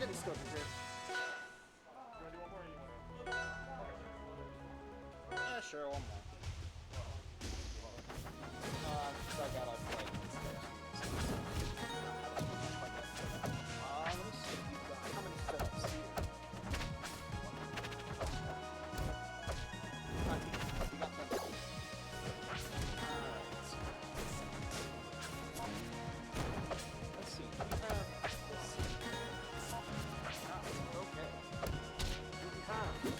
many scoping here. You want to do one more or you want to? Yeah, sure, one more. So I got a plate. Let me see. How many setups here? 19. We got 20. Alright. Let's see. We have. Let's see. Okay. Do we have the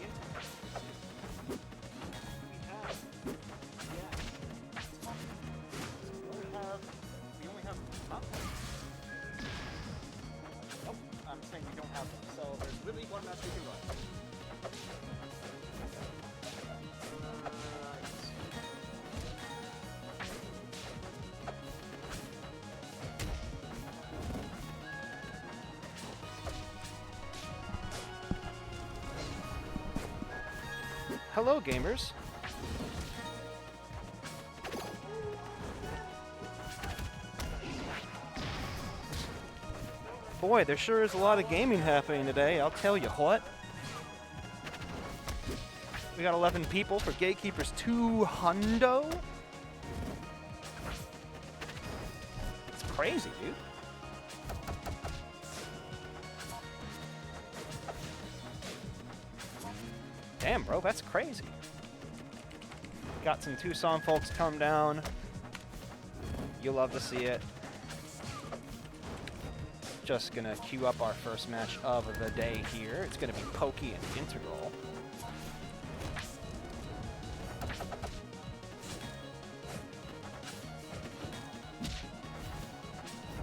internet? Do we have? Yes. We only have nothing. Nope, I'm saying we don't have them. So there's really one match we can run. Hello, gamers. Boy, there sure is a lot of gaming happening today, I'll tell you what. We got 11 people for Gatekeepers 2 hundo. It's crazy, dude. Damn, bro, that's crazy. Got some Tucson folks come down. You'll love to see it. Just gonna queue up our first match of the day here. It's gonna be Pokey and Integral.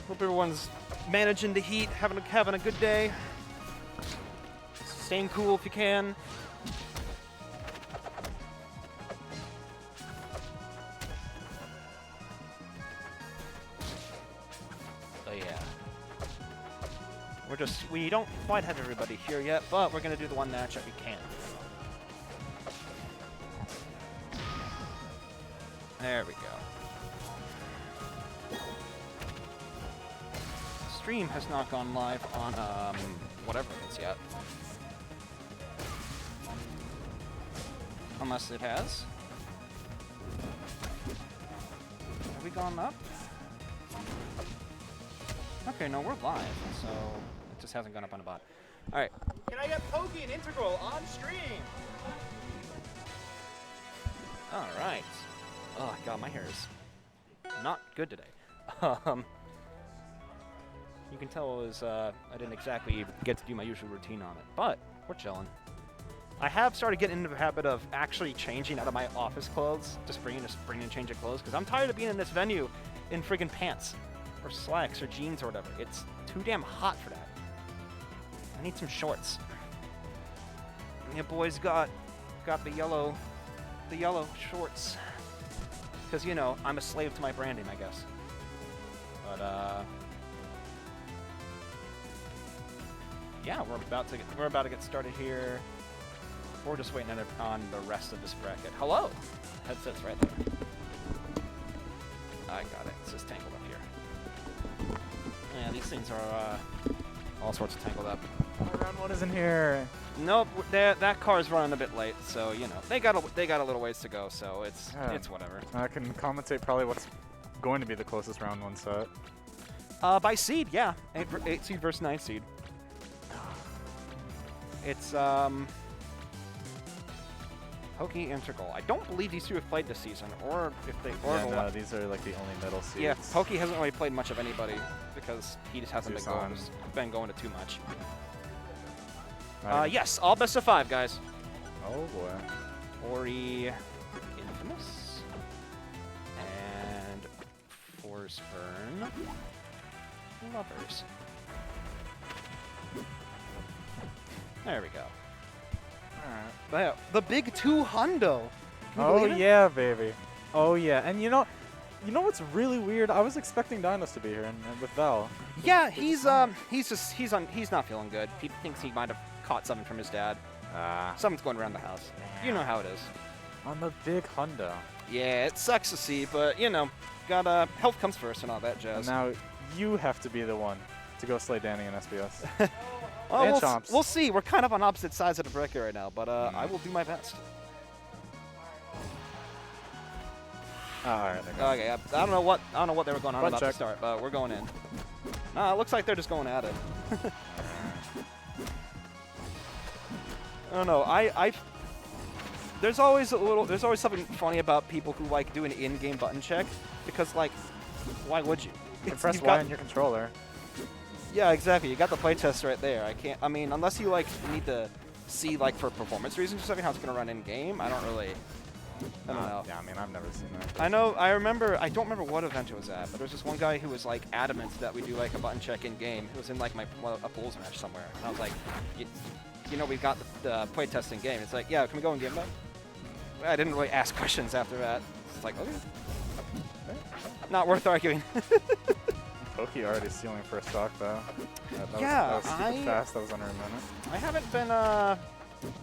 Hope everyone's managing the heat, having a good day. Staying cool if you can. We don't quite have everybody here yet, but we're gonna do the one match that we can. There we go. The stream has not gone live on whatever it is yet. Unless it has. Have we gone up? Okay, no, we're live, so it just hasn't gone up on the bot. All right. Can I get Pokey and Integral on stream? All right. Oh god, my hair is not good today. You can tell it was I didn't exactly get to do my usual routine on it, but we're chilling. I have started getting into the habit of actually changing out of my office clothes, just bringing a change of clothes, because I'm tired of being in this venue in friggin' pants. Or slacks or jeans or whatever. It's too damn hot for that. I need some shorts. And your boys got the yellow shorts. Cause you know, I'm a slave to my branding, I guess. But yeah, we're about to get started here. We're just waiting on the rest of this bracket. Hello! Headset's right there. I got it. It's just tangled up here. Yeah, these things are all sorts of tangled up. Round one isn't here. Nope, that car's running a bit late, so you know they got a little ways to go, so it's whatever. I can commentate probably what's going to be the closest round one set. By seed, yeah, 8 seed versus 9 seed. It's Pokey Integral. I don't believe these two have played this season, or if they no, these are like the only middle seeds. Yeah, Pokey hasn't really played much of anybody because he just hasn't been going to too much. Yes, all best of 5, guys. Oh boy. Ori, Infamous, and Forceburn, Lovers. There we go. Alright. But yeah, the big 2 hundo. Oh yeah, baby. Oh yeah, and you know what's really weird? I was expecting Dinos to be here, and with Val. Yeah, he's not feeling good. He thinks he might have caught something from his dad. Something's going around the house. You know how it is. On the big hundo. Yeah, it sucks to see, but you know, health comes first and all that jazz. And now you have to be the one to go slay Danny in SBS. Oh, And we'll, Chomps. we'll see. We're kind of on opposite sides of the bracket right now, but I will do my best. Oh, all right. There Okay, I don't know what they were going on Front about check. to start, but we're going in. Nah, it looks like they're just going at it. I don't know. There's always something funny about people who like do an in-game button check because like, why would you? Press you've Y got- on your controller. Yeah, exactly. You got the playtest right there. I mean, unless you like need to see like for performance reasons or something how it's gonna run in game. I don't know. Yeah, I mean, I've never seen that. I don't remember what event it was at, but there was this one guy who was like adamant that we do like a button check in game. It was in like a Bulls match somewhere. And I was like, you know, we've got the play test in game. It's like, yeah, can we go in game mode? I didn't really ask questions after that. It's like, okay. Not worth arguing. Pokey already stealing first stock though. Yeah, that was super fast. That was under a minute. I haven't been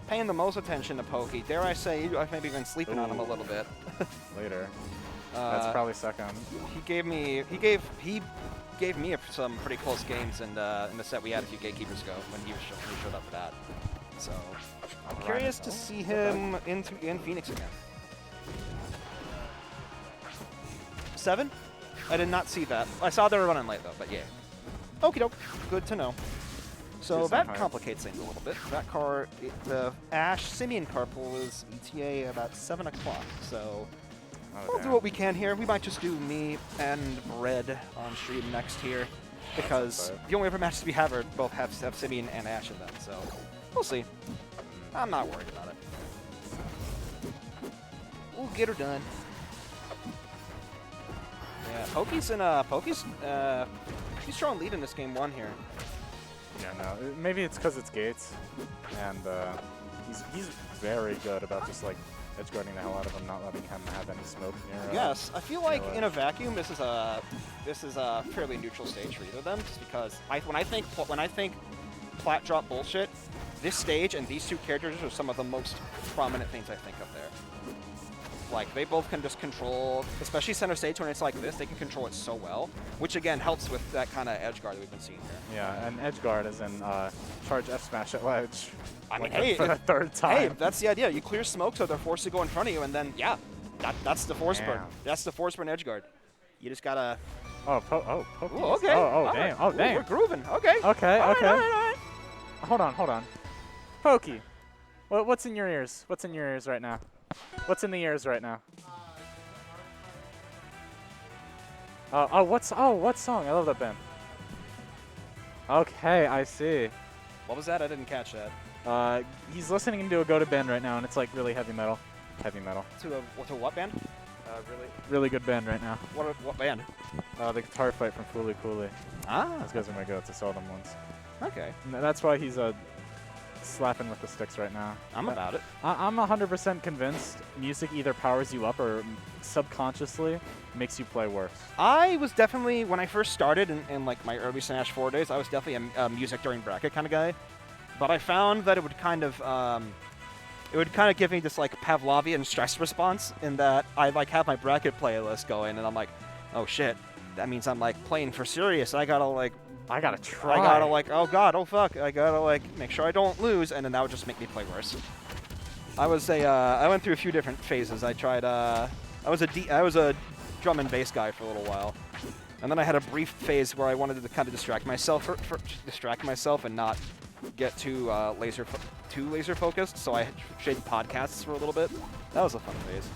paying the most attention to Pokey. Dare I say, I've maybe been sleeping on him a little bit. Later. That's probably second. He gave me some pretty close games in the set we had a few Gatekeepers ago when he showed up for that. So I'm curious to see him in Phoenix again. 7? I did not see that. I saw they were running late though, but yeah. Okie doke. Good to know. So Decent that height. complicates things a little bit. That car, the Ash Simeon carpool is ETA about 7 o'clock. So we'll do what we can here. We might just do me and Red on stream next here because the only other matches we have are both have Simeon and Ash in them. So we'll see. I'm not worried about it. We'll get her done. Yeah, Pokey's pretty strong lead in this game 1 here. Yeah, no. Maybe it's because it's Gates, and he's very good about just like edge guarding the hell out of him, not letting him have any smoke near. Yes, I feel like in a vacuum, this is a fairly neutral stage for either of them, just because when I think plat drop bullshit, this stage and these two characters are some of the most prominent things I think of there. Like, they both can just control, especially center stage when it's like this, they can control it so well, which again helps with that kind of edge guard that we've been seeing here. Yeah, and edge guard is in charge F smash at ledge. I mean, like, hey, for the third time. Hey, that's the idea. You clear smoke so they're forced to go in front of you, and then, yeah, that's the force burn. Damn. That's the force burn edge guard. You just gotta... Pokey. Ooh, okay. Oh, All damn. right. Oh, Ooh, damn. we're grooving. Okay. Okay, All okay. Right, all right. Hold on. Pokey, what's in your ears? What's in your ears right now? What's in the ears right now? What song? I love that band. Okay, I see. What was that? I didn't catch that. He's listening to a go-to band right now, and it's like really heavy metal. Heavy metal. To what band? Really good band right now. What band? The guitar fight from Fooly Cooley. Ah. Those guys are my go-to. Saw them once. Okay. And that's why he's slapping with the sticks right now. I'm about it. I'm 100% convinced music either powers you up or subconsciously makes you play worse. I was definitely, when I first started in like my early Smash 4 days, I was definitely a music during bracket kind of guy. But I found that it would kind of give me this like Pavlovian stress response in that I like have my bracket playlist going and I'm like, oh shit, that means I'm like playing for serious. I gotta try. I gotta like, oh god, oh fuck, I gotta like make sure I don't lose, and then that would just make me play worse. I went through a few different phases. I tried, I was a drum and bass guy for a little while, and then I had a brief phase where I wanted to kind of distract myself and not get too laser focused. So I shaded podcasts for a little bit. That was a fun phase.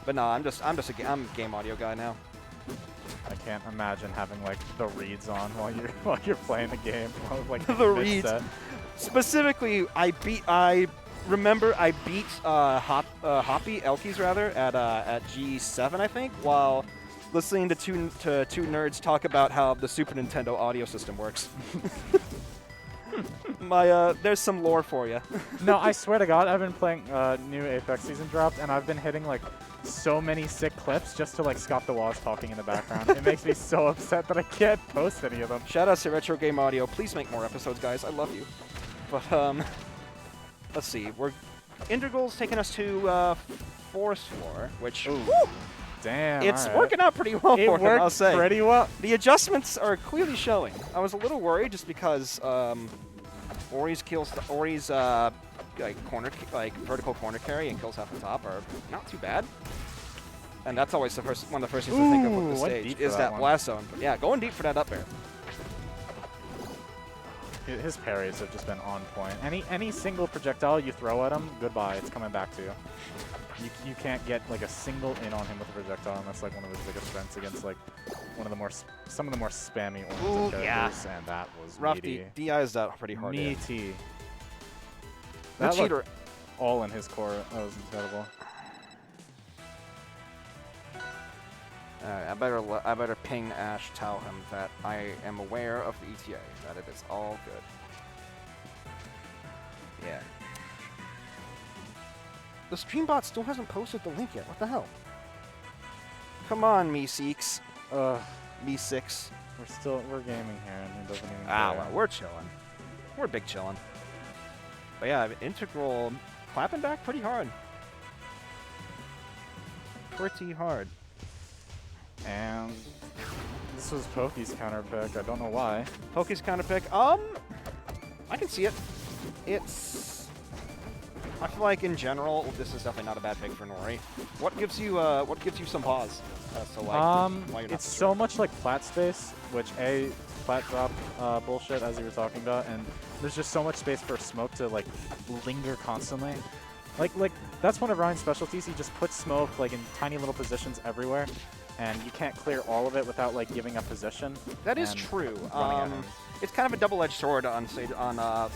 But no, I'm a game audio guy now. I can't imagine having like the reeds on while you're playing the game. Like The reeds. Specifically, I remember I beat Hoppy Elkies rather at G7 I think while listening to two nerds talk about how the Super Nintendo audio system works. There's some lore for you. No, I swear to God, I've been playing new Apex season dropped, and I've been hitting like so many sick clips just to like Scott the Waz talking in the background. It makes me so upset that I can't post any of them. Shout out to Retro Game Audio. Please make more episodes, guys. I love you. But let's see. Integral's taking us to 4th floor, which Damn. It's alright. working out pretty well It for him, I'll worked say. pretty well. The adjustments are clearly showing. I was a little worried just because Ori's vertical corner carry and kills half the top are not too bad. And that's always one of the first things to think of with the went stage deep for is that that one. blast zone. But yeah, going deep for that up air. His parries have just been on point. Any single projectile you throw at him, goodbye. It's coming back to you. You can't get like a single in on him with a projectile, and that's like one of his biggest strengths against like some of the more spammy oriented characters. And that was Rough meaty. DI's that pretty hard. Meaty. That That cheater. looked all in his core. That was incredible. I better ping Ash, tell him that I am aware of the ETA, that it is all good. Yeah. The streambot still hasn't posted the link yet. What the hell? Come on, me Seeks. Me Six. We're gaming here, and he doesn't even Ah, care. well, we're chilling. We're big chilling. But yeah, Integral clapping back pretty hard. Pretty hard. And this was Poke's counter pick. I don't know why. Poke's counter pick. I can see it. I feel like in general, this is definitely not a bad pick for Nori. What gives you some pause? So like, why you're not it's so much like plat space, which plat drop bullshit as you were talking about, and there's just so much space for smoke to like linger constantly. Like that's one of Ryan's specialties. He just puts smoke like in tiny little positions everywhere, and you can't clear all of it without like giving up position. That is true. running at him. It's kind of a double-edged sword on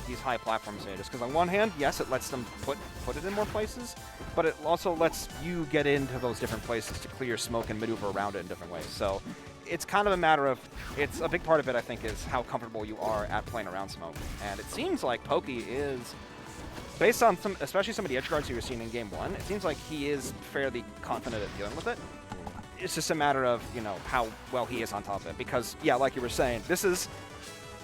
these high platform stages, because on one hand, yes, it lets them put it in more places, but it also lets you get into those different places to clear smoke and maneuver around it in different ways. So it's kind of a matter of, it's a big part of it, I think, is how comfortable you are at playing around smoke. And it seems like Pokey is, based on especially some of the edge guards you were seeing in Game 1, it seems like he is fairly confident at dealing with it. It's just a matter of, how well he is on top of it. Because, yeah, like you were saying,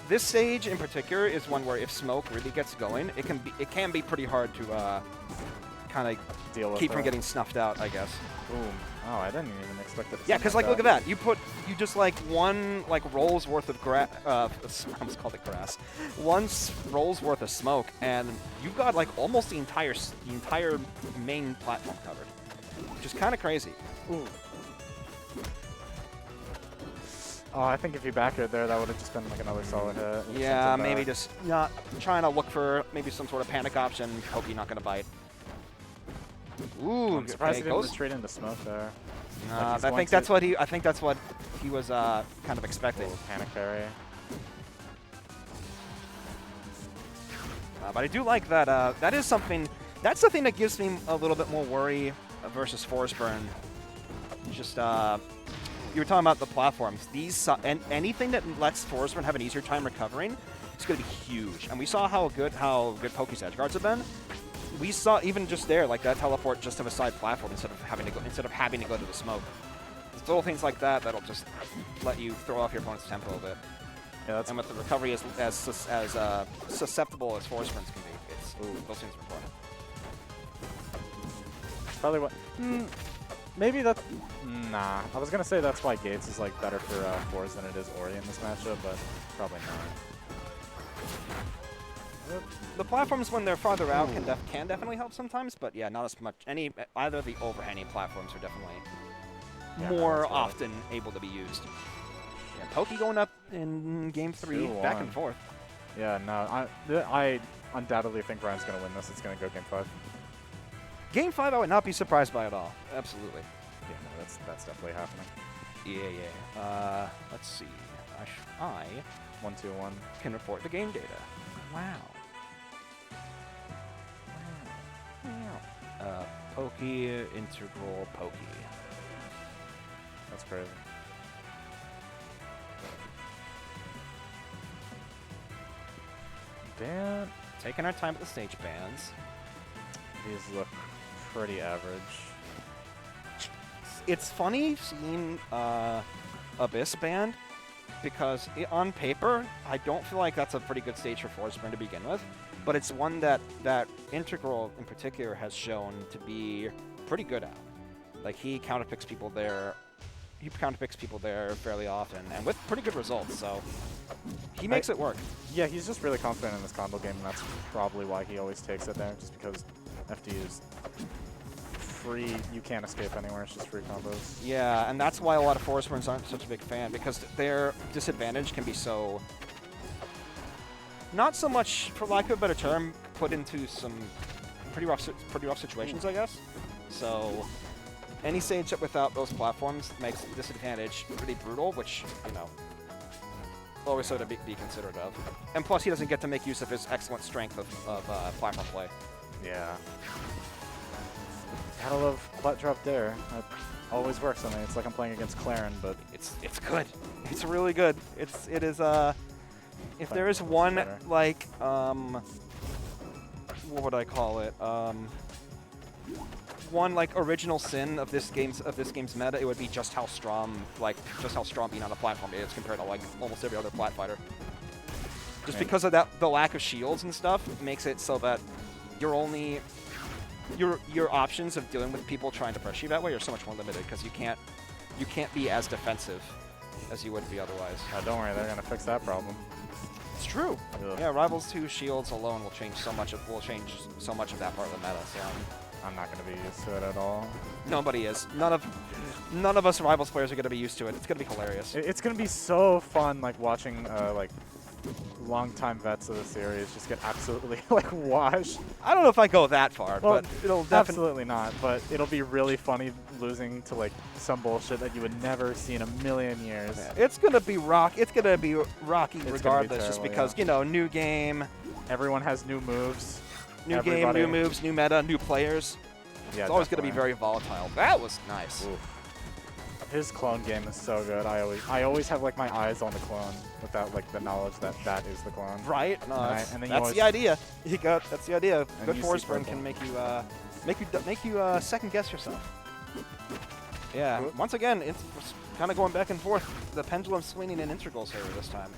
this stage in particular is one where if smoke really gets going, it can be pretty hard to kind of keep from getting snuffed out, I guess. Boom. Oh, I didn't even expect it. Yeah, because like look at that. You just like one roll's worth of grass. I almost called it grass. One roll's worth of smoke, and you've got like almost the entire main platform covered, which is kind of crazy. Ooh. Oh, I think if you back it there, that would have just been like another solid hit. Yeah, maybe just not trying to look for maybe some sort of panic option. Hope you're not going to bite. Ooh, I'm surprised he didn't goes retreat into smoke there. I think that's what he was kind of expecting. Panic carry. But I do like that. That is something. That's the thing that gives me a little bit more worry versus Force Burn. Just you were talking about the platforms. And anything that lets Force Burn have an easier time recovering, it's going to be huge. And we saw how good Poke's edge guards have been. We saw even just there, like that teleport just to a side platform instead of having to go to the smoke. It's little things like that'll just let you throw off your opponent's tempo a bit. Yeah, that's and with the recovery as susceptible as Force Burns can be, those things are important. probably what. Maybe that. Nah, I was gonna say that's why Gates is like better for Force than it is Ori in this matchup, but probably not. The platforms, when they're farther out, can definitely help sometimes, but yeah, not as much. Either of the overhanging platforms are definitely more often able to be used. Yeah, Pokey going up in Game 3, back and forth. Yeah, no, I undoubtedly think Ryan's gonna win this. It's gonna go Game 5. Game 5, I would not be surprised by at all. Absolutely. Yeah, no, that's definitely happening. Yeah. Let's see. I 1-2-1 can report the game data. Wow. Pokey, integral Pokey. That's crazy. Damn. Taking our time with the stage bans. These look pretty average. It's funny seeing Abyss banned because on paper, I don't feel like that's a pretty good stage for Force Burn to begin with, but it's one that Integral in particular has shown to be pretty good at. Like he counterpicks people there. He counterpicks people there fairly often, and with pretty good results. So he makes it work. Yeah, he's just really confident in this combo game, and that's probably why he always takes it there, just because FD is free. You can't escape anywhere. It's just free combos. Yeah, and that's why a lot of forest burns aren't such a big fan, because their disadvantage can be so, not so much, for lack of a better term, put into some pretty rough situations, I guess. So any stage up without those platforms makes the disadvantage pretty brutal, which, you know, always so to be considerate of. And plus, he doesn't get to make use of his excellent strength of platform play. Yeah. Gotta love plat drop there. That always works on me. It's like I'm playing against Claren, but It's good. It's really good. It is if there is one better. like what would I call it? One like original sin of this game's meta, it would be just how strong being on a platform is compared to like almost every other plat fighter. Just because of that, the lack of shields and stuff makes it so that you're only your options of dealing with people trying to press you that way are so much more limited, because you can't be as defensive as you would be otherwise. don't worry, they're gonna fix that problem. It's true. Ugh. Yeah, Rivals 2 shields alone will change so much of that part of the meta. So I'm not gonna be used to it at all. nobody is. None of us Rivals players are gonna be used to it. It's gonna be hilarious. It's gonna be so fun, like watching like longtime vets of the series just get absolutely like washed. I don't know if I go that far, Well, but it'll definitely. Absolutely not, but it'll be really funny losing to like some bullshit that you would never see in a million years. Yeah, it's gonna be rocky It's regardless, just terrible, because yeah. you know, new game, Everyone has new moves. new Everybody- game, new moves, new meta, new players. Yeah, It's always gonna be definitely. very volatile. That was nice. Oof. His clone game is so good. I always have like my eyes on the clone without like the knowledge that that is the clone. Right? No, And then you that's always- the idea. That's the idea. Good you force see burn purple. can make you second guess yourself. Yeah. Oop. Once again, it's kind of going back and forth. The pendulum swinging in integrals here this time.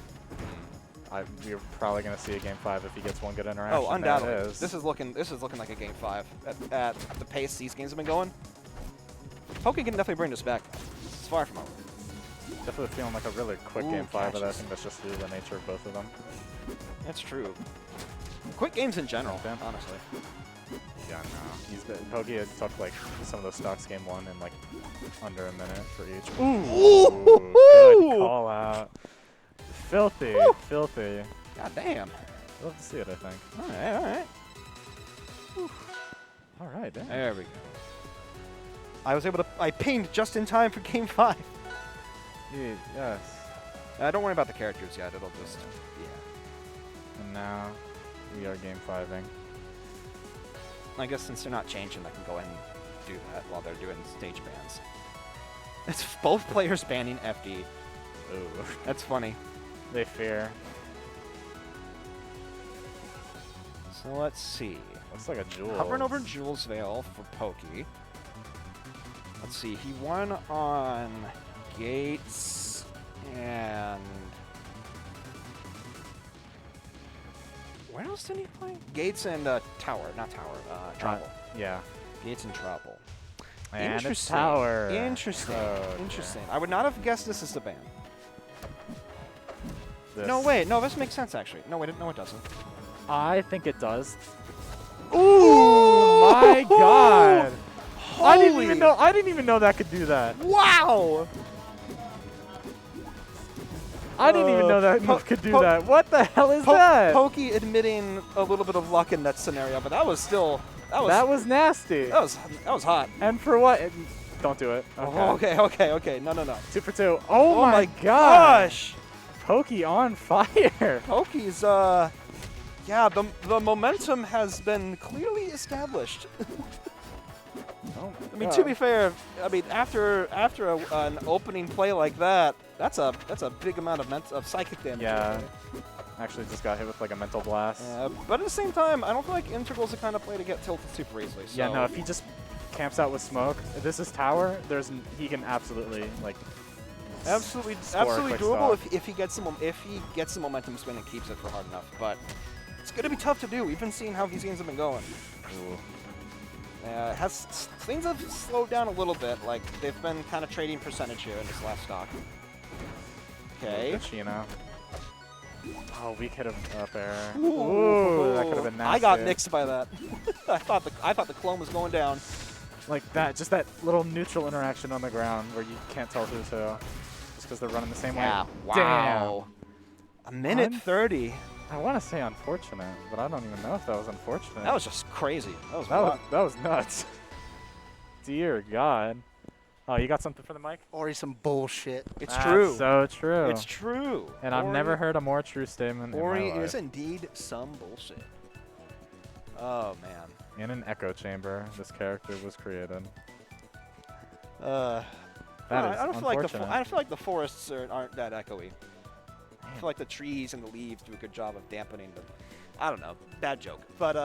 We're probably gonna see a game 5 if he gets one good interaction. Oh, undoubtedly. There it is. This is looking like a game 5 at the pace these games have been going. Pokey can definitely bring this back. It's far from over. Definitely feeling like a really quick Ooh, game 5, but I catches. think that's just due to the nature of both of them. That's true. Quick games in general, Okay. honestly. Yeah, no. Pokey had took like some of those stocks game 1 in like under a minute for each. Ooh. Good call out. Filthy, Woo. filthy. God damn. Love to see it, I think. All right, all right. All right, damn. There we go. I pinged just in time for game 5. Yes. Don't worry about the characters yet. It'll just, yeah. And now we are game 5ing. I guess since they're not changing, I can go ahead and do that while they're doing stage bans. It's both players banning FD. Ooh. That's funny. They fear. So let's see. Looks like a jewel. Hovering over Jules Vale for Pokey. Let's see. He won on Gates and... Where else did he play? Gates and Tower. Not Tower. Trouble. Yeah. Gates and Trouble. And it's Interesting. Tower. Interesting. Okay. Interesting. I would not have guessed this is the ban. This. No, wait. No, this makes sense, actually. No, wait. No, it doesn't. I think it does. Ooh, my God! I didn't even know that could do that. Wow! I didn't even know that move could do that. What the hell is that? Pokey admitting a little bit of luck in that scenario, but that was still That was nasty. that was hot. And for what? Don't do it. Okay. Okay. No. 2 for 2. Oh, my gosh. gosh! Pokey on fire. Pokey's yeah, the momentum has been clearly established. Oh I mean, to be fair, I mean after an opening play like that, that's a big amount of psychic damage. Yeah. Actually just got hit with like a mental blast. Yeah, but at the same time, I don't feel like Integral's the kind of play to get tilted super easily. So. Yeah, no, if he just camps out with smoke, if this is tower, he can absolutely like absolutely score a quick doable stock. if he gets the momentum spin and keeps it for hard enough. But it's gonna be tough to do. We've been seeing how these games have been going. Ooh. Things have slowed down a little bit. Like they've been kind of trading percentage here in this last stock. Okay. Chino. Oh, weak hit of up air. Ooh, that could have been nasty. I got nixed by that. I thought the clone was going down. Like that, just that little neutral interaction on the ground where you can't tell who's who, just because they're running the same way. Wow. Damn. A minute 30. I want to say unfortunate, but I don't even know if that was unfortunate. That was just crazy. That was nuts. Dear God. Oh, you got something for the mic? Or some bullshit. It's true. So true. It's true. And I've never heard a more true statement Ori in my life. is indeed some bullshit. Oh, man. In an echo chamber, this character was created. That is I don't unfortunate. feel like the forests aren't that echoey. I feel like the trees and the leaves do a good job of dampening the. I don't know. Bad joke. But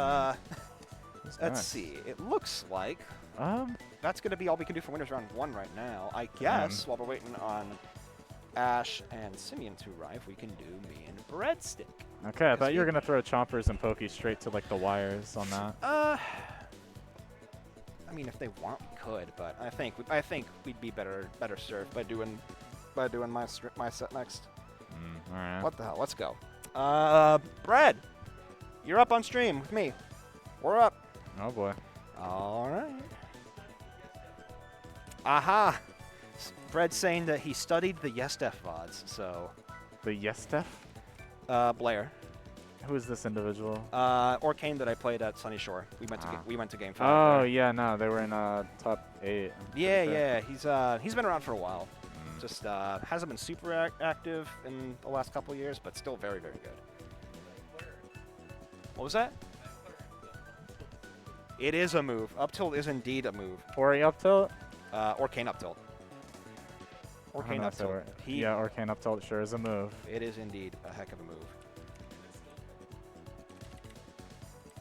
let's see. It looks like that's gonna be all we can do for winners round 1 right now. I guess while we're waiting on Ash and Simeon to arrive, we can do me and Breadstick. Okay, I thought you were gonna throw Chompers and Pokey straight to like the wires on that. I mean, if they want, we could, but I think we'd be better served by doing my set next. All right. What the hell? Let's go. Bread, you're up on stream with me. We're up. Oh boy. All right. Aha. Bread's saying that he studied the YesDef VoDs, so. The YesDef? Blair. Who is this individual? Orcane that I played at Sunny Shore. We went to game 5. Oh there. yeah, no, they were in top 8. Yeah. He's been around for a while. Just hasn't been super active in the last couple of years, but still very, very good. What was that? It is a move. Up tilt is indeed a move. Ori up tilt? Orcane up tilt. Orcane up tilt. Yeah, Orcane up tilt sure is a move. It is indeed a heck of a move.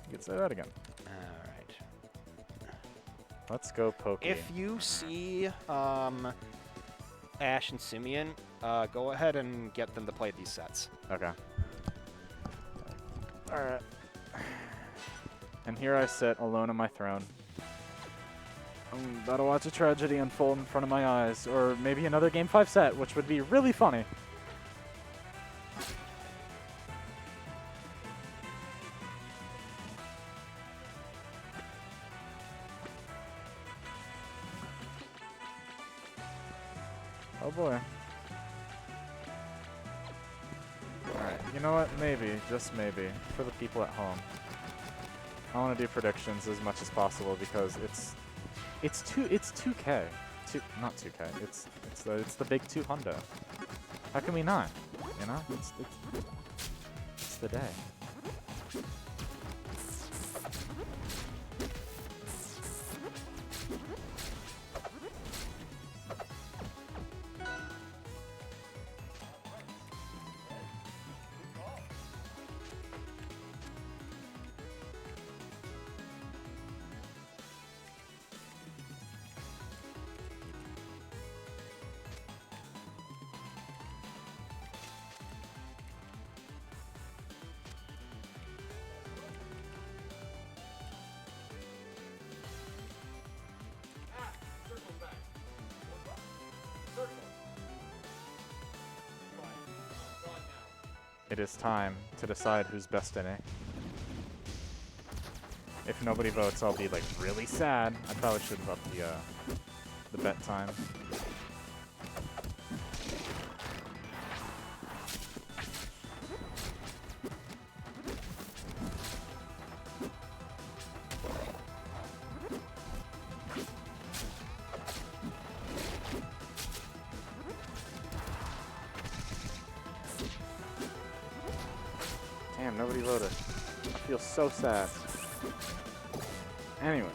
You could say that again. All right. Let's go Pokey. If you see Ash and Simeon, go ahead and get them to play these sets. Okay. All right. And here I sit alone on my throne. I'm about to watch a tragedy unfold in front of my eyes, or maybe another Game 5 set, which would be really funny. Oh boy. Alright, you know what? Maybe, just maybe, for the people at home. I want to do predictions as much as possible because it's 2K. Not 2K. It's the big 200. How can we not? You know? It's the day. It is time to decide who's best in it. If nobody votes, I'll be like really sad. I probably should have upped the bet time. Damn, nobody voted. I feel so sad. Anyways.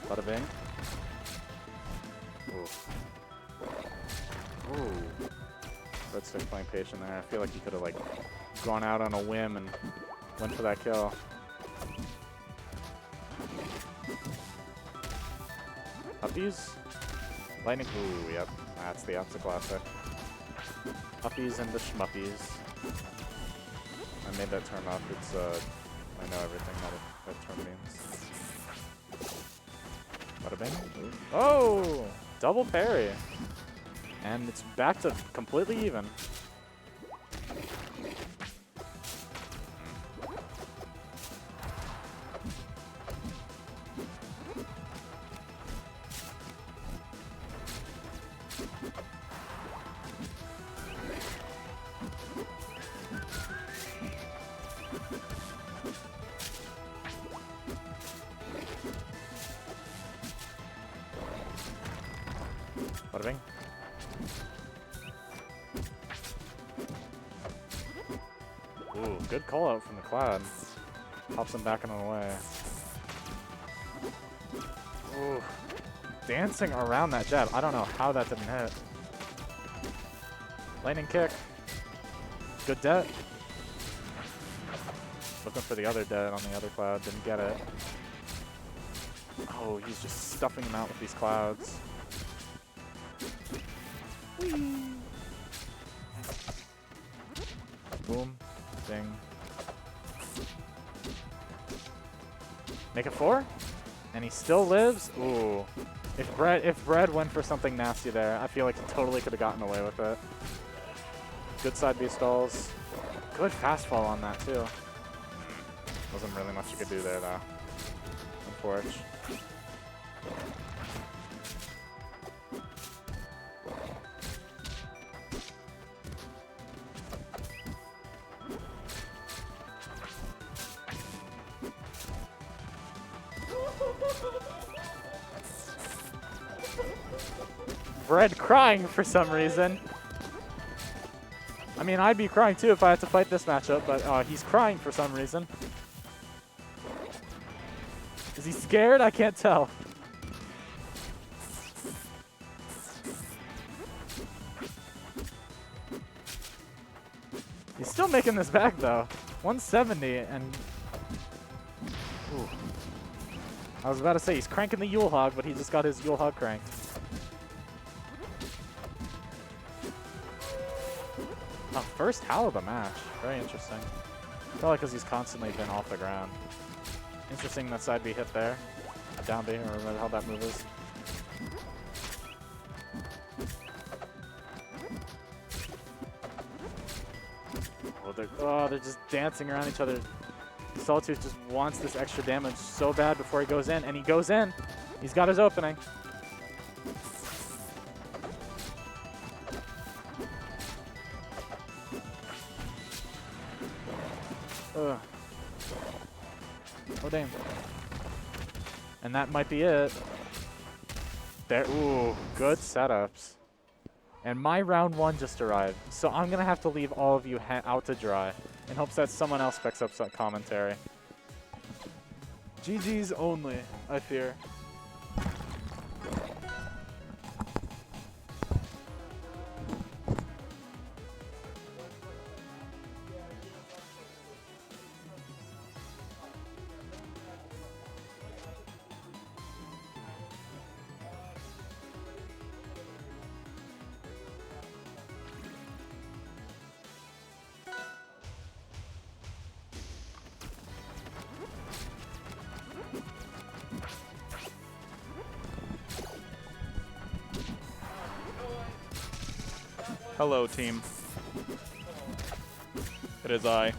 Bada bing. Ooh. Breadstick playing patient there. I feel like he could have like gone out on a whim and went for that kill. Uppies? Lightning. Ooh, yep. That's a classic. Uppies and the schmuppies. I made that term up. It's I know everything that term means. Bada bing. Oh! Double parry. And it's back to completely even. Bada bing. Ooh, good call out from the Cloud. Pops him back and away. Ooh. Dancing around that jab. I don't know how that didn't hit. Lightning kick. Good debt. Looking for the other debt on the other Cloud. Didn't get it. Oh, he's just stuffing him out with these clouds. Whee. Boom. Ding. Make it 4? And he still lives? Ooh. If Bread went for something nasty there, I feel like he totally could have gotten away with it. Good side B stalls. Good fastfall on that too. Wasn't really much you could do there though. Unfortunate. Bread crying for some reason. I mean, I'd be crying too if I had to fight this matchup, but he's crying for some reason. Is he scared? I can't tell. He's still making this back though. 170 and... Ooh. I was about to say he's cranking the Yule Hog, but he just got his Yule Hog cranked. Oh, first Howl of the match. Very interesting. Probably because he's constantly been off the ground. Interesting that side B hit there. Down B, or whatever how that move is. Oh, they're just dancing around each other. Sawtooth just wants this extra damage so bad before he goes in, and he goes in. He's got his opening. Ugh. Oh, damn. And that might be it. There. Ooh, good setups. And my round 1 just arrived, so I'm going to have to leave all of you out to dry in hopes that someone else picks up some commentary. GG's only, I fear. Hello, team. It is I.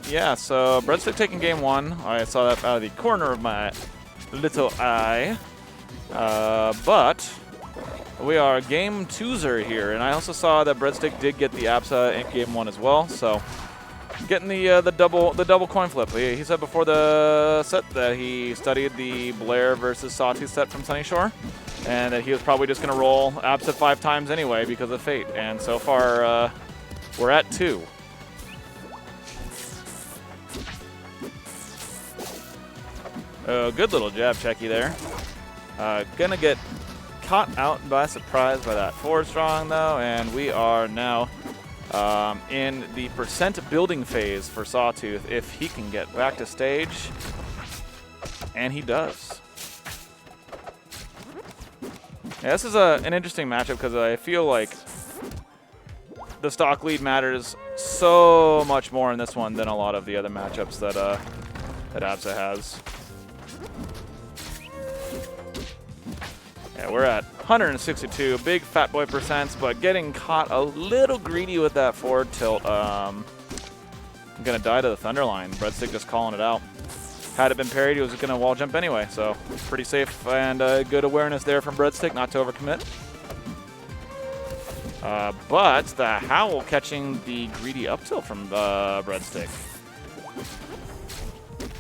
Yeah, so Breadstick taking game 1. I saw that out of the corner of my little eye. But we are game 2-zer here, and I also saw that Breadstick did get the APSA in game 1 as well, so getting the double coin flip. He said before the set that he studied the Blair versus Sawtooth set from Sunny Shore, and that he was probably just going to roll APSA 5 times anyway because of fate. And so far, we're at 2. Good little jab checky there. Gonna get caught out by surprise by that forward strong though, and we are now in the percent building phase for Sawtooth if he can get back to stage, and he does. Yeah, this is an interesting matchup because I feel like the stock lead matters so much more in this one than a lot of the other matchups that that ABSA has. Yeah, we're at 162, big fat boy percents, but getting caught a little greedy with that forward tilt. I'm gonna die to the Thunderline. Breadstick just calling it out. Had it been parried, he was gonna wall jump anyway, so pretty safe and good awareness there from Breadstick not to overcommit. But the Howl catching the greedy up tilt from Breadstick.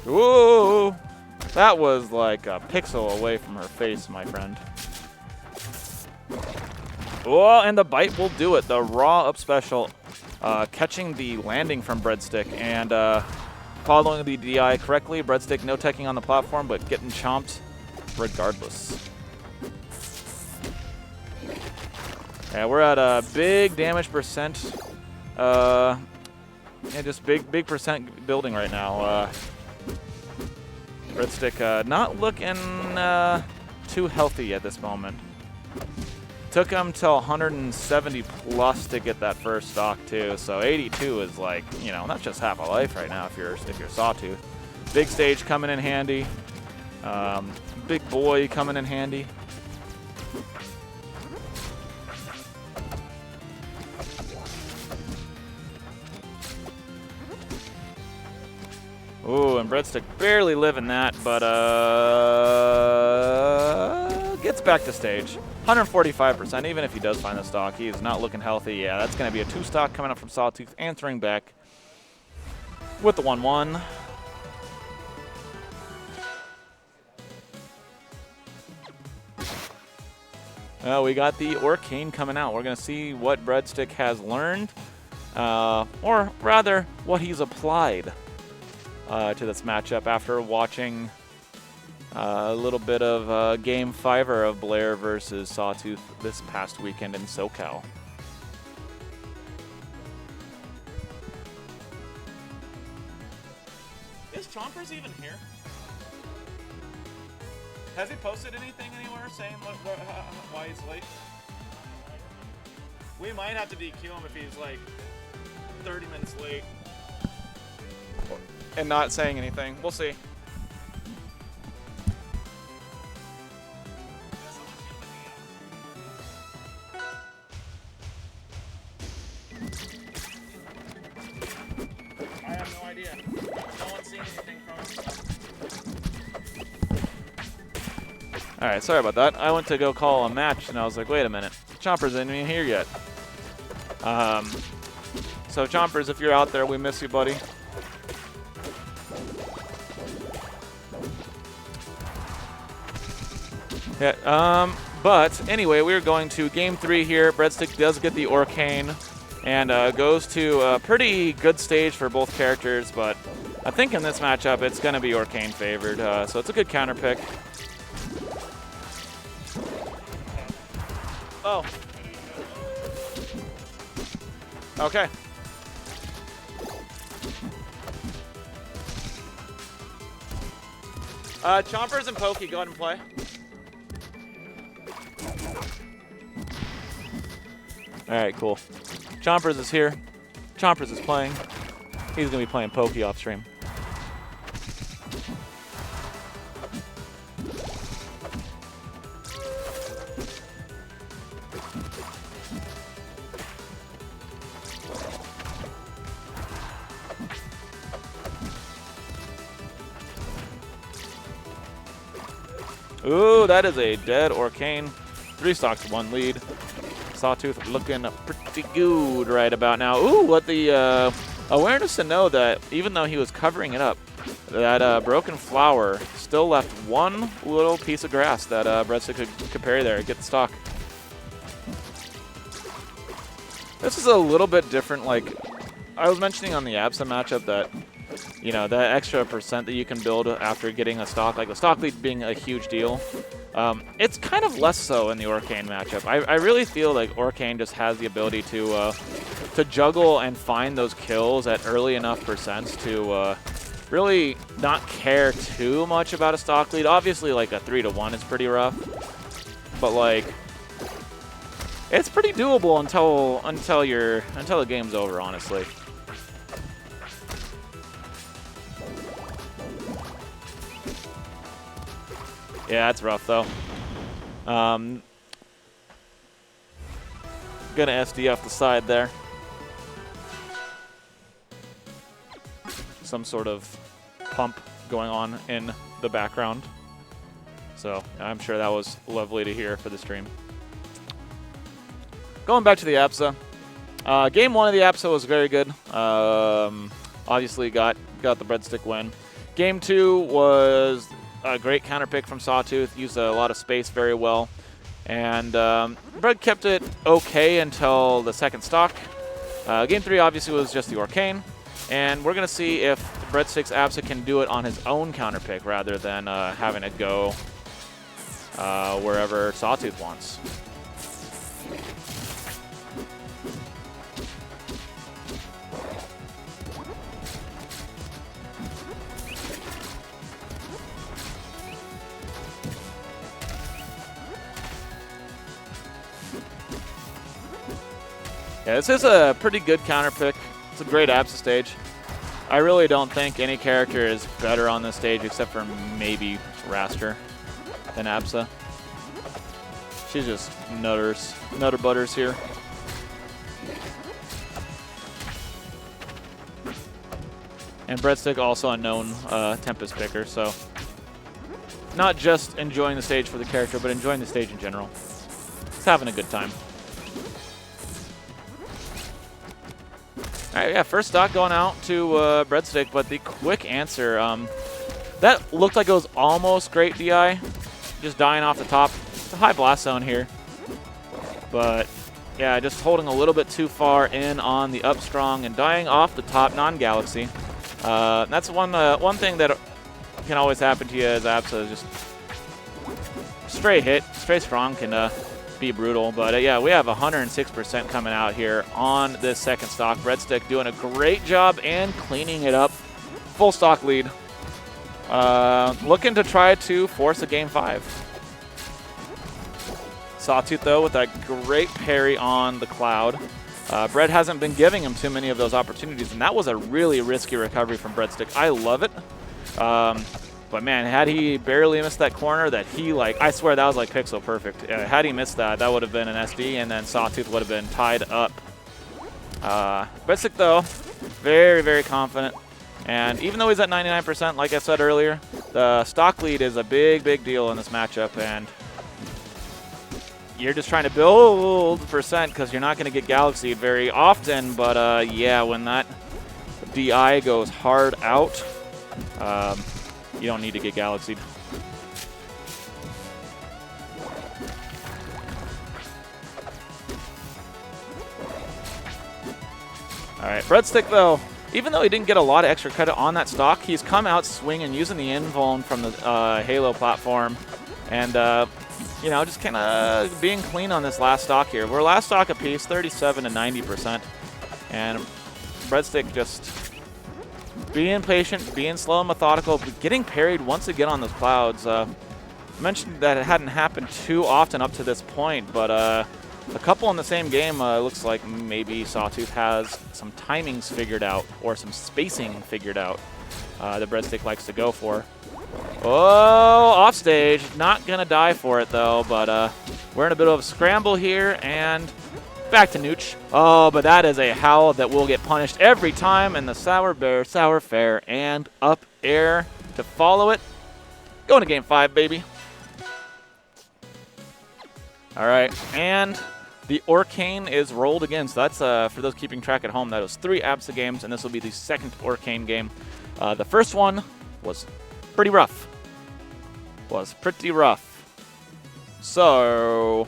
Ooh, that was like a pixel away from her face, my friend. Oh, and the bite will do it. The raw up special, catching the landing from Breadstick and following the DI correctly. Breadstick no teching on the platform, but getting chomped regardless. Yeah, we're at a big damage percent. Yeah, just big percent building right now. Breadstick not looking too healthy at this moment. Took him till 170 plus to get that first stock too. So 82 is like, you know, that's just half a life right now if you're Sawtooth. Big stage coming in handy. Big boy coming in handy. Ooh, and Breadstick barely living that, but gets back to stage. 145%, even if he does find the stock, he is not looking healthy. Yeah, that's going to be a 2 stock coming up from Sawtooth, answering back with the 1-1. We got the Orcane coming out. We're going to see what Breadstick has learned, or rather, what he's applied to this matchup after watching a little bit of Game 5 of Blair versus Sawtooth this past weekend in SoCal. Is Chompers even here? Has he posted anything anywhere saying why he's late? We might have to DQ him if he's like 30 minutes late and not saying anything. We'll see. I have no idea. No one's seen anything from us. Alright, sorry about that. I went to go call a match and I was like, wait a minute. Chompers isn't even here yet. So Chompers, if you're out there, we miss you, buddy. Yeah, but anyway, we're going to Game 3 here. Breadstick does get the Orcane and goes to a pretty good stage for both characters, but I think in this matchup it's going to be Orcane favored, so it's a good counter pick. Oh. Okay. Chompers and Pokey, go ahead and play. Alright, cool. Chompers is here. Chompers is playing. He's going to be playing Pokey off stream. Ooh, that is a dead Orcane. 3 stocks, 1 lead. Sawtooth looking pretty good right about now. Ooh, what the awareness to know that even though he was covering it up, that broken flower still left 1 little piece of grass that Breadstick could parry there and get the stock. This is a little bit different. Like I was mentioning on the ABSA matchup that, you know, that extra percent that you can build after getting a stock, like the stock lead being a huge deal. It's kind of less so in the Orcane matchup. I really feel like Orcane just has the ability to juggle and find those kills at early enough percents to really not care too much about a stock lead. Obviously, like a 3-1 is pretty rough, but like It's pretty doable until the game's over, honestly. Yeah, it's rough though. Gonna SD off the side there. Some sort of pump going on in the background. So I'm sure that was lovely to hear for the stream. Going back to the APSA. Game 1 of the APSA was very good. Obviously got the breadstick win. Game 2 was a great counter pick from Sawtooth. Used a lot of space very well. And Bread kept it okay until the second stock. Game 3 obviously was just the Arcane. And we're going to see if Breadstick's APSA can do it on his own counter pick rather than having it go wherever Sawtooth wants. Yeah, this is a pretty good counter pick. It's a great APSA stage. I really don't think any character is better on this stage except for maybe Raster than APSA. She's just nutter butters here. And Breadstick also a known Tempest picker, so not just enjoying the stage for the character, but enjoying the stage in general. Just having a good time. All right, yeah, first stock going out to Breadstick, but the quick answer, that looked like it was almost great DI, just dying off the top. It's a high blast zone here, but yeah, just holding a little bit too far in on the up strong and dying off the top non-Galaxy. That's one thing that can always happen to you as APSA is just stray strong can be brutal, but yeah, we have 106% coming out here on this second stock. Breadstick doing a great job and cleaning it up. Full stock lead. Looking to try to force a game 5. Sawtooth though with that great parry on the Cloud. Bread hasn't been giving him too many of those opportunities, and that was a really risky recovery from Breadstick. I love it. But man, had he barely missed that corner that he, like, I swear that was like pixel perfect. Had he missed that, that would have been an SD, and then Sawtooth would have been tied up. Breadstick, though, very, very confident. And even though he's at 99%, like I said earlier, the stock lead is a big, big deal in this matchup. And you're just trying to build percent because you're not going to get Galaxied very often. But, yeah, when that DI goes hard out, you don't need to get Galaxied. All right, Breadstick, though, even though he didn't get a lot of extra credit on that stock, he's come out swinging, using the invuln from the Halo platform, and, you know, just kind of being clean on this last stock here. We're last stock apiece, 37 to 90%, and Breadstick just being patient, being slow and methodical, but getting parried once again on those clouds. I mentioned that it hadn't happened too often up to this point, but a couple in the same game looks like maybe Sawtooth has some timings figured out or some spacing figured out that Breadstick likes to go for. Oh, off stage. Not going to die for it, though, but we're in a bit of a scramble here, and back to Nooch. Oh, but that is a howl that will get punished every time, and the Sour Bear, Sour Fair, and up air to follow it. Going to game 5, baby. All right, and the Arcane is rolled again. So that's, for those keeping track at home, that was 3 APSA games, and this will be the second Arcane game. The first one was pretty rough. So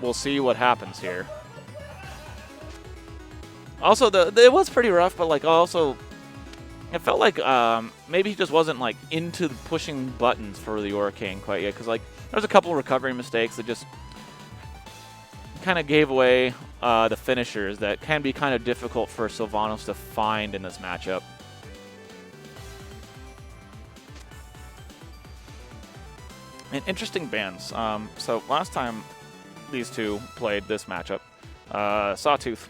we'll see what happens here. Also, it was pretty rough, but like also, it felt like maybe he just wasn't like into pushing buttons for the Arcane quite yet, because like there's a couple recovery mistakes that just kind of gave away the finishers that can be kind of difficult for Sylvanos to find in this matchup. And interesting bands. So last time these two played this matchup, Sawtooth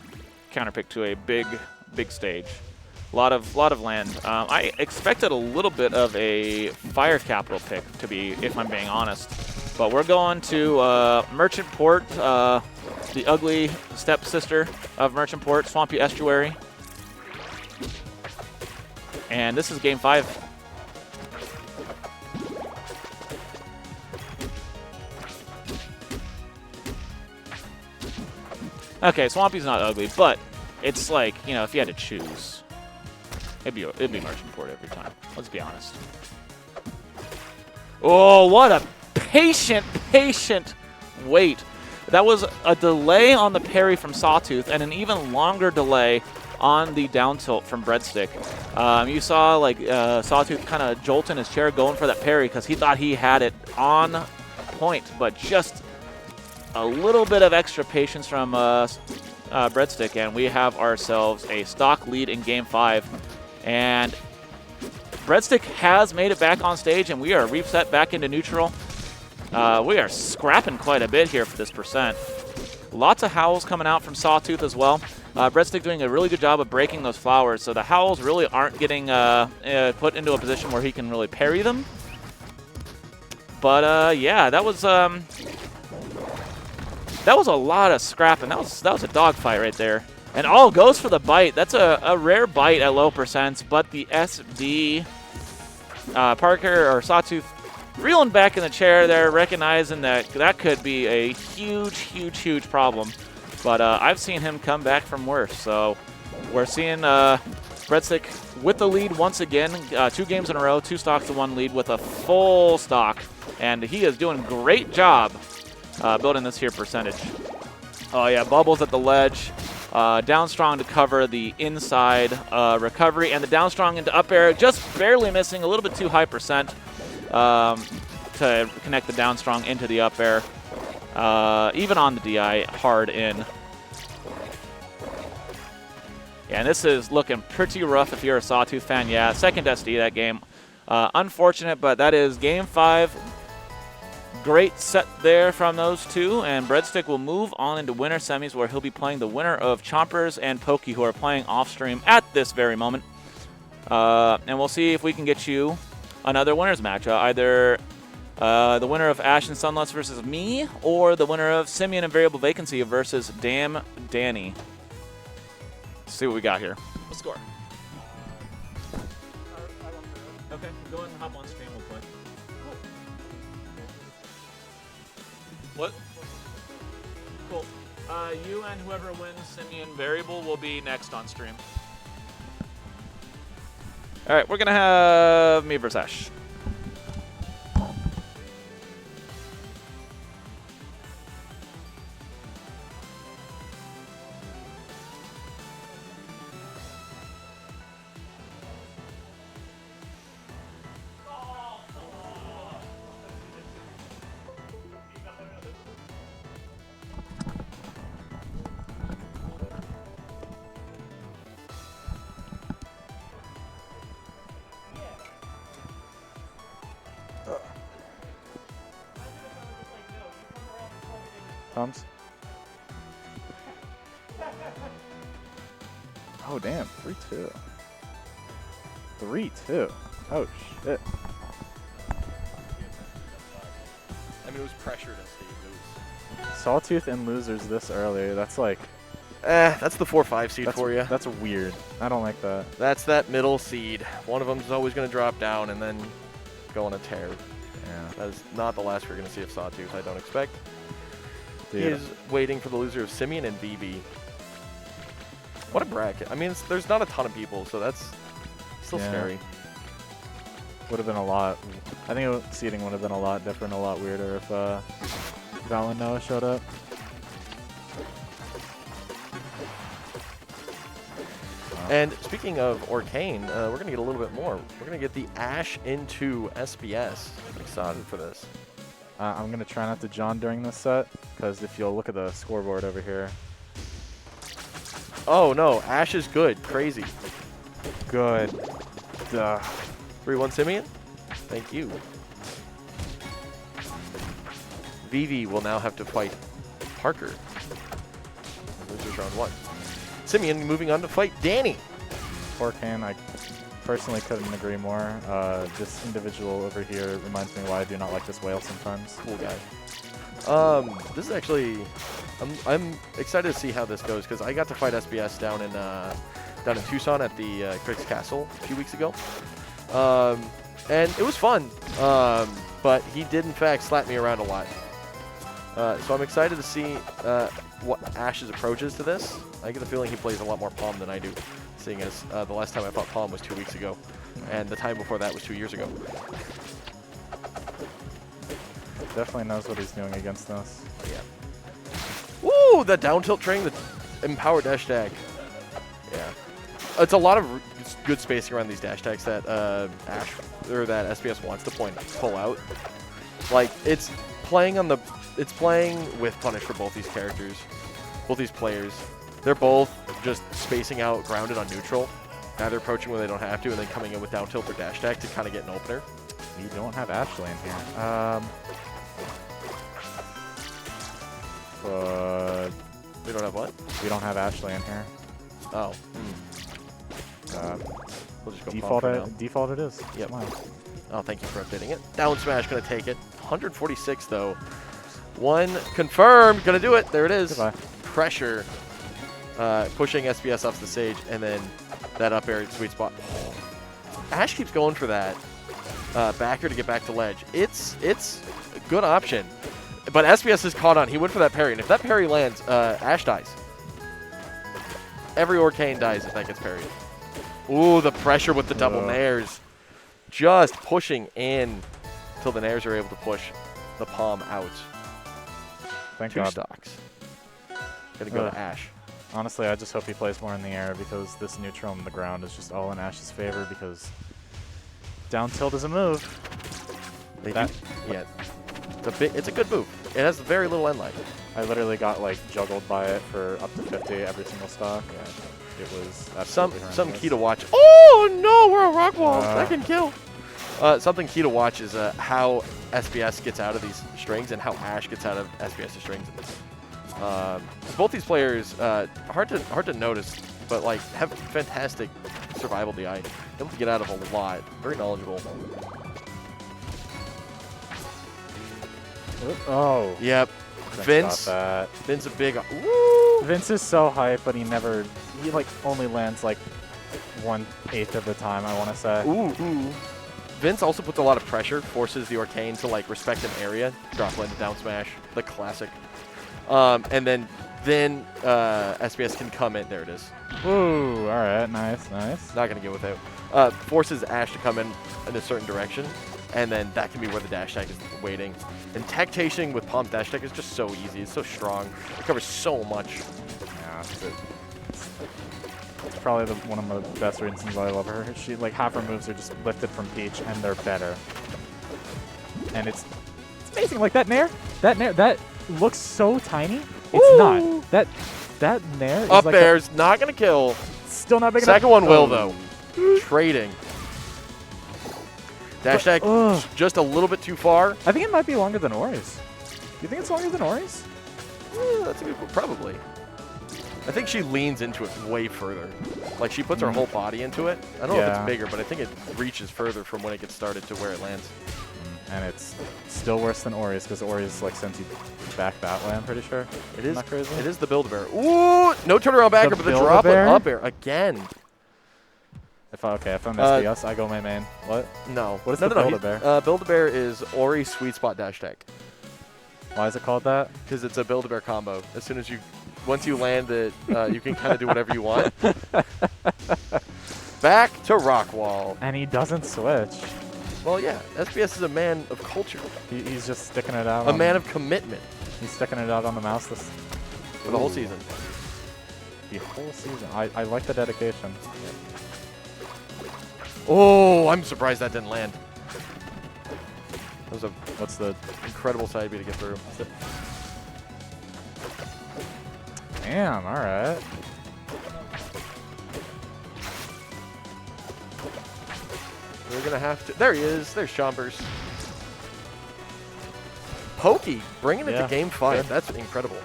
counterpicked to a big stage. A lot of land. I expected a little bit of a fire capital pick, to be, if I'm being honest. But we're going to Merchant Port, the ugly stepsister of Merchant Port, Swampy Estuary. And this is game 5. Okay, Swampy's not ugly, but it's like, you know, if you had to choose, it'd be Merchant Port every time. Let's be honest. Oh, what a patient wait. That was a delay on the parry from Sawtooth and an even longer delay on the down tilt from Breadstick. You saw like Sawtooth kind of jolt in his chair going for that parry because he thought he had it on point, but just a little bit of extra patience from Breadstick, and we have ourselves a stock lead in game 5. And Breadstick has made it back on stage, and we are reset back into neutral. We are scrapping quite a bit here for this percent. Lots of howls coming out from Sawtooth as well. Breadstick doing a really good job of breaking those flowers, so the howls really aren't getting put into a position where he can really parry them. But yeah, that was a lot of scrapping. That was a dogfight right there. And goes for the bite. That's a rare bite at low percents, but the SD Parker or Sawtooth reeling back in the chair there, recognizing that could be a huge problem. But I've seen him come back from worse. So we're seeing Breadstick with the lead once again. 2 games in a row, 2 stocks to 1 lead with a full stock. And he is doing a great job building this here percentage. Oh yeah, bubbles at the ledge. Down strong to cover the inside recovery, and the down strong into up air, just barely missing, a little bit too high percent to connect the down strong into the up air. Even on the DI, hard in. Yeah, and this is looking pretty rough if you're a Sawtooth fan. Yeah, second SD that game. Unfortunate, but that is game 5. Great set there from those two, and Breadstick will move on into winner semis where he'll be playing the winner of Chompers and Pokey, who are playing off stream at this very moment. And we'll see if we can get you another winner's match, either the winner of Ash and Sunless versus me, or the winner of Simeon and Variable Vacancy versus Damn Danny. Let's see what we got here. Let's score. Okay, go ahead and hop on stream. We'll play. What? Cool. You and whoever wins Simeon Variable will be next on stream. All right, we're going to have me versus Ash. Comes. Oh, damn. 3-2. 3-2. Oh, shit. I mean, it was pressure to stay loose. Sawtooth and losers this early. That's like... That's the 4-5 seed for you. That's weird. I don't like that. That's that middle seed. One of them is always going to drop down and then go on a tear. Yeah. That is not the last we're going to see of Sawtooth, I don't expect. Dude. He is waiting for the loser of Simeon and BB. What a bracket. I mean, there's not a ton of people, so that's still scary. Would have been a lot. I think seeding would have been a lot different, a lot weirder if Val and Noah showed up. And speaking of Arcane, we're going to get a little bit more. We're going to get the Ash into SBS. I'm excited for this. I'm going to try not to John during this set, because if you'll look at the scoreboard over here. Oh, no. Ash is good. Crazy. Good. Duh. 3-1 Simeon? Thank you. Vivi will now have to fight Parker. Losers round 1. Simeon moving on to fight Danny. Poor Kane, I personally couldn't agree more. This individual over here reminds me why I do not like this whale sometimes. Cool guy. This is actually, I'm excited to see how this goes because I got to fight SBS down in Tucson at the Crick's Castle a few weeks ago, and it was fun. But he did in fact slap me around a lot. So I'm excited to see what Ash's approach is to this. I get the feeling he plays a lot more Palm than I do, seeing as the last time I fought Palm was 2 weeks ago, and the time before that was 2 years ago. Definitely knows what he's doing against us. Yeah. Woo! The down tilt train, the empowered dash tag. Yeah. It's a lot of good spacing around these dash tags that Ash or that SBS wants to pull out. Like it's playing with punish for both these characters, both these players. They're both just spacing out grounded on neutral. Now they're approaching when they don't have to, and then coming in with down tilt or dash tag to kind of get an opener. We don't have Ashley in here. But We don't have what? we don't have Ashley in here. Oh. We'll just go Palm for now. Default it is. Yep. Come on. Oh, thank you for updating it. Down smash gonna take it. 146 though. 1 confirmed. Gonna do it. There it is. Goodbye. Pressure. Pushing SBS off the stage, and then that up air sweet spot. Ash keeps going for that backer to get back to ledge. It's a good option. But SBS is caught on. He went for that parry, and if that parry lands, Ash dies. Every Orcane dies if that gets parried. Ooh, the pressure with the double nairs. Just pushing in till the nairs are able to push the Palm out. Thank 2 God. stocks. Gonna go to Ash. Honestly, I just hope he plays more in the air because this neutral on the ground is just all in Ash's favor because down tilt is a move. Yeah. It's a good move. It has very little end life. I literally got like juggled by it for up to 50 every single stock. And it was absolutely Some key to watch. Oh no, we're a rock wall. That can kill. Something key to watch is how SBS gets out of these strings and how Ash gets out of SBS's strings. Both these players, hard to notice, but like have fantastic survival DI. Able to get out of a lot. Very knowledgeable. Oh. Yep. Vince. That. Vince a big. Woo! Vince is so hype, but he like only lands like 1/8 of the time, I want to say. Ooh. Vince also puts a lot of pressure, forces the Orcane to like respect an area, drop land down smash, the classic. And then SBS can come in. There it is. Ooh, all right, nice. Not gonna get without. Forces Ash to come in a certain direction, and then that can be where the dash tag is waiting. And tactating with Palm's dash tag is just so easy. It's so strong. It covers so much. Yeah, it's probably one of the best reasons why I love her. She like half her moves are just lifted from Peach, and they're better. And it's amazing. Like that nair, that looks so tiny. It's not. That nair is up like air's not gonna kill. Still not big enough. Second one will though. Trading. Dash tag just a little bit too far. I think it might be longer than Ori's. You think it's longer than Ori's? That's a good one. Probably. I think she leans into it way further. Like she puts her whole body into it. I don't know if it's bigger, but I think it reaches further from when it gets started to where it lands. And it's still worse than Ori's because Ori's like sends you back that way, I'm pretty sure. It is. Not crazy. It is the Build-A-Bear. Ooh! No turnaround backer, but the droplet up air again. If I'm SBS, I go my main. What? No. What is the Build-A-Bear? Build-A-Bear is Ori Sweet Spot dash tag. Why is it called that? Because it's a Build-A-Bear combo. As soon as once you land it, you can kind of do whatever you want. Back to Rockwall. And he doesn't switch. Well, yeah. SBS is a man of culture. He's just sticking it out. A man of commitment. He's sticking it out on the mouse for the whole season. The whole season. I like the dedication. Oh, I'm surprised that didn't land. That was what's the incredible side B to get through. Damn, all right. We're going to have to... There he is. There's Chompers. Pokey bringing it Yeah, to game 5. good. That's incredible.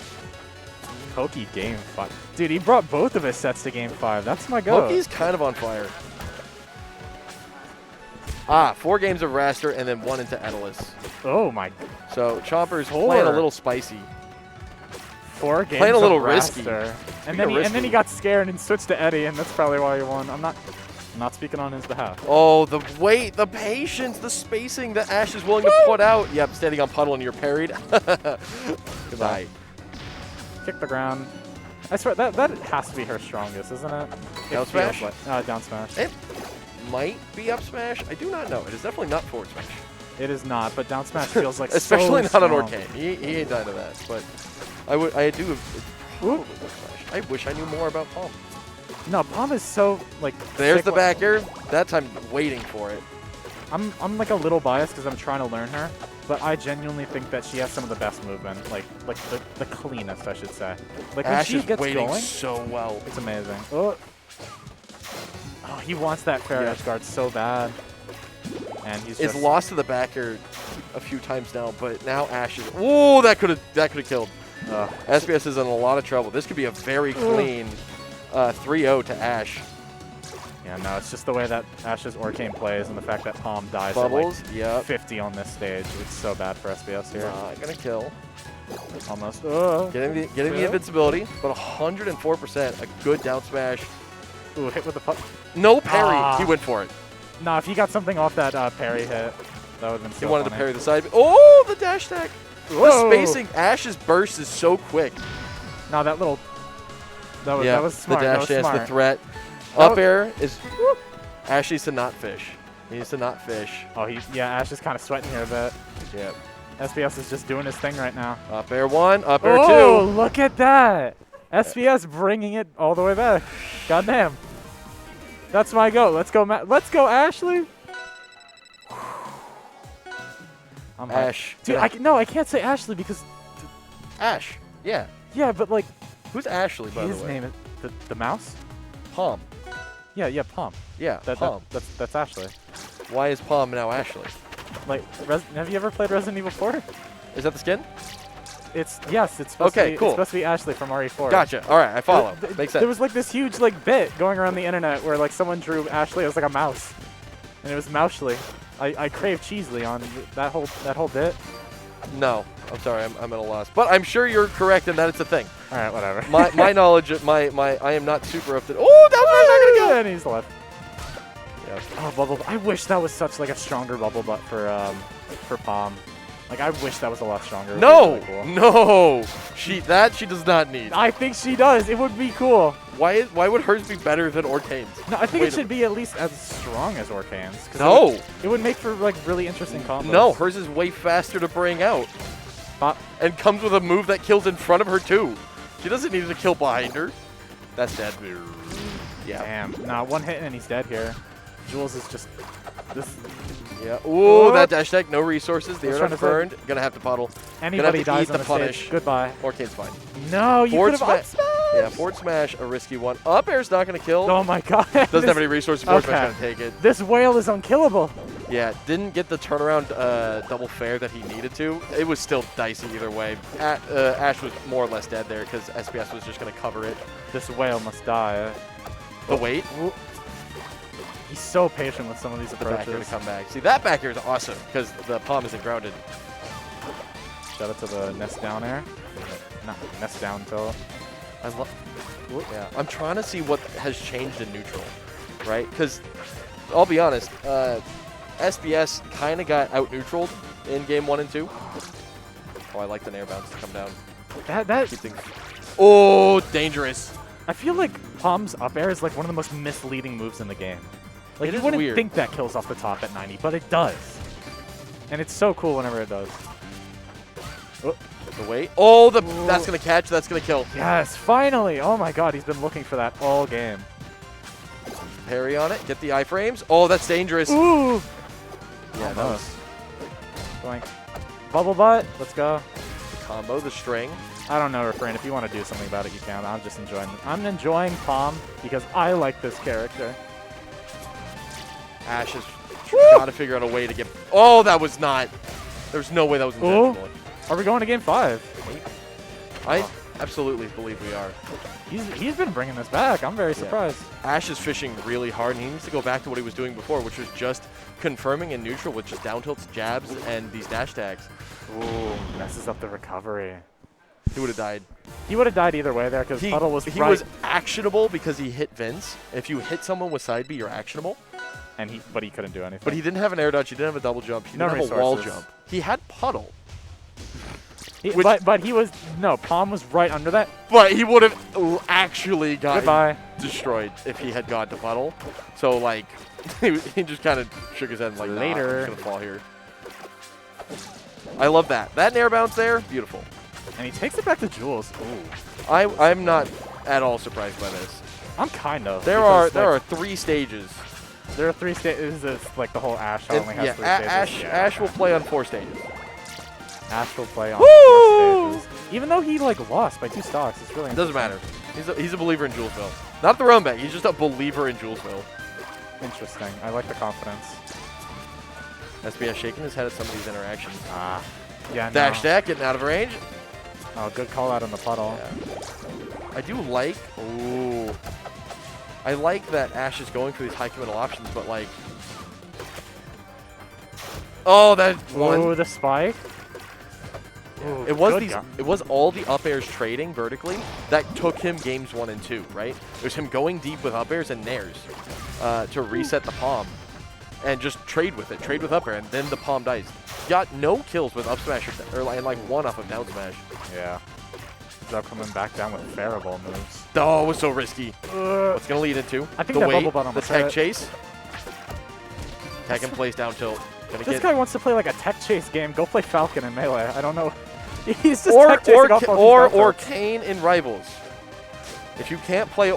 Pokey game 5. Dude, he brought both of his sets to game 5. That's my go. Pokey's kind of on fire. Ah, 4 games of Raster and then 1 into Edelus. Oh my. So Chompers 4. playing a little spicy. 4 games Playing a little of risky. Raster. Speaking And of then he got scared and switched to Eddie, and that's probably why he won. I'm not speaking on his behalf. Oh, the wait, the patience, the spacing that Ash is willing to put out. Yep, standing on puddle and you're parried. Goodbye. Kick the ground. I swear, that has to be her strongest, isn't it? Down It feels smash? like, down smash. It might be up smash. I do not know. It is definitely not forward smash. It is not, but down smash feels like Especially so not on strong. Orcane. He ain't died to that. But I do have probably up smash. I wish I knew more about Palm. No, Palm is so, like... There's sick the wa- back air. That time waiting for it. I'm like a little biased because I'm trying to learn her, but I genuinely think that she has some of the best movement, like the cleanest, I should say. Like when Ash she is gets waiting going, so well. it's amazing. Oh, he wants that fair Yeah. edge guard so bad, and he's It's just lost to the back air a few times now, but now Ash is. Ooh, that could have killed. SBS is in a lot of trouble. This could be a very clean 3-0 to Ash. Yeah, no, it's just the way that Ash's Orcane plays and the fact that Palm dies Bubbles, at yep. like 50 on this stage. It's so bad for SBS here. Not gonna kill. Almost. Getting the invincibility, but 104%. A good down smash. Ooh, hit with the puck. No parry. Ah. He went for it. Nah, if he got something off that parry hit, that would have been so He wanted to funny. parry the side. Oh, the dash attack. Whoa. The spacing. Ash's burst is so quick. No, that little... That was smart. The that dash was dance, smart. the threat. That Up was- air is. Ash needs to not fish. He needs to not fish. Oh, Ash is kind of sweating here a bit. Yep. SBS is just doing his thing right now. Up air 1, up air 2. Oh, look at that! SBS bringing it all the way back. Goddamn. That's my go. Let's go, let's go, Ashley. I'm hyped. Ash. Dude, I can't say Ashley because, Ash. Yeah. yeah, but like Who's Ashley, by his the way? name is the mouse. Palm. Yeah, Palm. Yeah, Palm. That's Ashley. Why is Palm now Ashley? Like, have you ever played Resident Evil 4? Is that the skin? It's supposed to Okay, be, cool. It's supposed to be Ashley from RE4. Gotcha. All right, I follow. Makes sense. There was like this huge like bit going around the internet where like someone drew Ashley as like a mouse, and it was Mousely. I crave Cheesely on that whole bit. No, I'm sorry, I'm at a loss. But I'm sure you're correct in that it's a thing. All right, whatever. My knowledge, I am not super up to. Oh, that was not gonna And he's left. go. Oh, bubble. I wish that was such like a stronger bubble butt for Palm. Like I wish that was a lot stronger. It would No, be really cool. no, she does not need. I think she does. It would be cool. Why would hers be better than Orcane's? No, I think Wait it a should be at least as strong as Orcane's. 'Cause No, it would make for like really interesting combos. no, hers is way faster to bring out, Pop. and comes with a move that kills in front of her too. She doesn't need to kill behind her. That's dead. Yeah. Damn. Nah, one hit and he's dead here. Jules is just this. Yeah. Ooh, Whoop. that dash tech, no resources. The I was air trying to burned. Gonna have to puddle. Anybody to dies eat on the the punish. stage. Goodbye. Orcane's fine. No, you Forward could have sma- Yeah, forward smash, a risky one. Up air's not gonna kill. Oh my god. Doesn't have any resources. Forward smash Okay. gonna take it. This whale is unkillable. Yeah, didn't get the turnaround double fair that he needed to. It was still dicey either way. Ash was more or less dead there because SBS was just gonna cover it. This whale must die. The weight, He's so patient with some of these the back air to approaches. come back. See, that back air is awesome because the palm isn't grounded. Shout out to the nest down air. Not nest down till. I love. Yeah, I'm trying to see what has changed in neutral, right? Because I'll be honest, SBS kind of got out neutraled in game 1 and 2. Oh, I like the air bounce to come down. That Keep things. Oh, dangerous. I feel like Palm's up air is like one of the most misleading moves in the game. Like It you is wouldn't weird. think that kills off the top at 90, but it does. And it's so cool whenever it does. The weight. Oh, that's gonna catch. That's gonna kill. Yes, finally! Oh my god, he's been looking for that all game. Parry on it. Get the iframes. Oh, that's dangerous. Ooh! Yeah, that was Going. Bubble butt, let's go. the combo, the string. I don't know, Refrain. If you want to do something about it, you can. I'm just enjoying it. I'm enjoying Palm because I like this character. Ash has got to figure out a way to get. Oh, that was not. There's no way that was intentional. Are we going to game 5? I absolutely believe we are. He's been bringing this back. I'm very surprised. Ash is fishing really hard, and he needs to go back to what he was doing before, which was just confirming in neutral with just down tilts, jabs, and these dash tags. Ooh, messes up the recovery. He would have died. He would have died either way there because Puddle was He right. was actionable because he hit Vince. If you hit someone with side B, you're actionable. But he couldn't do anything. But he didn't have an air dodge. He didn't have a double jump. He No didn't have a wall resources. jump. He had Puddle. But he was Palm was right under that. But he would have actually gotten Goodbye. destroyed if he had gone to Puddle. So, like, he just kind of shook his head and, like, Later. Nah, I'm just going to fall here. I love that. That nair bounce there, beautiful. And he takes it back to Jules. Ooh. I'm not at all surprised by this. I'm kind of. There are 3 stages. There are 3 stages. It's like the whole Ash And, only has yeah, 3 stages. Ash will play on 4 stages. Ash will play on Woo! 4 stages. Even though he like lost by 2 stocks, it's really It doesn't matter. He's a believer in Julesville. Not the run back. He's just a believer in Julesville. interesting. I like the confidence. SBS shaking his head at some of these interactions. Yeah. Dash no. stack, getting out of range. Oh, good call out on the Puddle. Yeah. I do like. Ooh. I like that Ash is going for these high committal options, but like. Oh, that one. Ooh, the spike. Ooh, It was good these. gun. It was all the up airs trading vertically that took him games 1 and 2. Right. It was him going deep with up airs and nairs to reset the palm, and just trade with it. Trade with up air, and then the palm dies. Got no kills with up smash or like 1 off of down smash. Yeah. Job coming back down with Fairball moves. Oh, it was so risky. What's gonna lead into? I think the that wait, bubble button the was tech hurt. chase. Tech and plays down tilt. Gonna This get guy wants to play like a tech chase game. Go play Falcon in Melee. I don't know. He's just or tech chasing off of or these Kane in Rivals. If you can't play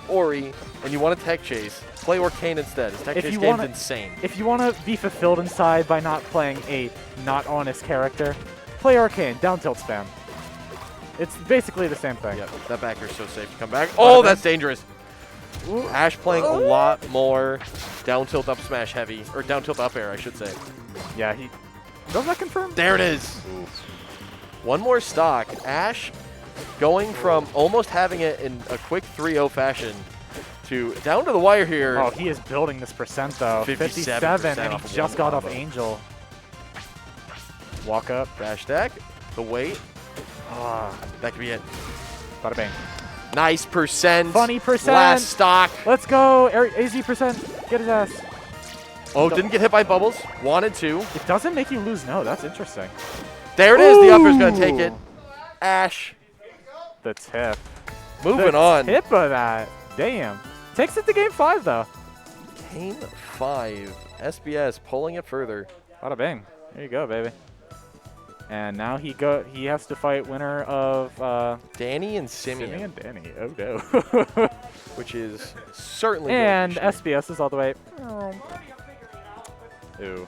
Ori and you want to tech chase, play Orcane instead. His tech If chase you game's wanna- insane. If you want to be fulfilled inside by not playing a not honest character, play Arcane, down tilt spam. It's basically the same thing. Yep, that backer's so safe to come back. Oh, that's dangerous. Ooh. Ash playing a lot more down tilt up smash heavy, or down tilt up air, I should say. Yeah, he does that confirm? There it is. One more stock. Ash going from almost having it in a quick 3-0 fashion to down to the wire here. Oh, he is building this percent though. 57, and off he of just one got off combo. Angel. Walk up. Dash stack. The wait. Ah, That could be it. bada bang. Nice percent. Funny percent. Last stock. Let's go. AZ percent. Get his ass. Oh, didn't get hit by bubbles. Wanted to. It doesn't make you lose. No, that's interesting. There it is. The upper's going to take it. Ash. The tip. Moving the on. Tip of that. Damn. Takes it to game 5 though. Game 5. SBS pulling it further. Bada bang. There you go, baby. And now he has to fight winner of Danny and Simi Simeon, and Danny. Oh no. which is certainly And going to be SBS is all the way. Ooh.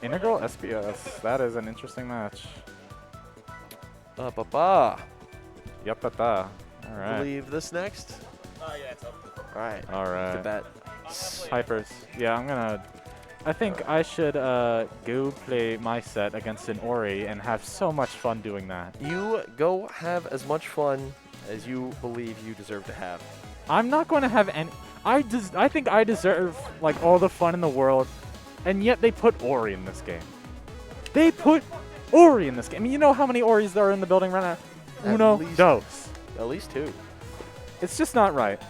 Integral SBS. That is an interesting match. Ba-ba. Yup, da. All I right. believe this next. Oh, yeah, it's up. All right. All Look right. at that. Hypers. Yeah, I think I should go play my set against an Ori and have so much fun doing that. You go have as much fun as you believe you deserve to have. I'm not going to have any. I think I deserve like all the fun in the world, and yet they put Ori in this game. They put Ori in this game. I mean, you know how many Oris there are in the building right now? At Uno, least- dos. At least 2. It's just not right.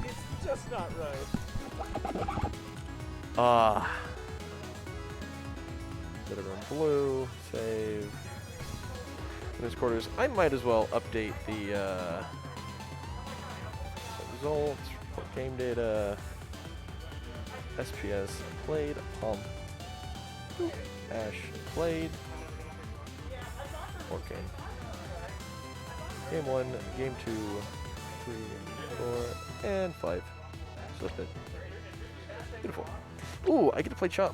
It's just not right. Bit of run blue. Save. Winners quarters. I might as well update the results. Report game data. SPS played. Palm. Ash played. Okay. Game 1, game 2, 3, 4, and 5. Slip it. Beautiful. Ooh, I get to play Chomp.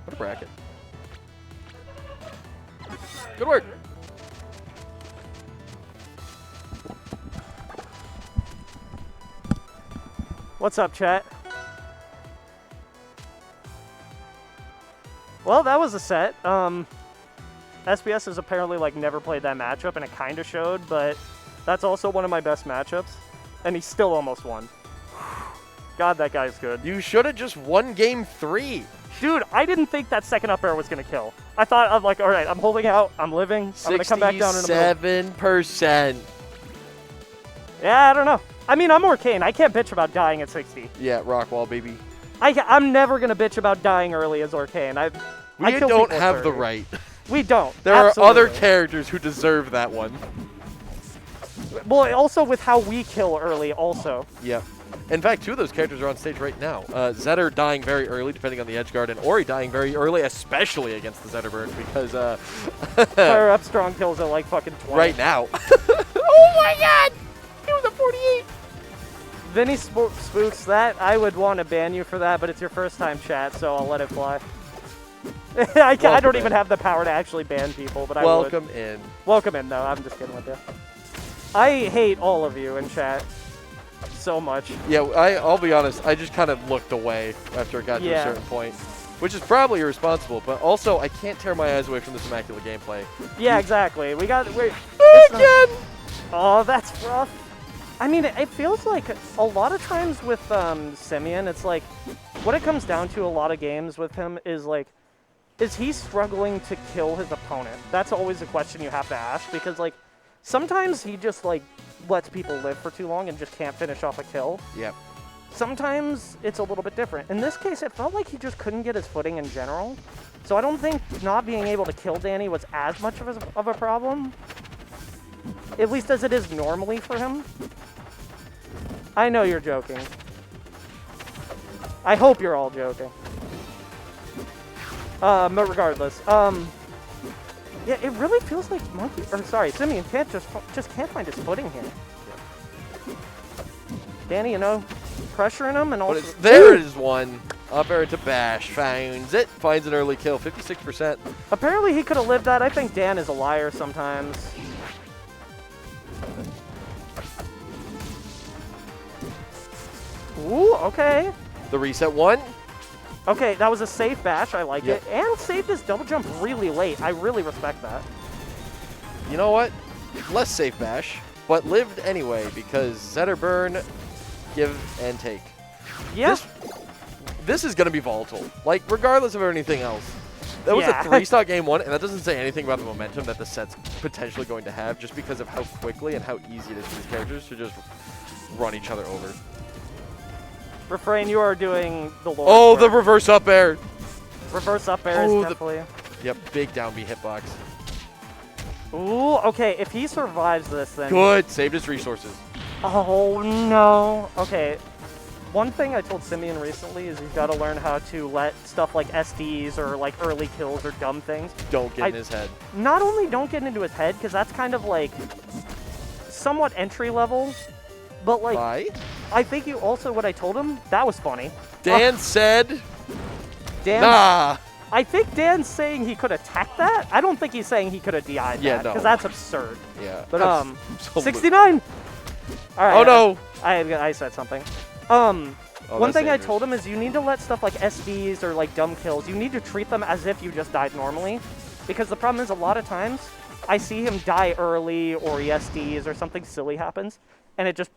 What a bracket. Good work. What's up, chat? Well, that was a set. SBS has apparently like never played that matchup, and it kind of showed, but that's also one of my best matchups, and he still almost won. God, that guy's good. You should have just won game 3. Dude, I didn't think that second up air was going to kill. I thought, I'm like, all right, I'm holding out, I'm living, I'm going to come back down in a minute. 67%. Yeah, I don't know. I mean, I'm Arcane. I can't bitch about dying at 60. Yeah, Rockwall, baby. I'm never going to bitch about dying early as Arcane. We don't have the right. We don't. There are other characters who deserve that one. Well, also with how we kill early also. Yeah. In fact, 2 of those characters are on stage right now. Zetter dying very early, depending on the edge guard, and Ori dying very early, especially against the Zetter burn, because... Fire up strong kills at like fucking 20. Right now. Oh my god! It was a 48! Vinny Spooks, that, I would want to ban you for that, but it's your first time chat, so I'll let it fly. I don't even have the power to actually ban people, but I would. Welcome in. Welcome in, though. I'm just kidding with you. I hate all of you in chat so much. Yeah, I'll be honest. I just kind of looked away after it got to a certain point, which is probably irresponsible, but also I can't tear my eyes away from this immaculate gameplay. Yeah, exactly. Wait. Again! Oh, that's rough. I mean, it feels like a lot of times with Simeon, it's like, what it comes down to a lot of games with him is like, is he struggling to kill his opponent? That's always a question you have to ask, because like, sometimes he just like lets people live for too long and just can't finish off a kill. Yep. Sometimes it's a little bit different. In this case, it felt like he just couldn't get his footing in general. So I don't think not being able to kill Danny was as much of a problem. At least as it is normally for him. I know you're joking. I hope you're all joking. But regardless, yeah, it really feels like Simeon just can't find his footing here. Yeah. Danny, you know, pressuring him and also... There is one. Up air to Bash. Finds it. Finds an early kill. 56%. Apparently he could have lived that. I think Dan is a liar sometimes. Ooh, okay. The reset one. Okay, that was a safe bash. I like it. And saved his double jump really late. I really respect that. You know what? Less safe bash, but lived anyway because Zetter burn, give and take. Yeah. This is going to be volatile, like regardless of anything else. That was a 3-stock game 1, and that doesn't say anything about the momentum that the set's potentially going to have just because of how quickly and how easy it is for these characters to just run each other over. Refrain, you are doing the Lord. Oh, the reverse up air. Reverse up air is definitely... Yep, big down B hitbox. Ooh, okay, if he survives this, then... Good, saved his resources. Oh, no. Okay, one thing I told Simeon recently is he's got to learn how to let stuff like SDs or like early kills or dumb things... Don't get in his head. Not only don't get into his head, because that's kind of like somewhat entry level, but like... Why? I think you also, what I told him, that was funny. Dan said... Dan, nah. I think Dan's saying he could attack that. I don't think he's saying he could have DI'd that, because that's absurd. Yeah. But 69. All right. Oh no. I said something. One thing I dangerous. told him is you need to let stuff like SDs or like dumb kills. You need to treat them as if you just died normally, because the problem is a lot of times I see him die early or he SDs or something silly happens, and it just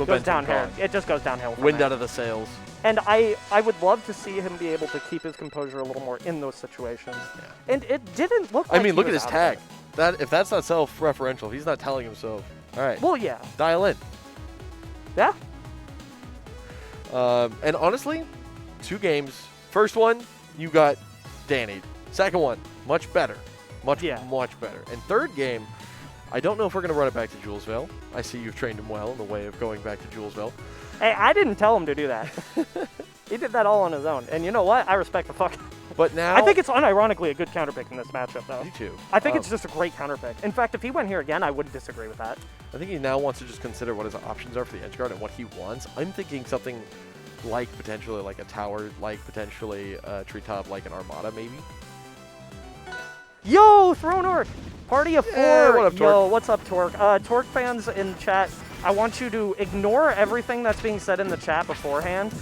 goes downhill. It just goes downhill. Wind out of the sails. And I would love to see him be able to keep his composure a little more in those situations. Yeah. And it didn't look like I mean, look at his tag. If that's not self-referential, if he's not telling himself. All right. Well, yeah. Dial in. Yeah. And honestly, 2 games. First one, you got Danny. Second one, much better. Much better. And third game, I don't know if we're going to run it back to Julesville. I see you've trained him well in the way of going back to Julesville. Hey, I didn't tell him to do that. He did that all on his own. And you know what? I respect the fuck. But now... I think it's unironically a good counterpick in this matchup, though. Me too. I think it's just a great counterpick. In fact, if he went here again, I wouldn't disagree with that. I think he now wants to just consider what his options are for the edge guard and what he wants. I'm thinking something like potentially like a tower, like potentially a treetop, like an armada, maybe. Yo, Throne Orc! Party of 4! What up, Torque? Yo, what's up, Torque? Torque fans in chat, I want you to ignore everything that's being said in the chat beforehand.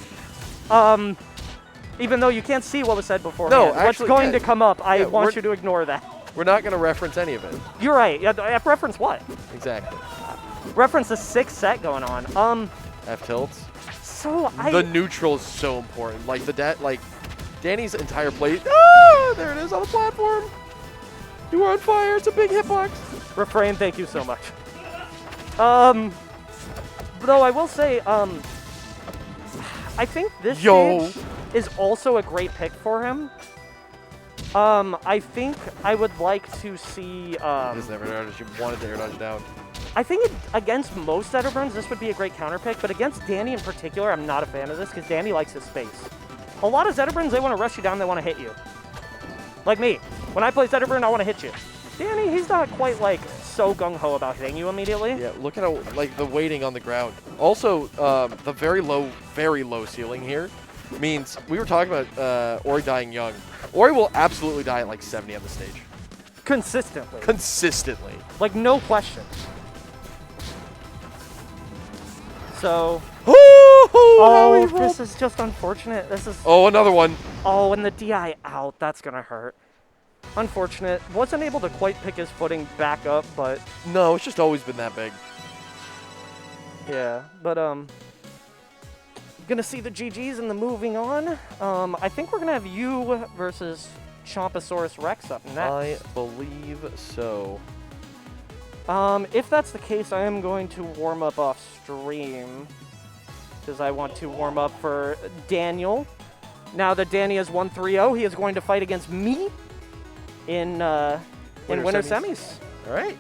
Even though you can't see what was said before. No, What's actually, going yeah. to come up, I Yeah, want we're- you to ignore that. We're not going to reference any of it. You're right. Yeah, F reference what? Exactly. Reference the 6th set going on. F tilts. So The neutral is so important. Like Danny's entire play. Ah, there it is on the platform. You are on fire. It's a big hitbox. Refrain, thank you so much. Though I will say, I think this stage is also a great pick for him. I think I would like to see. This never dodge. You wanted to air dodge down. I think against most Zetterburns, this would be a great counter pick, but against Danny in particular, I'm not a fan of this because Danny likes his space. A lot of Zetterburns, they want to rush you down, they want to hit you. Like me. When I play Zetterburn, I want to hit you. Danny, he's not quite like so gung-ho about hitting you immediately. Yeah, look at how like the waiting on the ground. Also, the very low ceiling here means we were talking about Ori dying young. Ori will absolutely die at like 70 on the stage. Consistently. Consistently. Like, no question. So, Oh, this is just unfortunate. This is, oh, another one. oh, and the DI out, that's gonna hurt. Unfortunate. Wasn't able to quite pick his footing back up, but No, it's just always been that big. yeah, but gonna see the GGs and the moving on. I think we're gonna have you versus Chomposaurus Rex up next. I believe so. If that's the case, I am going to warm up off stream because I want to warm up for Daniel. Now that Danny is 1-3-0, he is going to fight against me in winter semis. All right.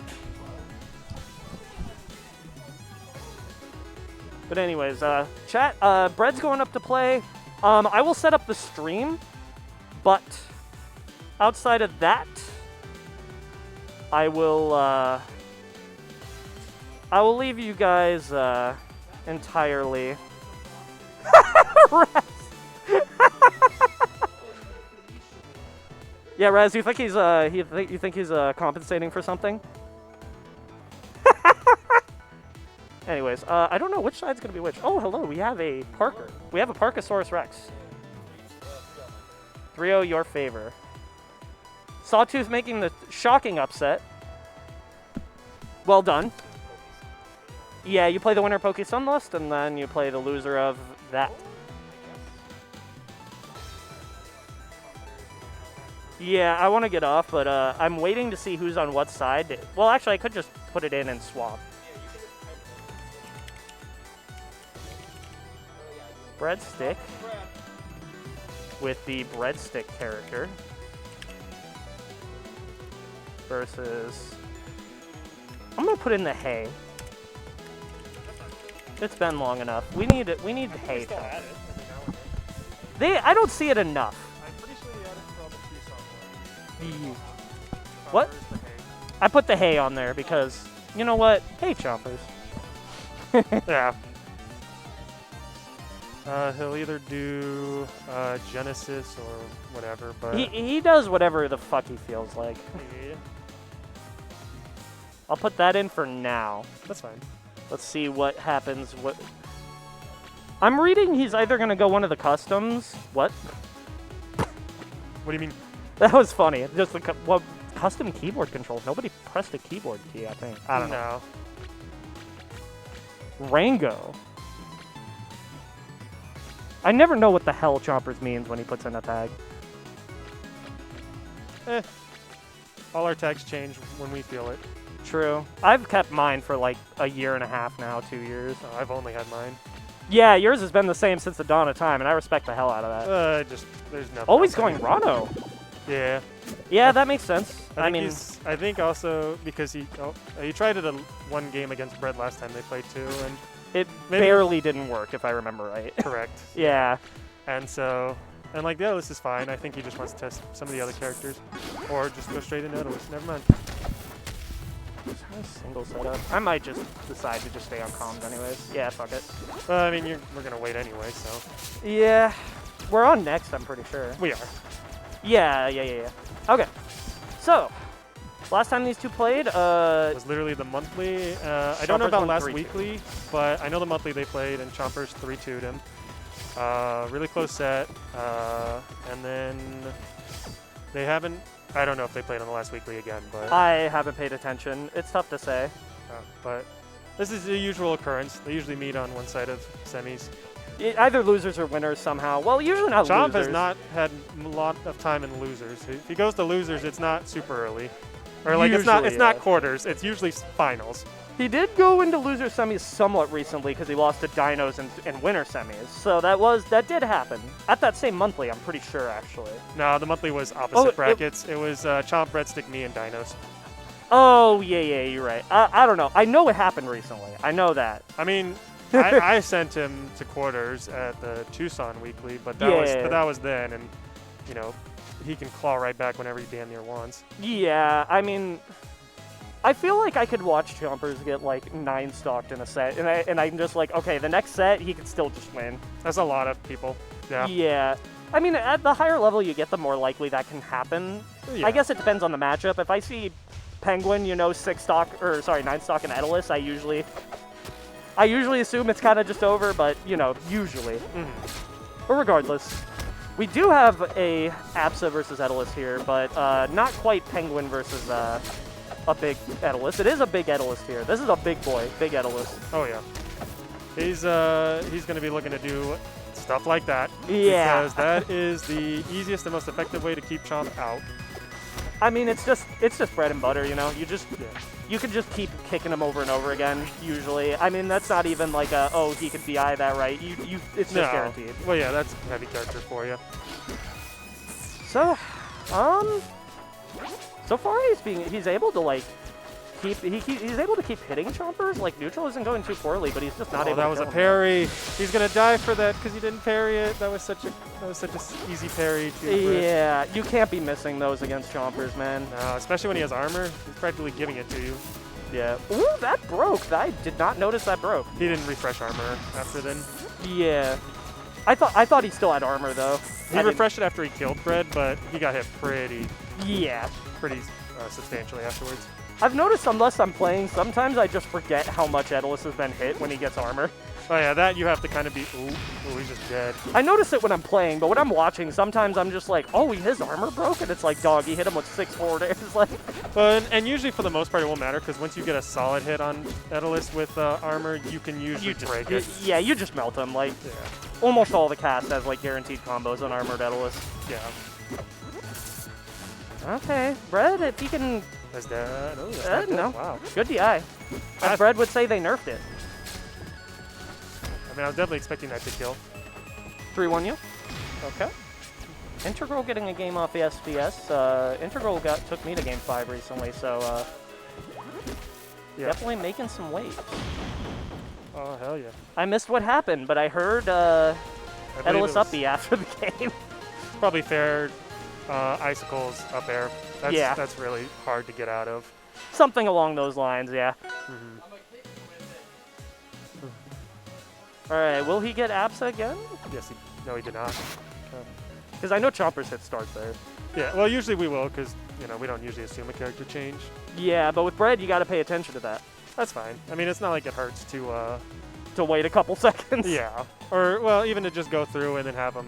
But anyways, chat, Bread's going up to play. I will set up the stream, but outside of that, I will leave you guys entirely. Raz. Yeah, Raz, you think he's you think he's compensating for something? Anyways, I don't know which side's gonna be which. Oh, hello, we have a Parker. We have a Parkosaurus Rex. 3-0 your favor. Sawtooth making the shocking upset. Well done. Yeah, you play the winner Poke Sunlust, and then you play the loser of that. Yeah, I want to get off, but I'm waiting to see who's on what side. Well, actually, I could just put it in and swap. Breadstick with the Breadstick character versus... I'm going to put in the hay. It's been long enough. We need hay. I don't see it enough. I'm pretty sure you added from the Tucson one. What? Chompers, the hay. I put the hay on there because, you know what? Hey, Chompers. Yeah. He'll either do Genesis or whatever, but He does whatever the fuck he feels like. yeah, I'll put that in for now. that's fine. Let's see what happens. I'm reading he's either going to go one of the customs. What? What do you mean? That was funny. Just the custom keyboard controls. Nobody pressed a keyboard key, I think. I don't know. Rango. I never know what the hell Chompers means when he puts in a tag. All our tags change when we feel it. True. I've kept mine for like a year and a half now, 2 years. Oh, I've only had mine. Yeah, yours has been the same since the dawn of time, and I respect the hell out of that. There's nothing. Always else going I can- Rano. Yeah. Yeah, that makes sense. I mean, I think also because he tried it one game against Bread last time they played too, and it maybe- barely didn't work, if I remember right. correct. Yeah. And so, and like, yeah, this is fine. I think he just wants to test some of the other characters, or just go straight into Nautilus. Never mind. Single setup. I might just decide to just stay on comms anyways. Yeah, fuck it. I mean, we're gonna wait anyway, so Yeah. We're on next, I'm pretty sure. we are. Yeah. Okay. So, last time these two played, It was literally the monthly. I don't know Chompers about won last 3-2. weekly, but I know the monthly they played, and Chompers 3-2'd him. Really close set. And then they haven't. I don't know if they played on the last weekly again, but I haven't paid attention. It's tough to say. but this is a usual occurrence. They usually meet on one side of semis. Either losers or winners somehow. Well, usually not Chomp losers. has not had a lot of time in losers. If he goes to losers, it's not super early. Or like it's Usually, not yeah. quarters. It's usually finals. He did go into loser semis somewhat recently because he lost to Dinos in winner semis. So that did happen. At that same monthly, I'm pretty sure, actually. No, the monthly was opposite Oh, brackets. It was Chomp, Breadstick, me, and Dinos. Oh, yeah, you're right. I don't know. I know it happened recently. I know that. I mean, I sent him to quarters at the Tucson weekly, but that was then, and you know, he can claw right back whenever he damn near wants. Yeah, I mean, I feel like I could watch Chompers get like 9-stocked in a set, and I'm just like, okay, the next set he could still just win. That's a lot of people. Yeah. Yeah. I mean, at the higher level you get, the more likely that can happen. Yeah. I guess it depends on the matchup. If I see Penguin, 9-stock in Edelus, I usually assume it's kind of just over, but usually. But regardless, we do have a Absa versus Edelus here, but not quite Penguin versus a big Edelus. It is a big Edelus here. This is a big boy, big Edelus. Oh yeah. He's going to be looking to do stuff like that. Yeah. Because that is the easiest and most effective way to keep Chomp out. I mean, it's just bread and butter, You can just keep kicking him over and over again, usually. I mean, that's not even like he could BI that right. It's just guaranteed. Well, yeah, that's a heavy character for you. So, so far he's able to like he's able to keep hitting Chompers. Like neutral isn't going too poorly, but he's just not able. That to was a kill him. parry. He's gonna die for that because he didn't parry it. That was such a easy parry. Yeah, you can't be missing those against Chompers, man. No, especially when he has armor. He's practically giving it to you. Yeah. Ooh, that broke. I did not notice that broke. He didn't refresh armor after then. Yeah. I thought he still had armor though. He refreshed it after he killed Fred, but he got hit pretty substantially afterwards. I've noticed unless I'm playing, sometimes I just forget how much Edelus has been hit when he gets armor. Oh yeah, that you have to kind of be, ooh, he's just dead. I notice it when I'm playing, but when I'm watching, sometimes I'm just like, oh, his armor broke? And it's like, dog, he hit him with 6 forward airs. Like, but, and usually for the most part it won't matter, because once you get a solid hit on Edelus with armor, you can usually break it. Yeah, you just melt him. Like, Yeah. almost all the cast has like guaranteed combos on armored Edelus. Yeah. Okay, Bread, if he can... That's that. Oh, that's not good. No. Wow. Good DI. As Bread would say, they nerfed it. I mean, I was definitely expecting that to kill. 3-1 you. Okay. Integral getting a game off the SBS. Integral took me to game 5 recently, so definitely making some waves. Oh, hell yeah. I missed what happened, but I heard Edelus uppy after the game. Probably fair icicles up air. Yeah. That's really hard to get out of. Something along those lines, yeah. All right, will he get Absa again? Yes, no, he did not. Because I know Chompers hit start there. Yeah, well, usually we will, because, we don't usually assume a character change. Yeah, but with Bread, you got to pay attention to that. That's fine. I mean, it's not like it hurts to wait a couple seconds. Yeah. Or, well, even to just go through and then have them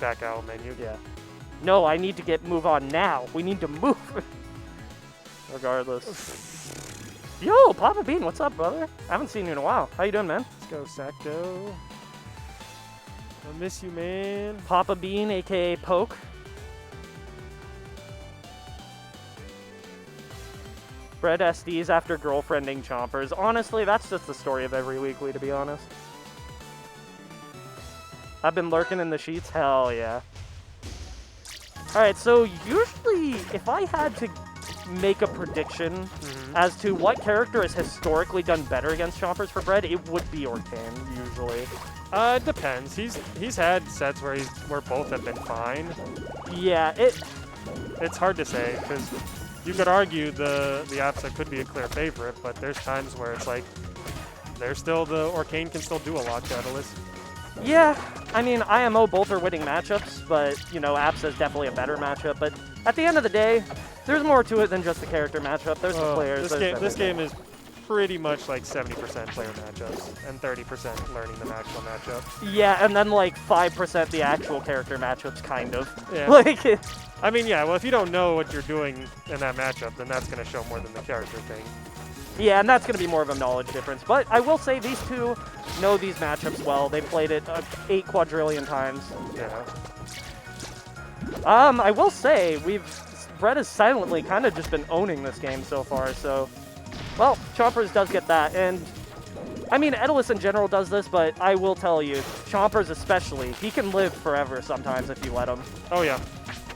back out menu. Yeah. No, I need to move on now. We need to move. Regardless. Yo, Papa Bean, what's up, brother? I haven't seen you in a while. How you doing, man? Let's go, Sacto. I miss you, man. Papa Bean, a.k.a. Poke. Bread SDs after girlfriending Chompers. Honestly, that's just the story of every weekly, to be honest. I've been lurking in the sheets? Hell yeah. Alright, so usually, if I had to make a prediction as to what character has historically done better against Chompers for Bread, it would be Orcane, usually. It depends. He's had sets where both have been fine. Yeah, it's hard to say, because you could argue the Absa could be a clear favorite, but there's times where it's like, the Orcane can still do a lot to Edelus. Yeah, I mean, IMO both are winning matchups, but, Absa is definitely a better matchup. But at the end of the day, there's more to it than just the character matchup. There's the players. This game is pretty much like 70% player matchups and 30% learning the actual matchup. Yeah, and then like 5% the actual character matchups, kind of. Yeah. Like, I mean, yeah, well, if you don't know what you're doing in that matchup, then that's going to show more than the character thing. yeah, and that's going to be more of a knowledge difference. But I will say these two know these matchups well. They played it 8 quadrillion times. Yeah. I will say Brett has silently kind of just been owning this game so far. So, well, Chompers does get that, and I mean Edalus in general does this, but I will tell you, Chompers especially, he can live forever sometimes if you let him. Oh, yeah.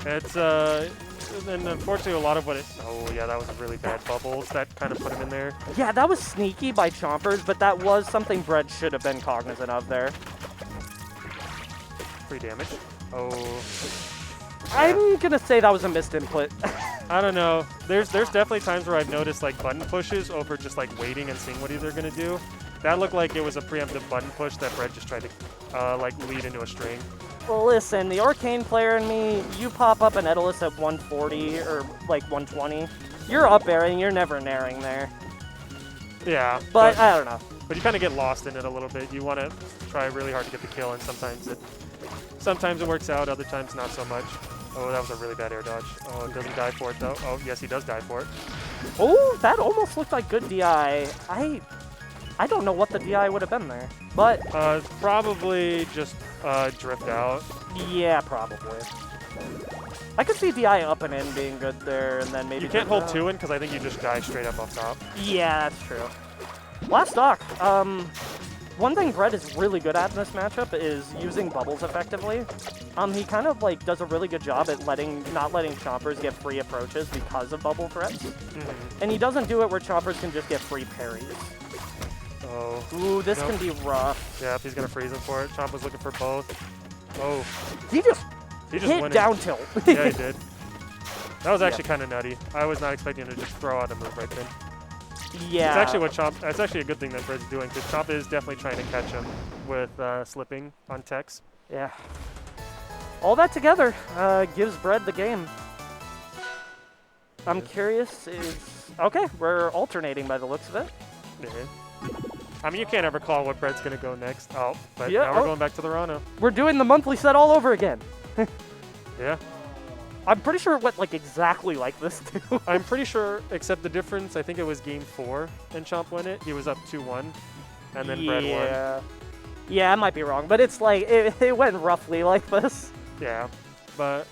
It's, and unfortunately a lot of what it, oh yeah, that was really bad bubbles that kind of put him in there. Yeah, that was sneaky by Chompers, but that was something Brett should have been cognizant of there. Free damage. Oh. I'm gonna say that was a missed input. I don't know. There's definitely times where I've noticed like button pushes over just like waiting and seeing what they're gonna do. That looked like it was a preemptive button push that Brett just tried to like lead into a string. Well, listen, the Arcane player in me, you pop up an Edalus at 140 or like 120. You're up airing, you're never naring there. Yeah. But I don't know. But you kind of get lost in it a little bit. You want to try really hard to get the kill, and sometimes it works out, other times not so much. Oh, that was a really bad air dodge. Oh, it doesn't die for it though. Oh, yes, he does die for it. Oh, that almost looked like good DI. I don't know what the DI would have been there, but Probably just drift out. yeah, probably. I could see DI up and in being good there, and then maybe You can't drift hold out. 2 in because I think you just die straight up off top. Yeah, that's true. Last stock. One thing Brett is really good at in this matchup is using bubbles effectively. He kind of like does a really good job at not letting Chompers get free approaches because of bubble threats. Mm-hmm. And he doesn't do it where Chompers can just get free parries. Oh. Ooh, this Nope. can be rough. Yeah, if he's going to freeze him for it. Chomp was looking for both. Oh. He just He just hit went down tilt. in. Yeah, he did. That was actually kind of nutty. I was not expecting him to just throw out a move right then. Yeah. It's actually what Chomp. That's actually a good thing that Brett's doing because Chomp is definitely trying to catch him with slipping on techs. Yeah. All that together gives Brett the game. I'm curious okay, we're alternating by the looks of it. Yeah. I mean, you can't ever call what Brett's going to go next. Oh, but Yeah, now we're oh. going back to the Rano. We're doing the monthly set all over again. Yeah. I'm pretty sure it went like exactly like this too. I'm pretty sure, except the difference, I think it was game 4 and Chomp won it. He was up 2-1, and then Brett won. Yeah, I might be wrong, but it's like, it went roughly like this. Yeah, but,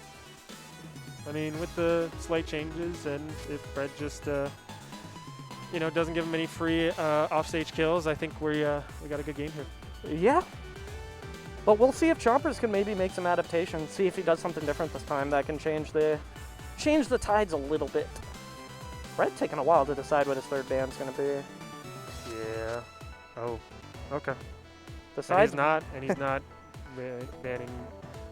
I mean, with the slight changes, and if Brett just, you know, doesn't give him any free offstage kills, I think we got a good game here. Yeah. But we'll see if Chompers can maybe make some adaptations, see if he does something different this time that can change the tides a little bit. Brett taking a while to decide what his third ban's going to be. Yeah. Oh, okay. Decides And he's not banning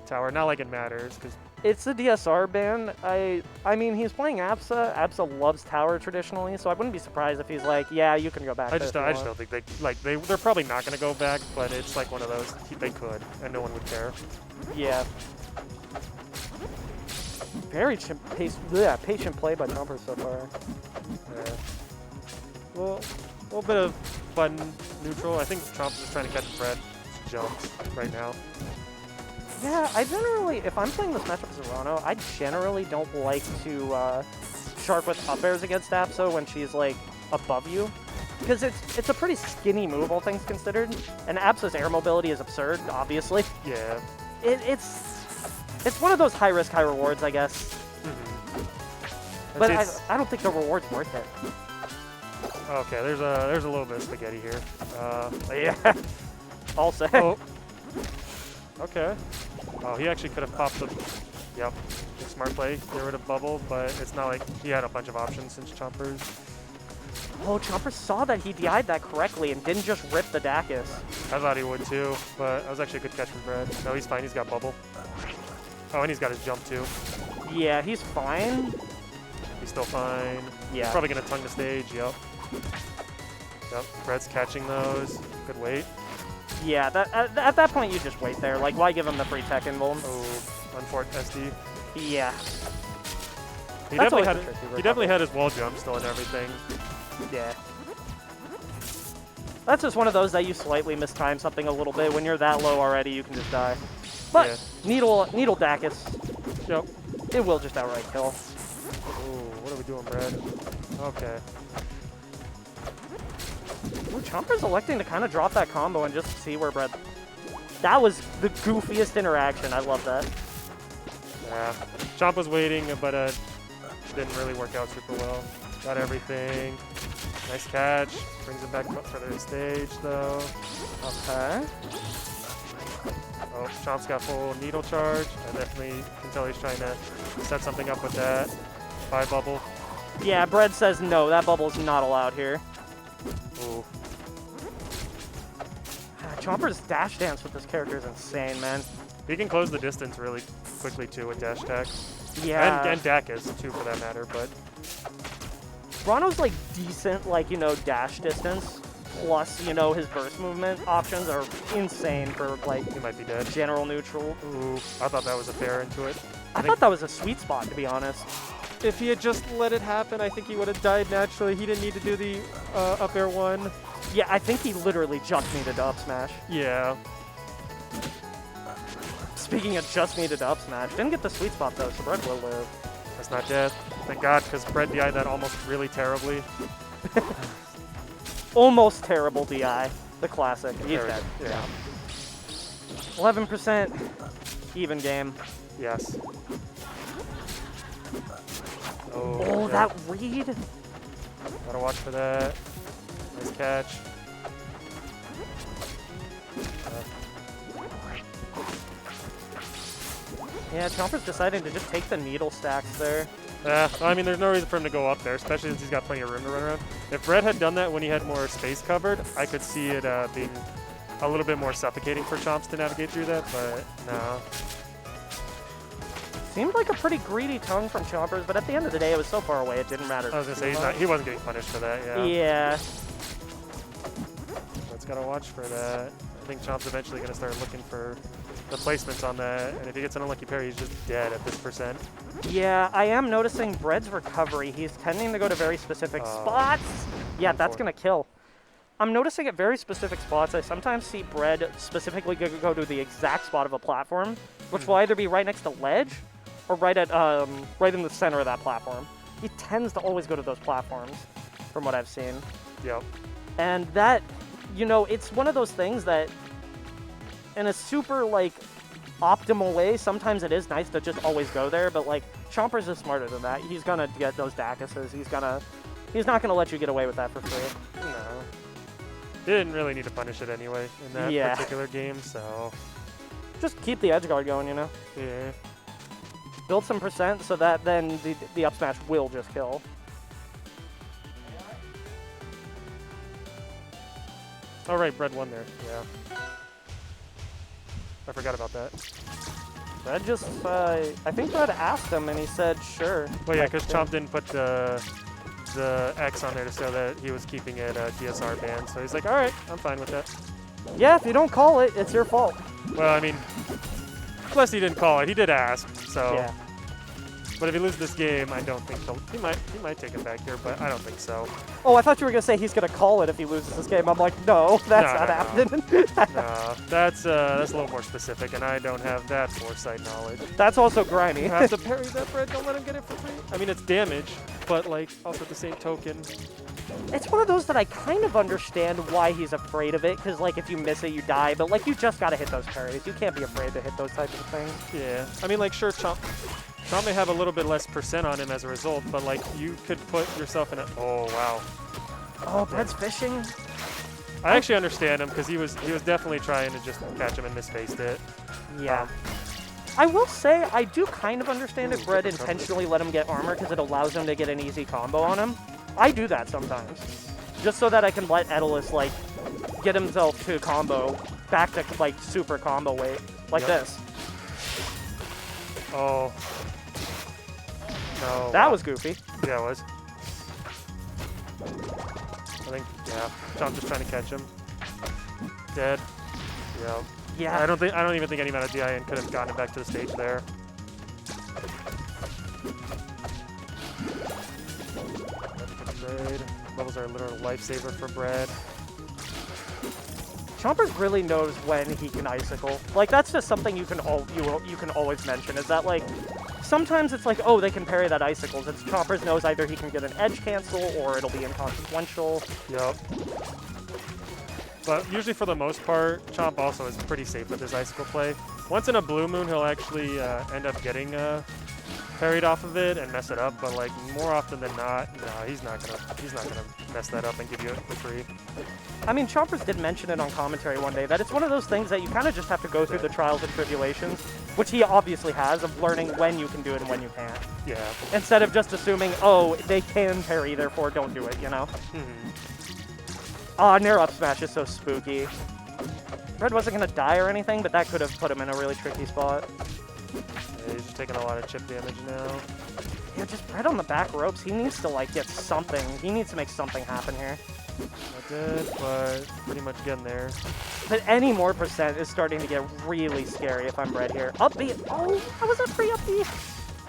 Tower. Not like it matters, because it's a DSR ban. I mean, he's playing APSA. APSA loves Tower traditionally, so I wouldn't be surprised if he's like, yeah, you can go back. I just don't think they're probably not going to go back, but it's like one of those they could, and no one would care. Yeah. Very patient play by Chompers so far. Yeah. Well, a little bit of button neutral. I think Chomp is trying to catch Brett jumps right now. Yeah, I generally, if I'm playing this matchup as Arano, I generally don't like to sharp with up airs against APSA when she's like above you, because it's a pretty skinny move, all things considered, and APSA's air mobility is absurd, obviously. Yeah. It's one of those high risk, high rewards, I guess. Mm-hmm. But I don't think the reward's worth it. Okay, there's a little bit of spaghetti here. Yeah. I'll say. Oh. Okay. Oh, he actually could have popped the. Yep. Smart play. Get rid of bubble, but it's not like he had a bunch of options since Chompers. Oh, Chompers saw that he DI'd that correctly and didn't just rip the Dacus. I thought he would too, but that was actually a good catch from Brad. No, he's fine. He's got bubble. Oh, and he's got his jump too. Yeah, he's fine. He's still fine. Yeah. He's probably gonna tongue the stage. Yep. Yep. Brad's catching those. Good wait. Yeah, at that point you just wait there. Like, why give him the free tech invuln? Oh, unfork SD. Yeah. He That's definitely always had the tricky he definitely had his wall jump still and everything. Yeah. That's just one of those that you slightly mistime something a little bit. When you're that low already, you can just die. But Yeah. Needle Dacus, Yep. it will just outright kill. Ooh, what are we doing, Brad? Okay. Ooh, Chompers electing to kind of drop that combo and just see where Brad... That was the goofiest interaction. I love that. Yeah. Chomp was waiting, but didn't really work out super well. Got everything. Nice catch. Brings him back further to stage, though. Okay. Oh, Chomp's got full needle charge. I definitely can tell he's trying to set something up with that. Bye bubble. Yeah, Bread says no, that bubble's not allowed here. Ooh. Chomper's dash dance with this character is insane, man. He can close the distance really quickly, too, with dash attack. Yeah. And Dacus, too, for that matter, but... Rano's like decent, like, you know, dash distance. Plus, you know, his burst movement options are insane for, like, He might be dead. general neutral. Ooh, I thought that was a fair into it. I thought that was a sweet spot, to be honest. If he had just let it happen, I think he would have died naturally. He didn't need to do the up air one. Yeah, I think he literally just needed to up smash. Yeah. Speaking of just needed to up smash, didn't get the sweet spot though, so Bread will live. That's not death. Thank God, because Brett DI'd that almost really terribly. Almost terrible DI, the classic. He's There we dead. go. Yeah. 11%, even game. Yes. Oh, yeah. that read? Gotta watch for that. Nice catch. Yeah, Chompers deciding to just take the needle stacks there. Yeah, I mean, there's no reason for him to go up there, especially since he's got plenty of room to run around. If Brett had done that when he had more space covered, I could see it being a little bit more suffocating for Chomps to navigate through that, but no. Seemed like a pretty greedy tongue from Chompers, but at the end of the day, it was so far away, it didn't matter. I was gonna say, he wasn't getting punished for that, yeah. Yeah. Let's gotta watch for that. I think Chomp's eventually gonna start looking for the placements on that, and if he gets an unlucky parry, he's just dead at this percent. Yeah, I am noticing Bread's recovery. He's tending to go to very specific spots. Yeah, that's going to kill. I'm noticing at very specific spots. I sometimes see Bread specifically go to the exact spot of a platform, which will either be right next to ledge or right at right in the center of that platform. He tends to always go to those platforms, from what I've seen. Yep. And that, you know, it's one of those things that in a super, like, optimal way, sometimes it is nice to just always go there, but, like, Chompers is smarter than that. He's gonna get those Dacuses. He's not gonna let you get away with that for free. No. He didn't really need to punish it anyway in that particular game, so... Just keep the edge guard going, you know? Yeah. Build some percent so that then the up smash will just kill. Oh, right, Brett won there. Yeah. I forgot about that. Brad just, I think Brad asked him and he said sure. Well, yeah, because Chomp didn't put the X on there to show that he was keeping it DSR banned, so he's like, all right, I'm fine with that. Yeah, if you don't call it, it's your fault. Well, I mean, plus he didn't call it. He did ask, so. Yeah. But if he loses this game, I don't think he might take it back here, but I don't think so. Oh, I thought you were gonna say he's gonna call it if he loses this game. I'm like, no, that's not happening. No, that's a little more specific, and I don't have that foresight knowledge. That's also grimy. You have to parry that, Brett. Don't let him get it for free. I mean, it's damage, but like also at the same token. It's one of those that I kind of understand why he's afraid of it, because like if you miss it, you die. But like you just gotta hit those parries. You can't be afraid to hit those types of things. Yeah, I mean, like sure, Chomp may have a little bit less percent on him as a result, but like you could put yourself in a. Oh wow. Oh, Brett's fishing. I actually understand him because he was definitely trying to just catch him and misspaced it. Yeah. I will say I do kind of understand if Brett intentionally let him get armor because it allows him to get an easy combo on him. I do that sometimes, just so that I can let Edalus like get himself to combo back to like super combo weight like this. Oh. No. That was goofy. Yeah, it was. I think, yeah. Chomp just trying to catch him. Dead. Yeah. Yeah. I don't even think any amount of DIN could have gotten him back to the stage there. Bubbles are a literal lifesaver for Brad. Chompers really knows when he can icicle. Like that's just something you can always mention. Is that like sometimes it's like, oh, they can parry that icicles. It's Chompers knows either he can get an edge cancel or it'll be inconsequential. Yep. But usually for the most part, Chomp also is pretty safe with his icicle play. Once in a blue moon, he'll actually end up getting parried off of it and mess it up. But like more often than not, no, he's not gonna mess that up and give you it for free. I mean, Chompers did mention it on commentary one day that it's one of those things that you kind of just have to go through the trials and tribulations, which he obviously has, of learning when you can do it and when you can't. Yeah. Instead of just assuming, oh, they can parry, therefore don't do it, you know? Nair up smash is so spooky. Red wasn't going to die or anything, but that could have put him in a really tricky spot. Yeah, he's just taking a lot of chip damage now. Yeah, just Red on the back ropes. He needs to, like, get something. He needs to make something happen here. Not good, but pretty much getting there. But any more percent is starting to get really scary if I'm Red here. Up B. Oh, that was a free up B.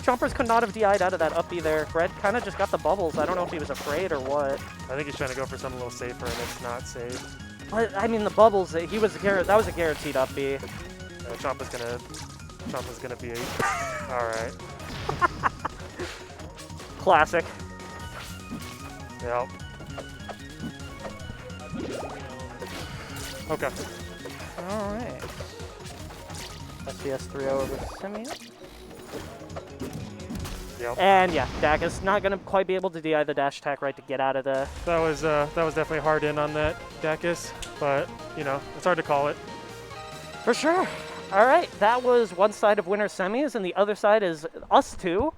Chompers could not have DI'd out of that up B there. Red kind of just got the bubbles. I don't know if he was afraid or what. I think he's trying to go for something a little safer, and it's not safe. But, I mean, the bubbles, that was a guaranteed up B. Chompa's gonna be all right. Classic. Yep. Okay. All right. SBS 3-0 over Simeon. Yep. And yeah, Dak is not going to quite be able to DI the dash attack right to get out of the... That was definitely hard in on that Dacus, but you know, it's hard to call it. For sure. All right, that was one side of winner semis, and the other side is us two,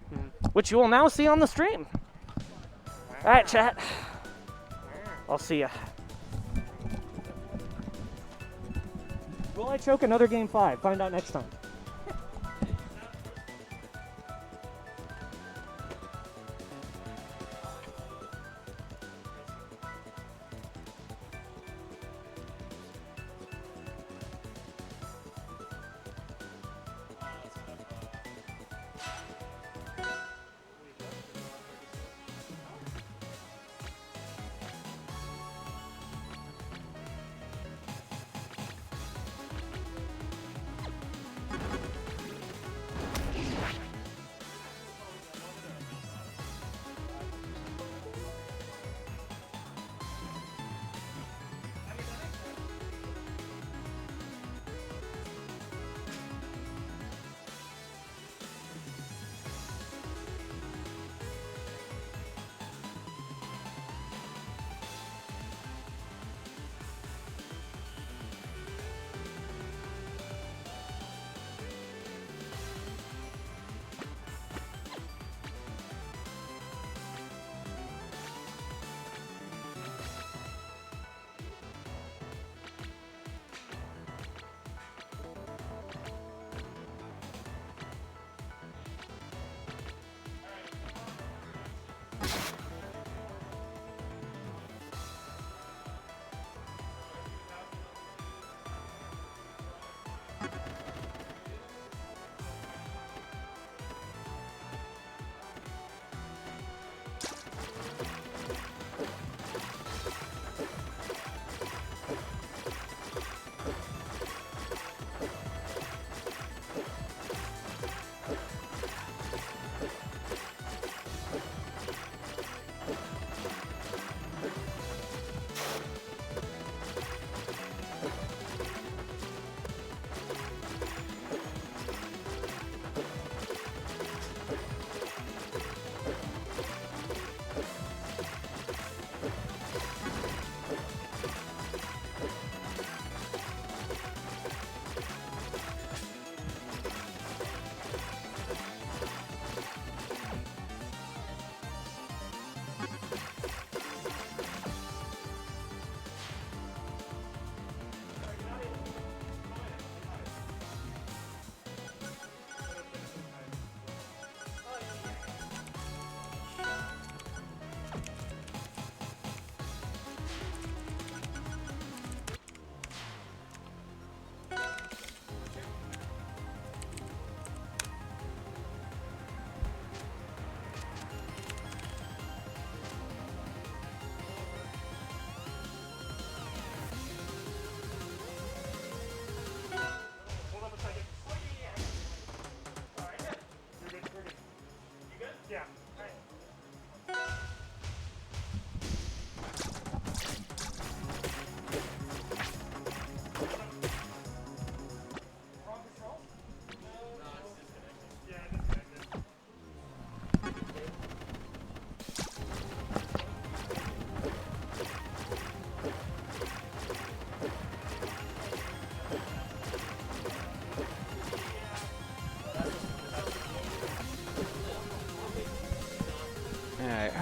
which you will now see on the stream. All right, chat. I'll see ya. Will I choke another game 5? Find out next time.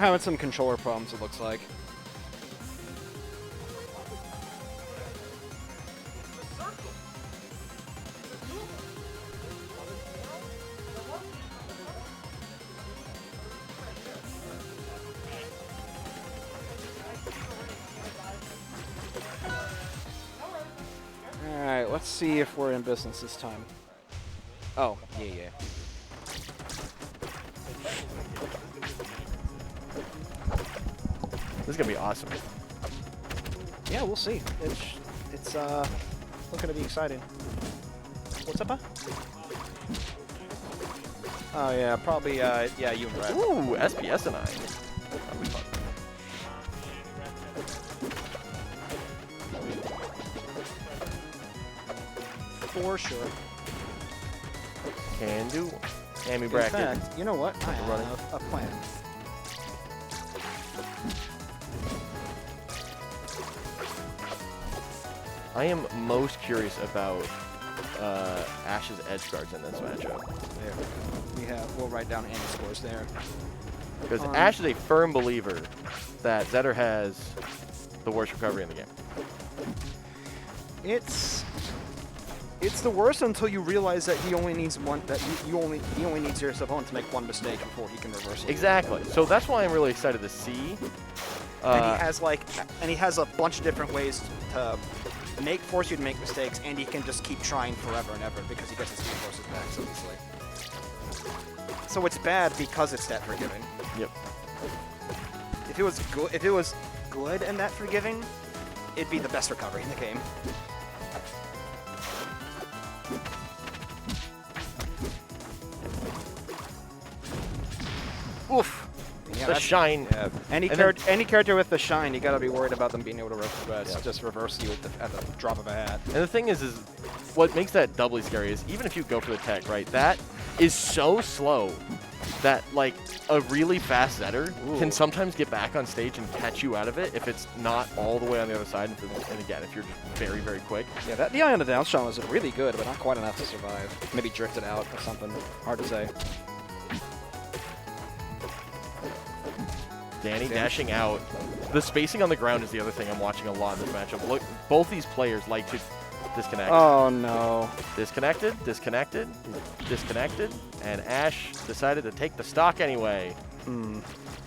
having some controller problems, it looks like. Alright, let's see if we're in business this time. Oh, yeah. This is gonna be awesome. Yeah, we'll see. It's looking to be exciting. What's up, huh? Oh yeah, probably yeah, you and Brad. Ooh, SBS and I. That'll be fun. For sure. Can do. Amy In bracket. fact, you know what? I Running. have a plan. I am most curious about Ash's edge guards in this matchup. There. We'll write down Andy's scores there. Because Ash is a firm believer that Zetter has the worst recovery in the game. It's the worst until you realize that he only needs one. That he only needs your opponent to make one mistake before he can reverse it. Exactly. So that's why I'm really excited to see. And he has a bunch of different ways to force you to make mistakes, and he can just keep trying forever and ever because he gets his speed forces back so easily. So it's bad because it's that forgiving. Yep. If it was good and that forgiving, it'd be the best recovery in the game. Oof. Yeah, The shine. Yeah. Any character with the shine, you gotta be worried about them being able to just reverse you at the drop of a hat. And the thing is what makes that doubly scary is even if you go for the tech, right, that is so slow that, like, a really fast Zetter can sometimes get back on stage and catch you out of it if it's not all the way on the other side. And again, if you're just very, very quick. Yeah, the eye on the down shot was really good, but not quite enough to survive. Maybe drifted out or something. Hard to say. Danny dashing out. The spacing on the ground is the other thing I'm watching a lot in this matchup. Look, both these players like to disconnect. Oh, no. Disconnected, disconnected, disconnected, and Ash decided to take the stock anyway.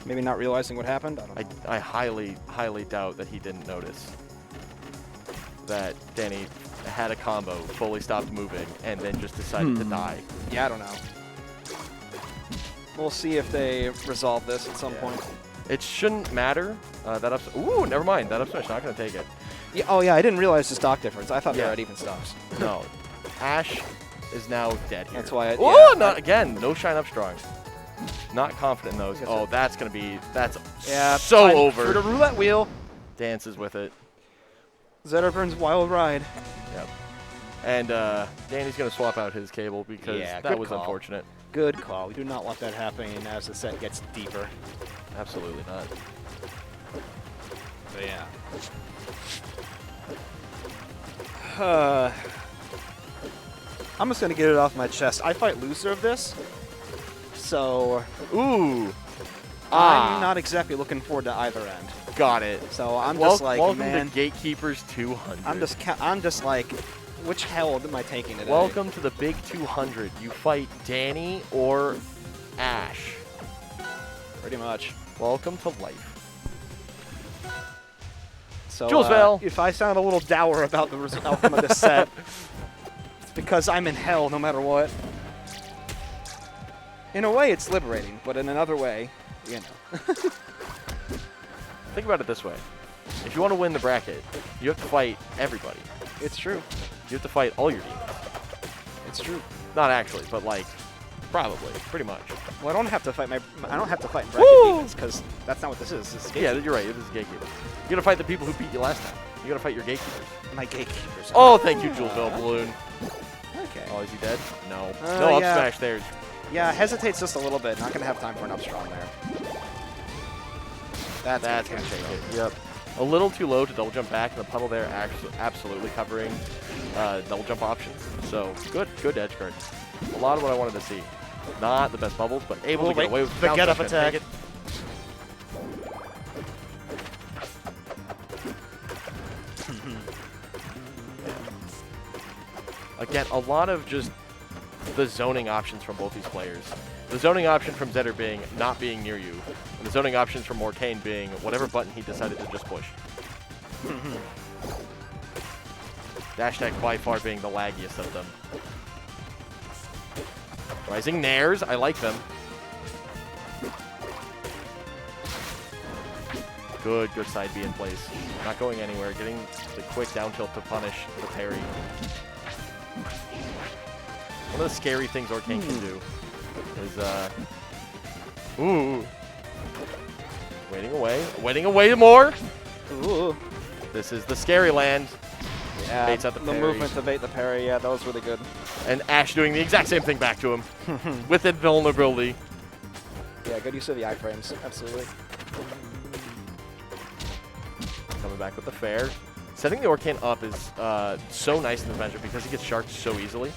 Maybe not realizing what happened? I don't know. I highly, highly doubt that he didn't notice that Danny had a combo, fully stopped moving, and then just decided to die. Yeah, I don't know. We'll see if they resolve this at some point. It shouldn't matter. That up. Ooh, never mind. That up smash not going to take it. Yeah, oh, yeah, I didn't realize the stock difference. I thought they were at even stocks. No. Ash is now dead here. That's why Oh, not again. No shine up strong. Not confident in those. Oh, that's going to be. That's so over. For the roulette wheel. Dances with it. Zetterburn's wild ride. Yep. And Danny's going to swap out his cable because that was unfortunate. Good call. We do not want that happening as the set gets deeper. Absolutely not. But yeah. I'm just going to get it off my chest. I fight loser of this. So, ooh. I'm not exactly looking forward to either end. Got it. So I'm just like, welcome man. to Gatekeepers 200. I'm just like, which hell am I taking today? Welcome to the Big 200. You fight Danny or Ash. Pretty much. Welcome to life. So, Julesville. If I sound a little dour about the outcome of this set, it's because I'm in hell no matter what. In a way, it's liberating, but in another way, you know. Think about it this way. If you want to win the bracket, you have to fight everybody. It's true. You have to fight all your demons. It's true. Not actually, but like, probably, pretty much. Well, I don't have to fight bracket demons because that's not what this is. This is yeah, you're right. This is Gatekeepers. You gotta fight the people who beat you last time. You gotta fight your Gatekeepers. My Gatekeepers. Oh, thank you, Julesville Balloon. Okay. Oh, is he dead? No. No up smash there. Yeah, hesitates just a little bit. Not gonna have time for an up strong there. That's gonna take it. Yep. A little too low to double jump back, and the puddle there absolutely covering double jump options. So good edge guard. A lot of what I wanted to see. Not the best bubbles, but able to get away with the get up attack. Again, a lot of just the zoning options from both these players. The zoning option from Zedder being not being near you, and the zoning options from Orkane being whatever button he decided to just push. Dash tech by far being the laggiest of them. Rising Nairs, I like them. Good side B in place. Not going anywhere, getting the quick down tilt to punish the parry. One of the scary things Orkane can do is, ooh. Waiting away more. Ooh. This is the scary land. Yeah, Baits out the parries. movement to bait the parry, yeah, that was really good. And Ash doing the exact same thing back to him with invulnerability. Yeah, good use of the iframes, absolutely. Coming back with the fair. Setting the Orkane up is so nice in this matchup because he gets sharked so easily.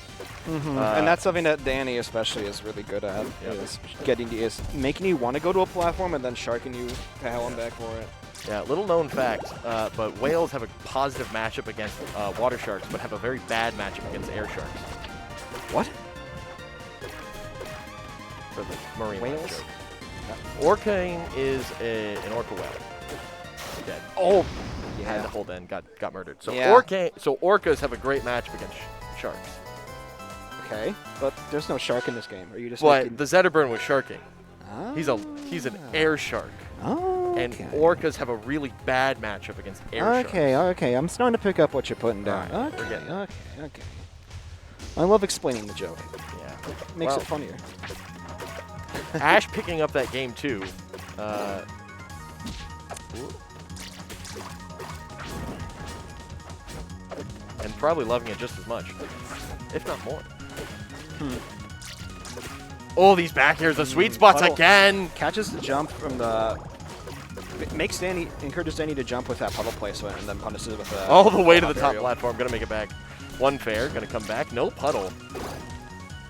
And that's something that Danny especially is really good at, is making you want to go to a platform and then sharking you to hell and back for it. Yeah, little known fact, but whales have a positive matchup against water sharks, but have a very bad matchup against air sharks. What? For the marine Whales? joke. Orkane is an orca whale. Dead. Oh! Had to hold in, got murdered. So Yeah. orcas have a great matchup against sharks. Okay, but there's no shark in this game. Are you just But making... the Zedderburn was sharking. Ah. He's an air shark. Oh, And orcas have a really bad matchup against air sharks. Okay, I'm starting to pick up what you're putting down. Alright, we're Okay, getting there. okay. I love explaining the joke. Yeah. Makes Well, it funnier. Ash picking up that game too. And probably loving it just as much, if not more. Oh, these back airs, the sweet spots Puddle. again. Catches the jump from the... Makes Danny, encourages Danny to jump with that puddle placement and then punishes it with a... All the way to the top aerial. platform. Gonna make it back. One fair, gonna come back. No puddle.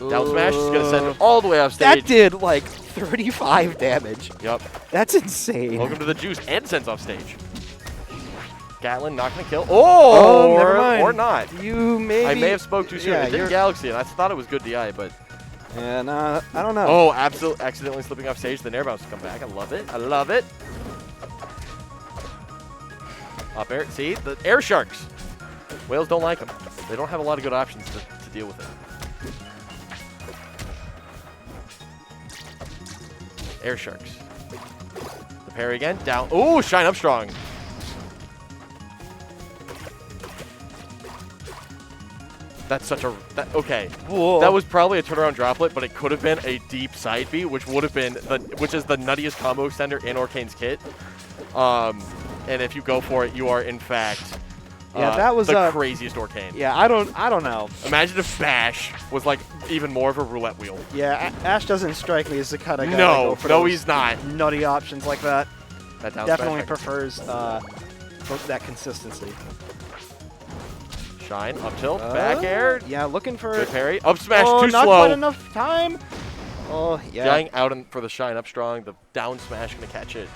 Down smash is gonna send it all the way off stage. That did like 35 damage. Yup. That's insane. Welcome to the juice and sends off stage. Gatlin not gonna kill. Oh, never mind. Or not. You maybe... I may have spoke too soon. Yeah, It did you're- Galaxy, and I thought it was good DI, but And I don't know. oh, absolutely accidentally slipping off stage. The nair bounce to come back. I love it. I love it. Up air. See the air sharks. Whales don't like them. They don't have a lot of good options to deal with it. Air sharks. The parry again. Down. Oh, shine up strong. That's such a... okay. Whoa. That was probably a turnaround droplet, but it could have been a deep side B, which would have been... which is the nuttiest combo extender in Orkane's kit. And if you go for it, you are, in fact... Yeah, that was the craziest Orkane. Yeah, I don't know. Imagine if Bash was like even more of a roulette wheel. Yeah, Ash doesn't strike me as the kind of guy to No, go for no, those he's not. nutty options like that. That down Definitely smash, prefers that consistency. Shine, up tilt, back air. Yeah, looking for... Good parry. Up smash, oh, too not slow. quite enough time. Oh, yeah. Dying out for the shine up strong. The down smash going to catch it.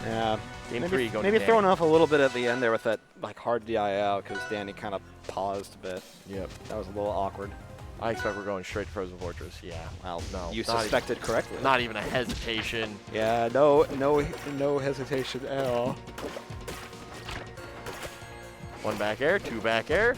Yeah. Game 3 going Maybe to throwing Danny. off a little bit at the end there with that like hard DI out because Danny kind of paused a bit. Yep. That was a little awkward. I expect we're going straight to Frozen Fortress. Yeah. Well, No. you not suspected correctly. Not even a hesitation. Yeah, no hesitation at all. One back air, two back air.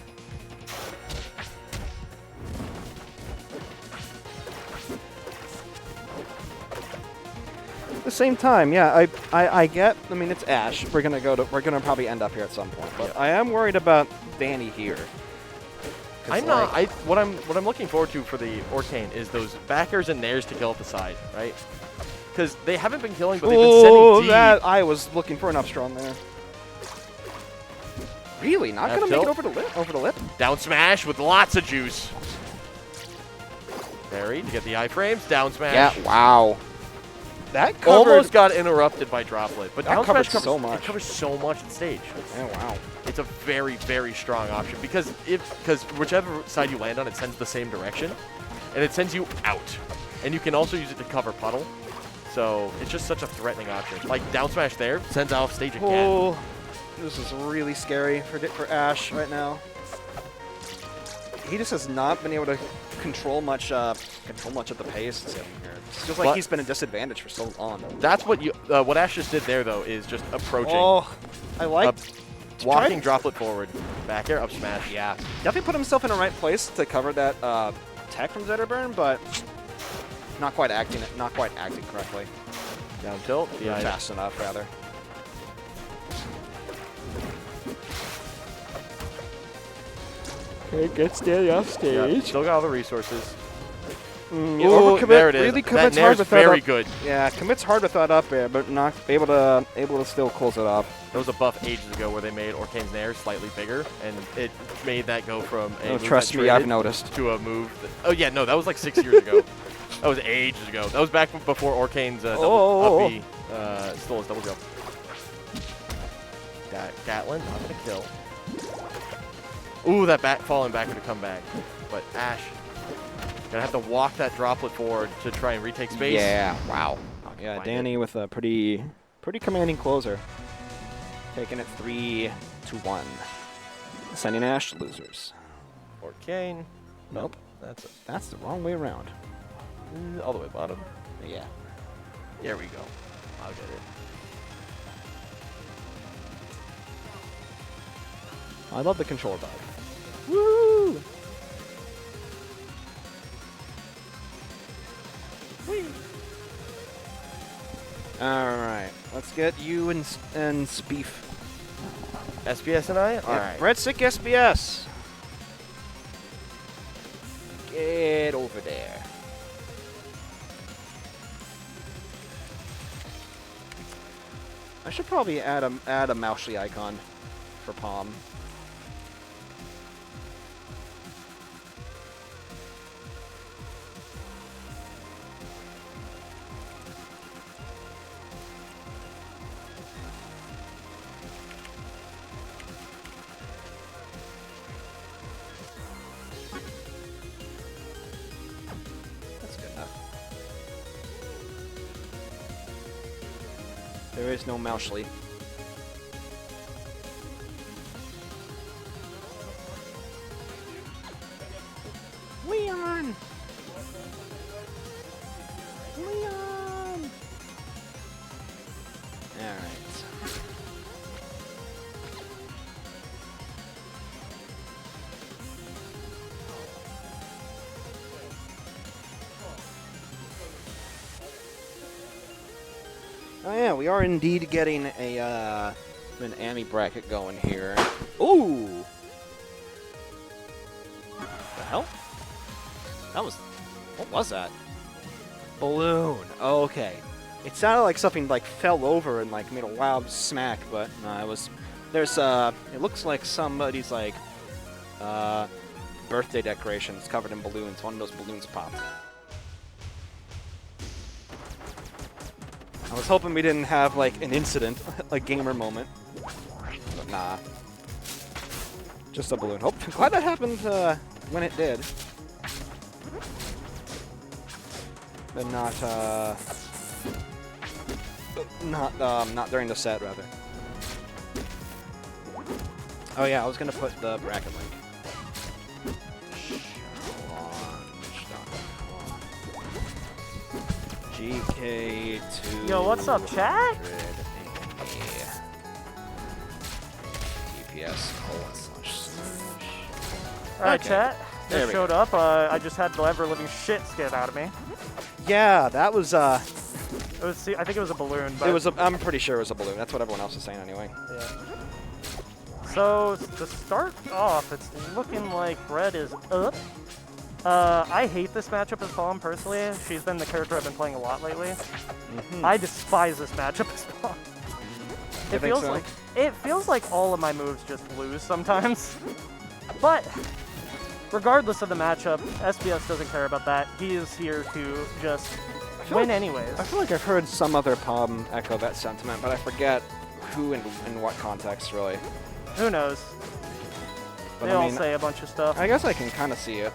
At the same time, yeah, I get. I mean, it's Ash. We're gonna probably end up here at some point. But Yep. I am worried about Danny here. I'm not. What I'm looking forward to for the Orkane is those backers and nairs to kill at the side, right? Because they haven't been killing, but they've been sending deep. That I was looking for an up strong there. Really, not F gonna make it tilt. over the lip. Over the lip. Down smash with lots of juice. Parry to get the iframes. Down smash. Yeah. Wow. That covered. Almost got interrupted by droplet, but That down covers smash so much. It covers so much at stage. Yeah, wow. It's a very, very strong option because whichever side you land on, it sends the same direction, and it sends you out. And you can also use it to cover puddle. So it's just such a threatening option. Like down smash there, sends off stage again. Oh, This is really scary for Ash right now. He just has not been able to control much of the pace here. It feels like he's been a disadvantage for so long. That's what Ash just did there, though, is just approaching. Oh, I like walking droplet forward, back air, up smash. Yeah, definitely put himself in the right place to cover that tech from Zetterburn, but not quite acting correctly. Down tilt, yeah, fast enough rather. Okay, good stay off stage. Yeah, still got all the resources. Ooh, there it is. Really that commits nair's hard with very that good. Yeah, commits hard with that up air, but not able to still close it off. There was a buff ages ago where they made Orcane's nair slightly bigger, and it made that go from a move trust that me, I've traded noticed. to a move. Oh yeah, no, that was like 6 years ago. That was ages ago. That was back before Orcane's up B stole his double jump. Gatlin, not gonna kill. Ooh, that falling back to come back. But Ash gonna have to walk that droplet forward to try and retake space. Yeah, wow. Yeah, Danny with a pretty commanding closer. Taking it 3-1. Sending Ash losers. Orcane. Nope. That's the wrong way around. All the way bottom. Yeah. There we go. I'll get it. I love the controller bug. Woo! All right, let's get you and Spief. SBS and I? All right. Breadstick SBS. Get over there. I should probably add a Moushly icon for Palm. That's good enough. There is no Moushly. Leon! Leon! Alright. Oh yeah, we are indeed getting an Ami bracket going here. Ooh! The hell? What was that? Balloon. Oh, okay. It sounded like something like fell over and like made a loud smack, but no, it was. There's it looks like somebody's like birthday decorations covered in balloons. One of those balloons popped. I was hoping we didn't have like an incident, a gamer moment, but nah. Just a balloon. Hope glad that happened when it did. But not during the set, rather. Oh yeah, I was gonna put the bracket link. GK2. Yo, what's up, chat? DPS : Alright, Okay. chat. There Just we showed up. I just had the ever-living shit scared out of me. Yeah, that was It was. I think it was a balloon. But it was. I'm pretty sure it was a balloon. That's what everyone else is saying anyway. Yeah. So to start off, it's looking like Bread is up. I hate this matchup as Palm personally. She's been the character I've been playing a lot lately. I despise this matchup as Palm. It feels like all of my moves just lose sometimes. But regardless of the matchup, SBS doesn't care about that. He is here to just win anyways. I feel like I've heard some other Palm echo that sentiment, but I forget who and in what context, really. Who knows? But They I all mean, say a bunch of stuff. I guess I can kind of see it.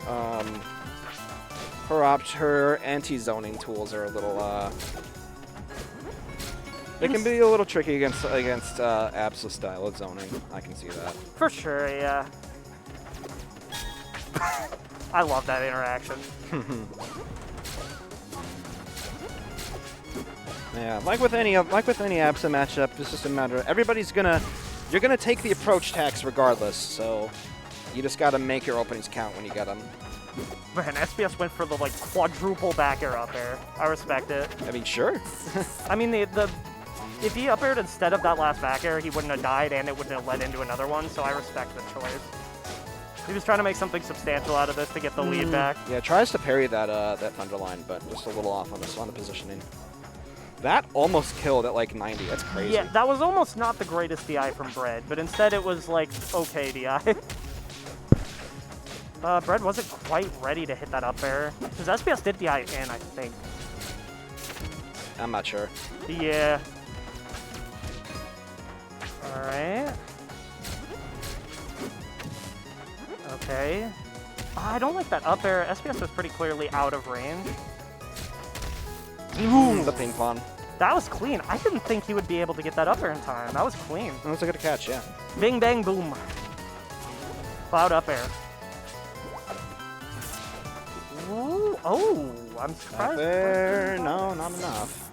Her anti-zoning tools are a little It can be a little tricky against Absa style of zoning. I can see that. For sure, yeah. I love that interaction. Yeah, like with any Absa matchup, it's just a matter of you're gonna take the approach tax regardless. So you just gotta make your openings count when you get them. Man, SBS went for the like quadruple back air up air. I respect it. I mean, sure. I mean, if he up aired instead of that last back air, he wouldn't have died and it wouldn't have led into another one. So I respect the choice. He was trying to make something substantial out of this to get the lead back. Yeah, tries to parry that that Thunderline, but just a little off on the positioning. That almost killed at like 90. That's crazy. Yeah, that was almost not the greatest DI from Bread, but instead it was like okay DI. Bread wasn't quite ready to hit that up air because SBS did DI in, I think. I'm not sure. Yeah. All right. Okay. I don't like that up air. SBS was pretty clearly out of range. Ooh, the ping pong. That was clean. I didn't think he would be able to get that up air in time. That was clean. That was a good catch, yeah. Bing, bang, boom. Cloud up air. Ooh, oh, I'm surprised. Up there, no, not enough.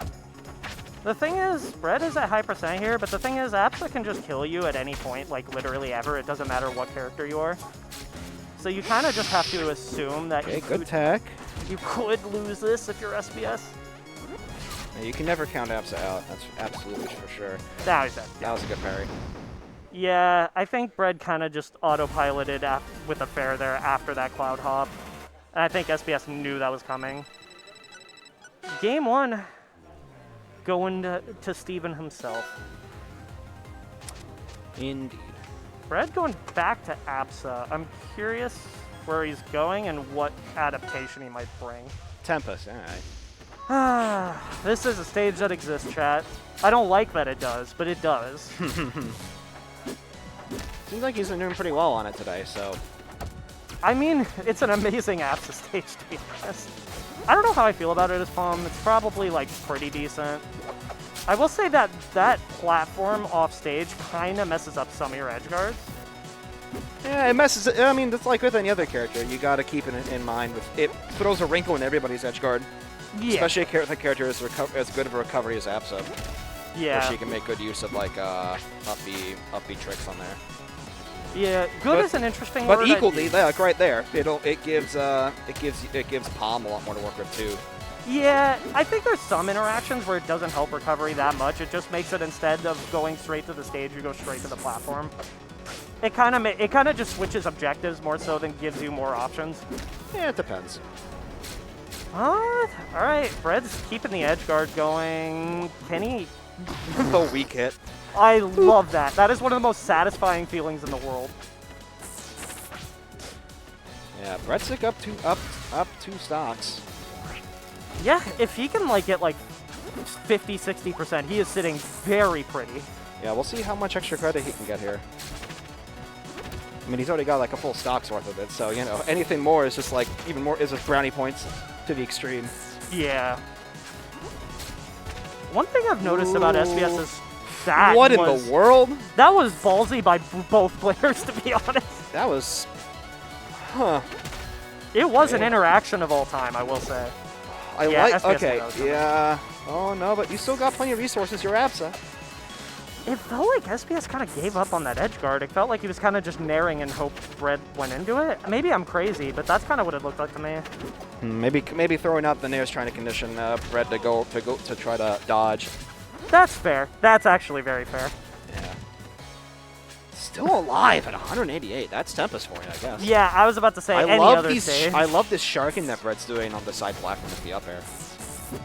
The thing is, Bread is at high percent here, but the thing is, Absa can just kill you at any point, like literally ever. It doesn't matter what character you are. So you kind of just have to assume that Okay, good tech. you could lose this if you're SBS. Yeah, you can never count Absa out. That's absolutely for sure. Now he's dead. That was a good parry. Yeah, I think Bread kind of just autopiloted with a fair there after that cloud hop. And I think SBS knew that was coming. Game 1, going to Steven himself. Indeed. Bread going back to Absa. I'm curious where he's going and what adaptation he might bring. Tempest, alright. This is a stage that exists, chat. I don't like that it does, but it does. Seems like he's been doing pretty well on it today, so. I mean, it's an amazing Absa stage, to be honest. I don't know how I feel about it as Palm. It's probably, like, pretty decent. I will say that that platform off stage kind of messes up some of your edge guards. Yeah, it messes. I mean, it's like with any other character. You got to keep it in mind. It throws a wrinkle in everybody's edge guard. Yeah. Especially a character as good of a recovery as Absa. Yeah. Where she can make good use of like upbeat tricks on there. Yeah, good is an interesting word. But equally, like right there, it gives Palm a lot more to work with too. Yeah, I think there's some interactions where it doesn't help recovery that much. It just makes it, instead of going straight to the stage, you go straight to the platform. It kind of just switches objectives more so than gives you more options. Yeah, it depends. All right, Bread's keeping the edge guard going. Can he? The weak hit. I love that. That is one of the most satisfying feelings in the world. Yeah, Breadstick up two stocks. Yeah, if he can like get like 50, 60%, he is sitting very pretty. Yeah, we'll see how much extra credit he can get here. I mean, he's already got like a full stock's worth of it, so you know, anything more is just like even more is just brownie points to the extreme. Yeah. One thing I've noticed about SBS is that what in the world? That was ballsy by both players, to be honest. That was, huh? It was an interaction of all time, I will say. Okay, yeah. Oh no, but you still got plenty of resources. You're Absa. It felt like SBS kind of gave up on that edge guard. It felt like he was kind of just naring and hoped Bread went into it. Maybe I'm crazy, but that's kind of what it looked like to me. Maybe throwing out the nairs trying to condition Bread to try to dodge. That's fair. That's actually very fair. Yeah. Still alive at 188. That's Tempest for you, I guess. Yeah, I was about to say I love this sharking that Bread's doing on the side platform with the up air.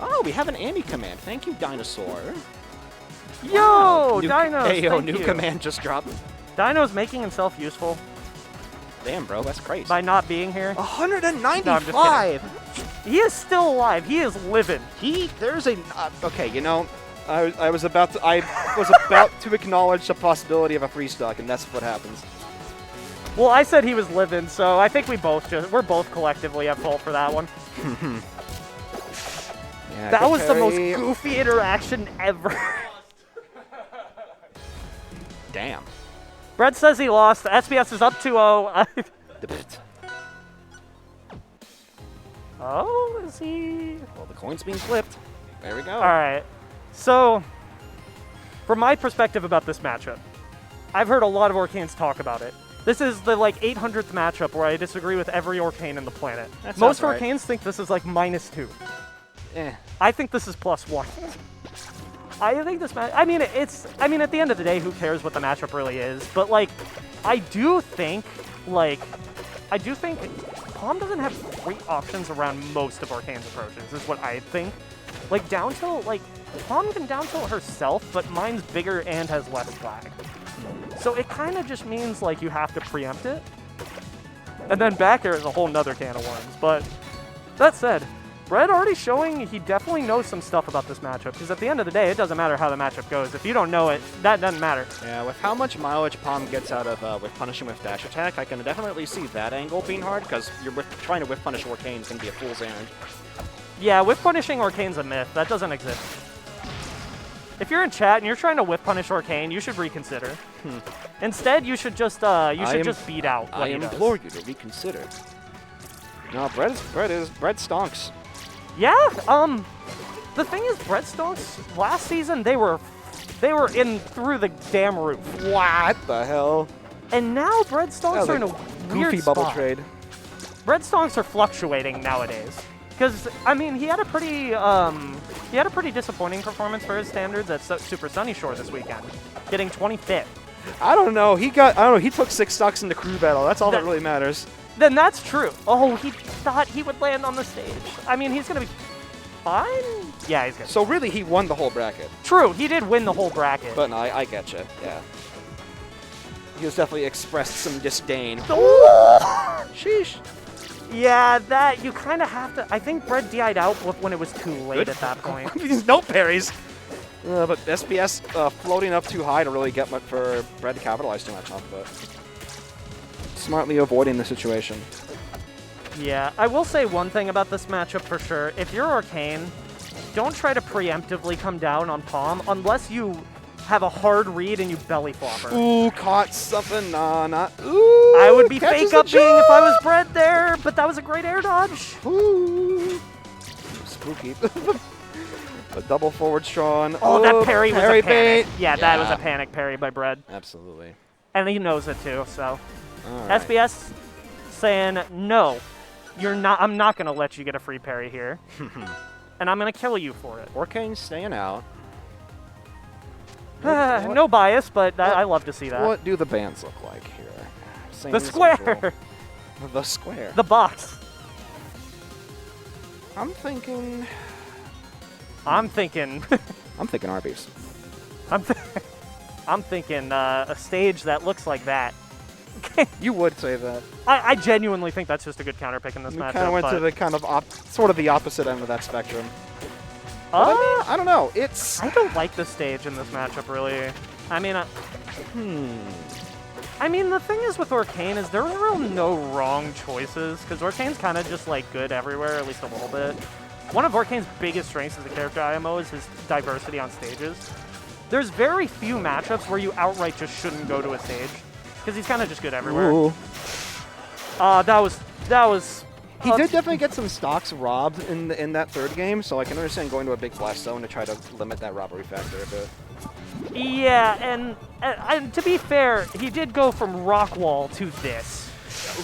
Oh, we have an Andy command. Thank you, Dinosaur. Yo, Dinos! Hey, yo, thank new you. command just dropped. Dino's making himself useful. Damn, bro, that's crazy. By not being here. 195! No, I'm just kidding. He is still alive. He is living. There's a... okay, you know, I was about to acknowledge the possibility of a free stock, and that's what happens. Well, I said he was living, so I think we're both collectively at fault for that one. Yeah, that was the most parry. goofy interaction ever. Damn. Brett says he lost. SBS is up 2-0. Oh, is he? Well, the coin's being flipped. There we go. All right. So, from my perspective about this matchup, I've heard a lot of Orcanes talk about it. This is the like 800th matchup where I disagree with every Orcane in the planet. That Most sounds right. Orcanes think this is like -2. Eh. I think this is +1. I think this match. I mean, at the end of the day, who cares what the matchup really is? But like, I do think Palm doesn't have great options around most of Orcane's approaches. Is what I think. Like down tilt, like Palm can down tilt herself, but mine's bigger and has less flag. So it kind of just means like you have to preempt it. And then back air is a whole nother can of worms. But that said, Brett already showing he definitely knows some stuff about this matchup, because at the end of the day, it doesn't matter how the matchup goes. If you don't know it, that doesn't matter. Yeah, with how much mileage Palm gets out of with punishing with dash attack, I can definitely see that angle being hard, because trying to whiff punish Orcane is going to be a fool's errand. Yeah, whiff punishing Orcane's a myth. That doesn't exist. If you're in chat and you're trying to whiff punish Orcane, you should reconsider. Instead, you should just just beat out what I he does. implore you to reconsider. No, Brett stonks. Yeah, the thing is, Brett Stokes, last season, they were in through the damn roof. What the hell? And now Brett Stokes are in a weird Goofy spot. bubble trade. Brett Stokes are fluctuating nowadays. Because, I mean, he had a pretty disappointing performance for his standards at Super Sunny Shore this weekend, getting 25th. I don't know. He took 6 stocks in the crew battle. That's all that really matters. Then that's true. Oh, he thought he would land on the stage. I mean, he's going to be fine? Yeah, he's good. So really, he won the whole bracket. True, he did win the whole bracket. But no, I get you. Yeah. He has definitely expressed some disdain. Sheesh. Yeah, that, you kind of have to. I think Brett DI'd out when it was too late at that point. These no parries. But SBS floating up too high to really get much for Brett to capitalize too much off of it. Smartly avoiding the situation. Yeah, I will say one thing about this matchup for sure. If you're Arcane, don't try to preemptively come down on Palm unless you have a hard read and you belly flopper. Ooh, caught something. Nah, not. Ooh, I would be fake up being if I was jump! Brett there, but that was a great air dodge. Ooh. Spooky. A double forward Strawn. Oh, that parry was a panic. bait. Yeah, that was a panic parry by Brett. Absolutely. And he knows it too, so. All right. SBS saying, no, you're not. I'm not going to let you get a free parry here. And I'm going to kill you for it. Orcane staying out. No bias, but I love to see that. What do the bands look like here? Same The as square. usual. The square. The box. I'm thinking I'm thinking Arby's. I'm thinking a stage that looks like that. You would say that. I genuinely think that's just a good counter pick in this We matchup. kind of went to the kind of sort of the opposite end of that spectrum. Uh, But I mean, I don't know. It's I don't like the stage in this matchup really. I mean, I mean the thing is with Orcane is there are no wrong choices because Orcane's kind of just like good everywhere, at least a little bit. One of Orcane's biggest strengths as a character IMO is his diversity on stages. There's very few matchups where you outright just shouldn't go to a stage because he's kind of just good everywhere. Ooh. That was. He did definitely get some stocks robbed in that third game, so I can understand going to a big blast zone to try to limit that robbery factor a bit. Yeah, and to be fair, he did go from rock wall to this.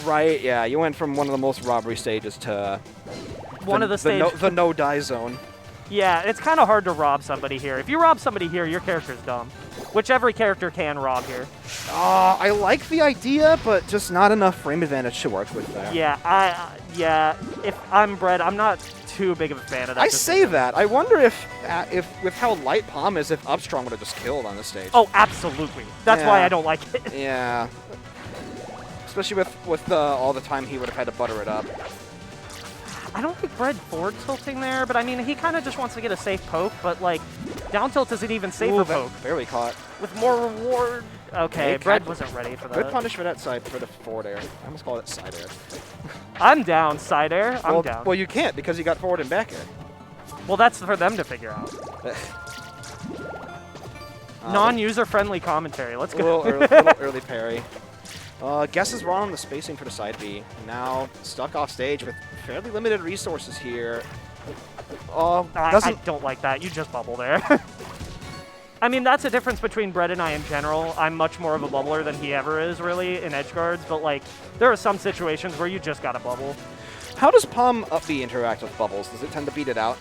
Right, yeah. You went from one of the most robbery stages to One of the stages. the no-die zone. Yeah, it's kind of hard to rob somebody here. If you rob somebody here, your character's dumb. Which every character can rob here. I like the idea, but just not enough frame advantage to work with there. Yeah, if I'm Brett, I'm not too big of a fan of that. I say that. I wonder if with how light Palm is, if Upstrong would have just killed on the stage. Oh, absolutely. That's why I don't like it. Yeah. Especially with all the time he would have had to butter it up. I don't think Brett forward tilting there, but I mean, he kind of just wants to get a safe poke, but like, down tilt is an even safer Ooh, poke. Barely caught. With more reward. Okay, Hey, Brett wasn't ready for that. Good punish for that side, for the forward air. I almost call it side air. I'm down, side air. I'm well, down. Well, you can't because you got forward and back air. Well, that's for them to figure out. Non-user-friendly commentary. Let's A go. little early parry. Guess is wrong on the spacing for the side B. Now stuck off stage with fairly limited resources here. I don't like that. You just bubble there. I mean, that's a difference between Brett and I in general. I'm much more of a bubbler than he ever is, really, in edge guards. But, like, there are some situations where you just gotta bubble. How does Palm up B interact with bubbles? Does it tend to beat it out?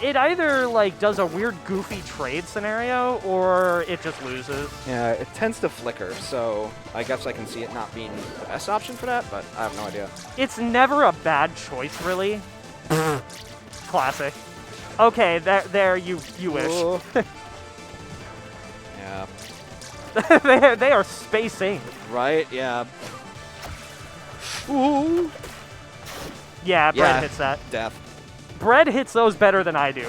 It either, like, does a weird, goofy trade scenario, or it just loses. Yeah, it tends to flicker, so I guess I can see it not being the best option for that, but I have no idea. It's never a bad choice, really. Classic. Okay, there, you wish. Yeah. they are spacing. Right, yeah. Ooh. Yeah, Brett Yeah. hits that. Death. Brett hits those better than I do.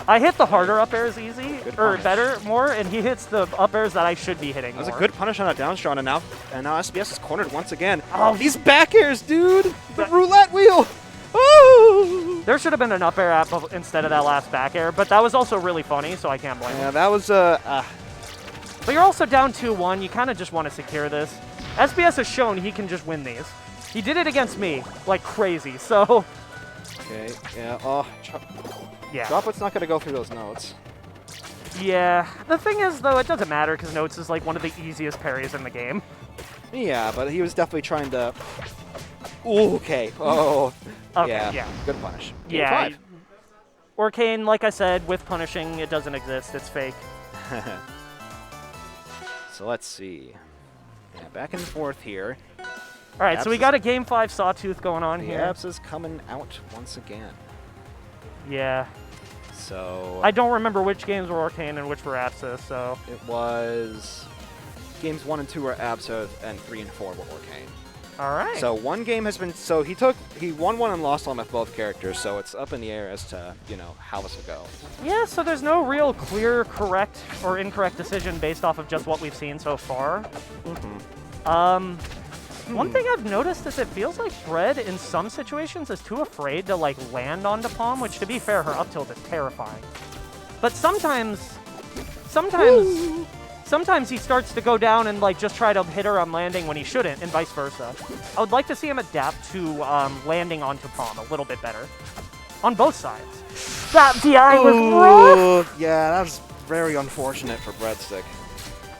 I hit the harder up airs easy, Good or punish. better, more, and he hits the up airs that I should be hitting That was more. a good punish on that down strong, and now SBS is cornered once again. Oh, These back airs, dude! The But- roulette wheel! Oh! There should have been an up air instead of that last back air, but that was also really funny, so I can't blame him. Yeah, that was But you're also down 2-1. You kind of just want to secure this. SBS has shown he can just win these. He did it against me like crazy, so okay. Yeah. Oh, yeah. Droplet's not gonna go through those notes. Yeah. The thing is, though, it doesn't matter because Notes is like one of the easiest parries in the game. Yeah, but he was definitely trying to. Ooh, okay. Oh. Okay, Yeah. yeah. Good punish. Game Yeah. 5. Orcane, like I said, with punishing, it doesn't exist. It's fake. So let's see. Yeah, back and forth here. All right, so we Abs got a Game 5 Sawtooth going on The here. abs is coming out once again. Yeah. So I don't remember which games were Orcane and which were Abscess, so. it was games 1 and 2 were Absa, and 3 and 4 were Orcane. All right. So one game has been he won one and lost one with both characters, so it's up in the air as to how this will go. Yeah, so there's no real clear correct or incorrect decision based off of just what we've seen so far. One thing I've noticed is it feels like Bread in some situations is too afraid to like land onto Palm, which to be fair, her up tilt is terrifying. But sometimes he starts to go down and like just try to hit her on landing when he shouldn't, and vice versa. I would like to see him adapt to landing onto Palm a little bit better. On both sides. That DI was rough! Yeah, that was very unfortunate for Breadstick.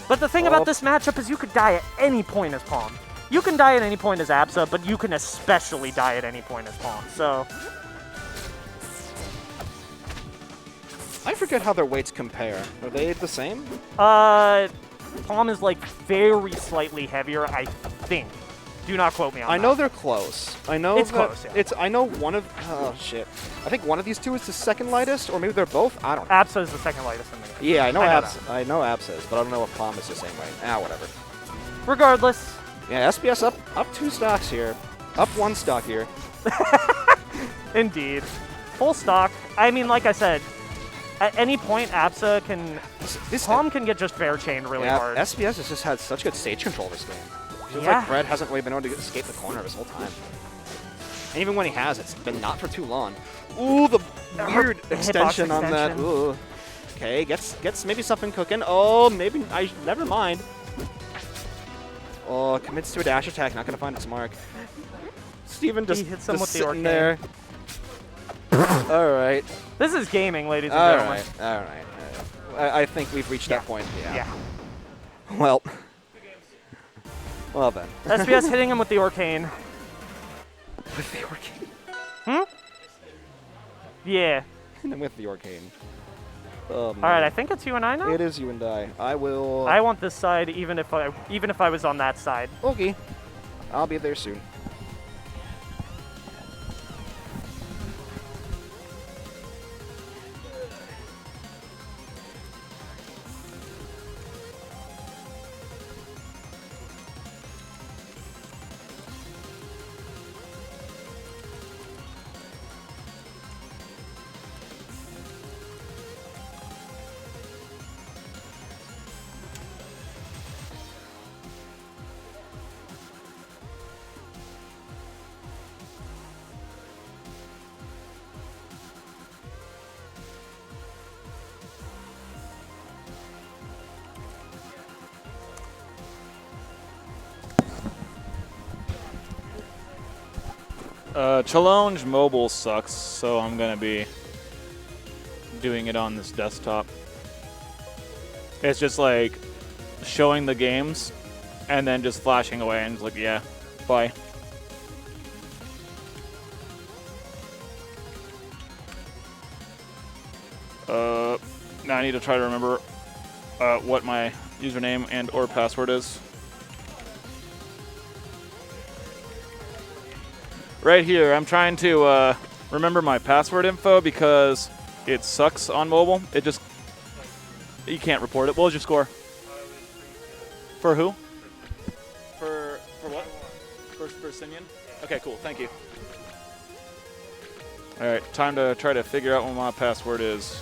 But the thing about this matchup is you could die at any point as Palm. You can die at any point as Absa, but you can especially die at any point as Palm, so... I forget how their weights compare. Are they the same? Palm is like very slightly heavier, I think. Do not quote me on that. I know they're close. I know It's that close, yeah. I know one of. Oh shit! I think one of these two is the second lightest, or maybe they're both. I don't know. Absa is the second lightest in the game. Yeah, I know I know Abs. I know Abs is, but I don't know if Palm is the same weight. Whatever. Regardless, Yeah, SBS up 2 stocks here, up 1 stock here. indeed. Full stock. I mean, like I said, at any point, Absa can... Palm can get just fair chained really hard. SBS has just had such good stage control this game. Feels Yeah. like Brett hasn't really been able to escape the corner this whole time. And even when he has, it's been not for too long. Ooh, the weird hitbox extension on that. extension. Ooh. Okay, gets maybe something cooking. Oh, maybe never mind. Oh, commits to a dash attack, not gonna find its mark. Steven just, He hits him just with the sitting there. All right. This is gaming, ladies and All gentlemen. right. All right. I think we've reached that point. Yeah. Well then. SBS hitting him with the Orcane. With the Orcane. Yeah. And with the Orcane. All right, I think it's you and I now. It is you and I. I will. I want this side, even if I was on that side. Okay. I'll be there soon. Challenge mobile sucks, so I'm gonna be doing it on this desktop. It's just like showing the games and then just flashing away and it's like, yeah, bye. Now I need to try to remember what my username and or password is. Right here, I'm trying to remember my password info because it sucks on mobile. It just, you can't report it. What was your score? For who? For what? For Simeon? Okay, cool. Thank you. All right, time to try to figure out what my password is.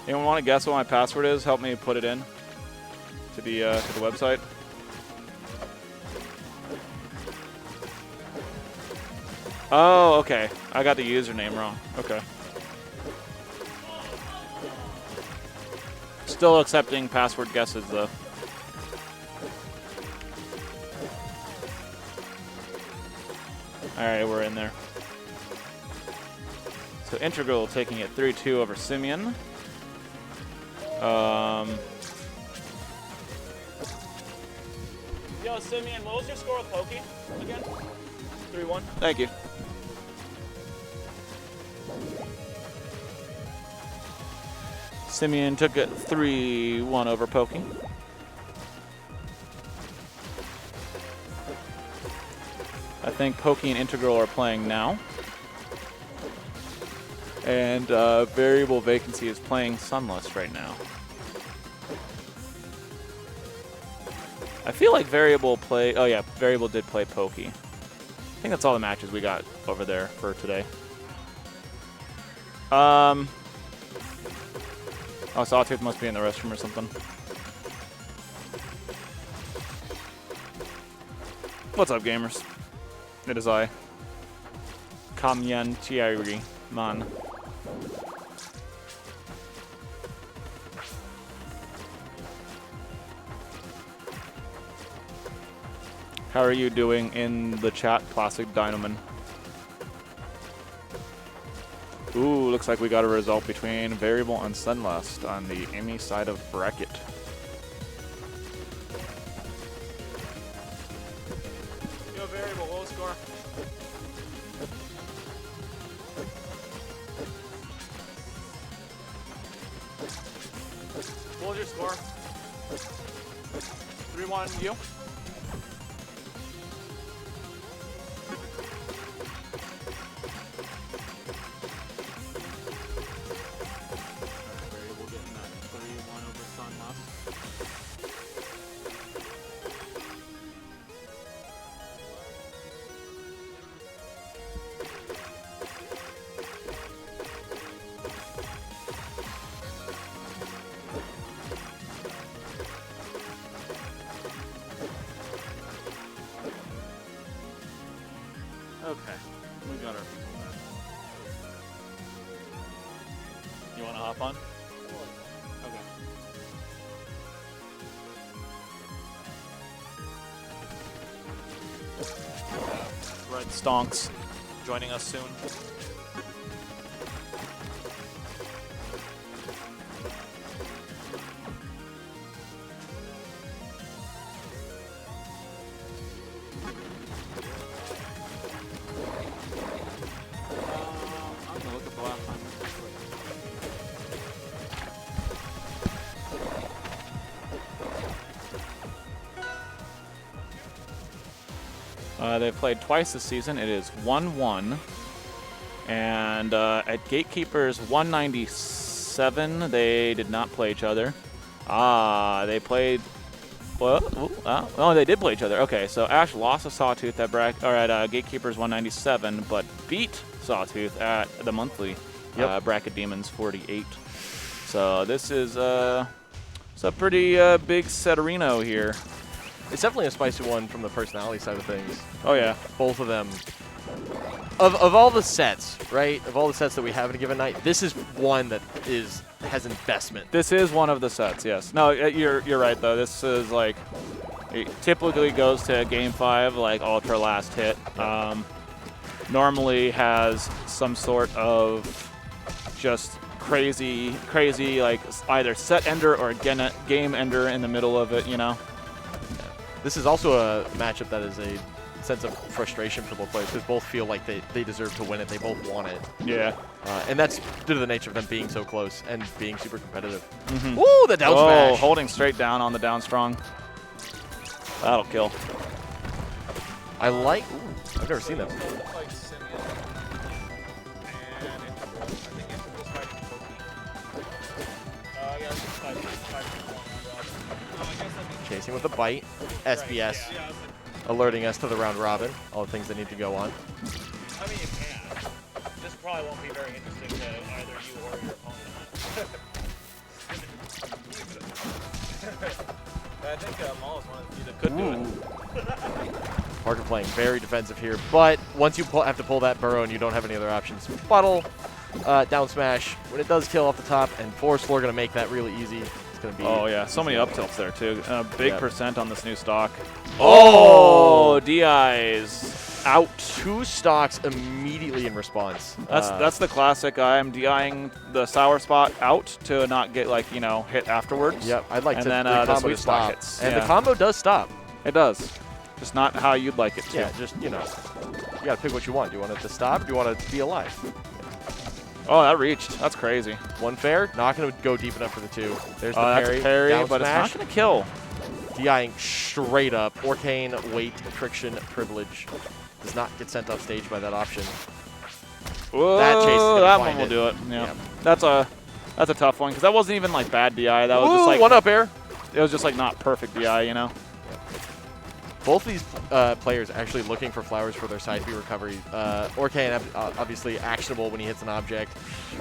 Anyone want to guess what my password is? Help me put it in to the website. Oh, okay. I got the username wrong. Okay. Still accepting password guesses, though. All right, we're in there. So Integral taking it 3-2 over Simeon. Yo, Simeon, what was your score with Pokey again? 3-1. Thank you. Simeon took it 3-1 over Pokey. I think Pokey and Integral are playing now. And Variable Vacancy is playing Sunless right now. I feel like Variable play... Oh yeah, Variable did play Pokey. I think that's all the matches we got over there for today. Oh, Sawtooth must be in the restroom or something. What's up, gamers? It is I. Kamyan Chiari Man. How are you doing in the chat, Plastic Dynaman? Ooh, looks like we got a result between Variable and Sunlust on the Amy side of bracket. Yo, Variable, what was score? What was your score? 3-1, you? Okay, we got our people there. You want to hop on? Okay. Red Stonks joining us soon. They've played twice this season. It is 1-1. And at Gatekeepers 197, they did not play each other. They played... Well, oh, they did play each other. Okay, so Ash lost to Sawtooth at Gatekeepers 197, but beat Sawtooth at the monthly Bracket Demons 48. So this is it's a pretty big Setterino here. It's definitely a spicy one from the personality side of things. Oh, yeah. Both of them. Of all the sets, right? Of all the sets that we have in a given night, this is one that has investment. This is one of the sets, yes. No, you're right, though. This is, like, it typically goes to Game 5, like, ultra last hit. normally has some sort of just crazy, like either set ender or game ender in the middle of it, you know? This is also a matchup that is a sense of frustration for both players because both feel like they deserve to win it. They both want it. Yeah. And that's due to the nature of them being so close and being super competitive. Mm-hmm. Ooh, the down smash. Holding straight down on the down strong. That'll kill. I like. Ooh, I've never seen that. Chasing with a bite. SBS alerting us to the round robin. All the things that need to go on. I mean, you can. This probably won't be very interesting to either you or your opponent. I think Mollis wanted you to could do it. Parker playing very defensive here, but once you have to pull that burrow and you don't have any other options, Bottle, down smash, when it does kill off the top, and Force Floor going to make that really easy. It's going to be. Oh, yeah. So many up tilts there, too. Big percent on this new stock. Oh! DI's out. 2 stocks immediately in response. That's the classic. I'm DIing the sour spot out to not get, like, you know, hit afterwards. Yep, I'd like and to then the the combo sweet to stop. stock hits. And yeah. the combo does stop. It does. Just not how you'd like it to. Yeah, just, you know, you got to pick what you want. Do you want it to stop or do you want it to be alive? Oh, that reached. That's crazy. One fair, not going to go deep enough for the 2. There's the That's parry. a parry, down but smash. it's not going to kill. DIing straight up. Orcane, weight, friction, privilege. Does not get sent off stage by that option. Whoa, That chase is gonna that find one will it. do it. Yeah. Yep. That's a tough one because that wasn't even like bad DI. That was Ooh, just like one up air. it was just like not perfect DI, you know. Both these players actually looking for flowers for their side B recovery. Orcane obviously actionable when he hits an object.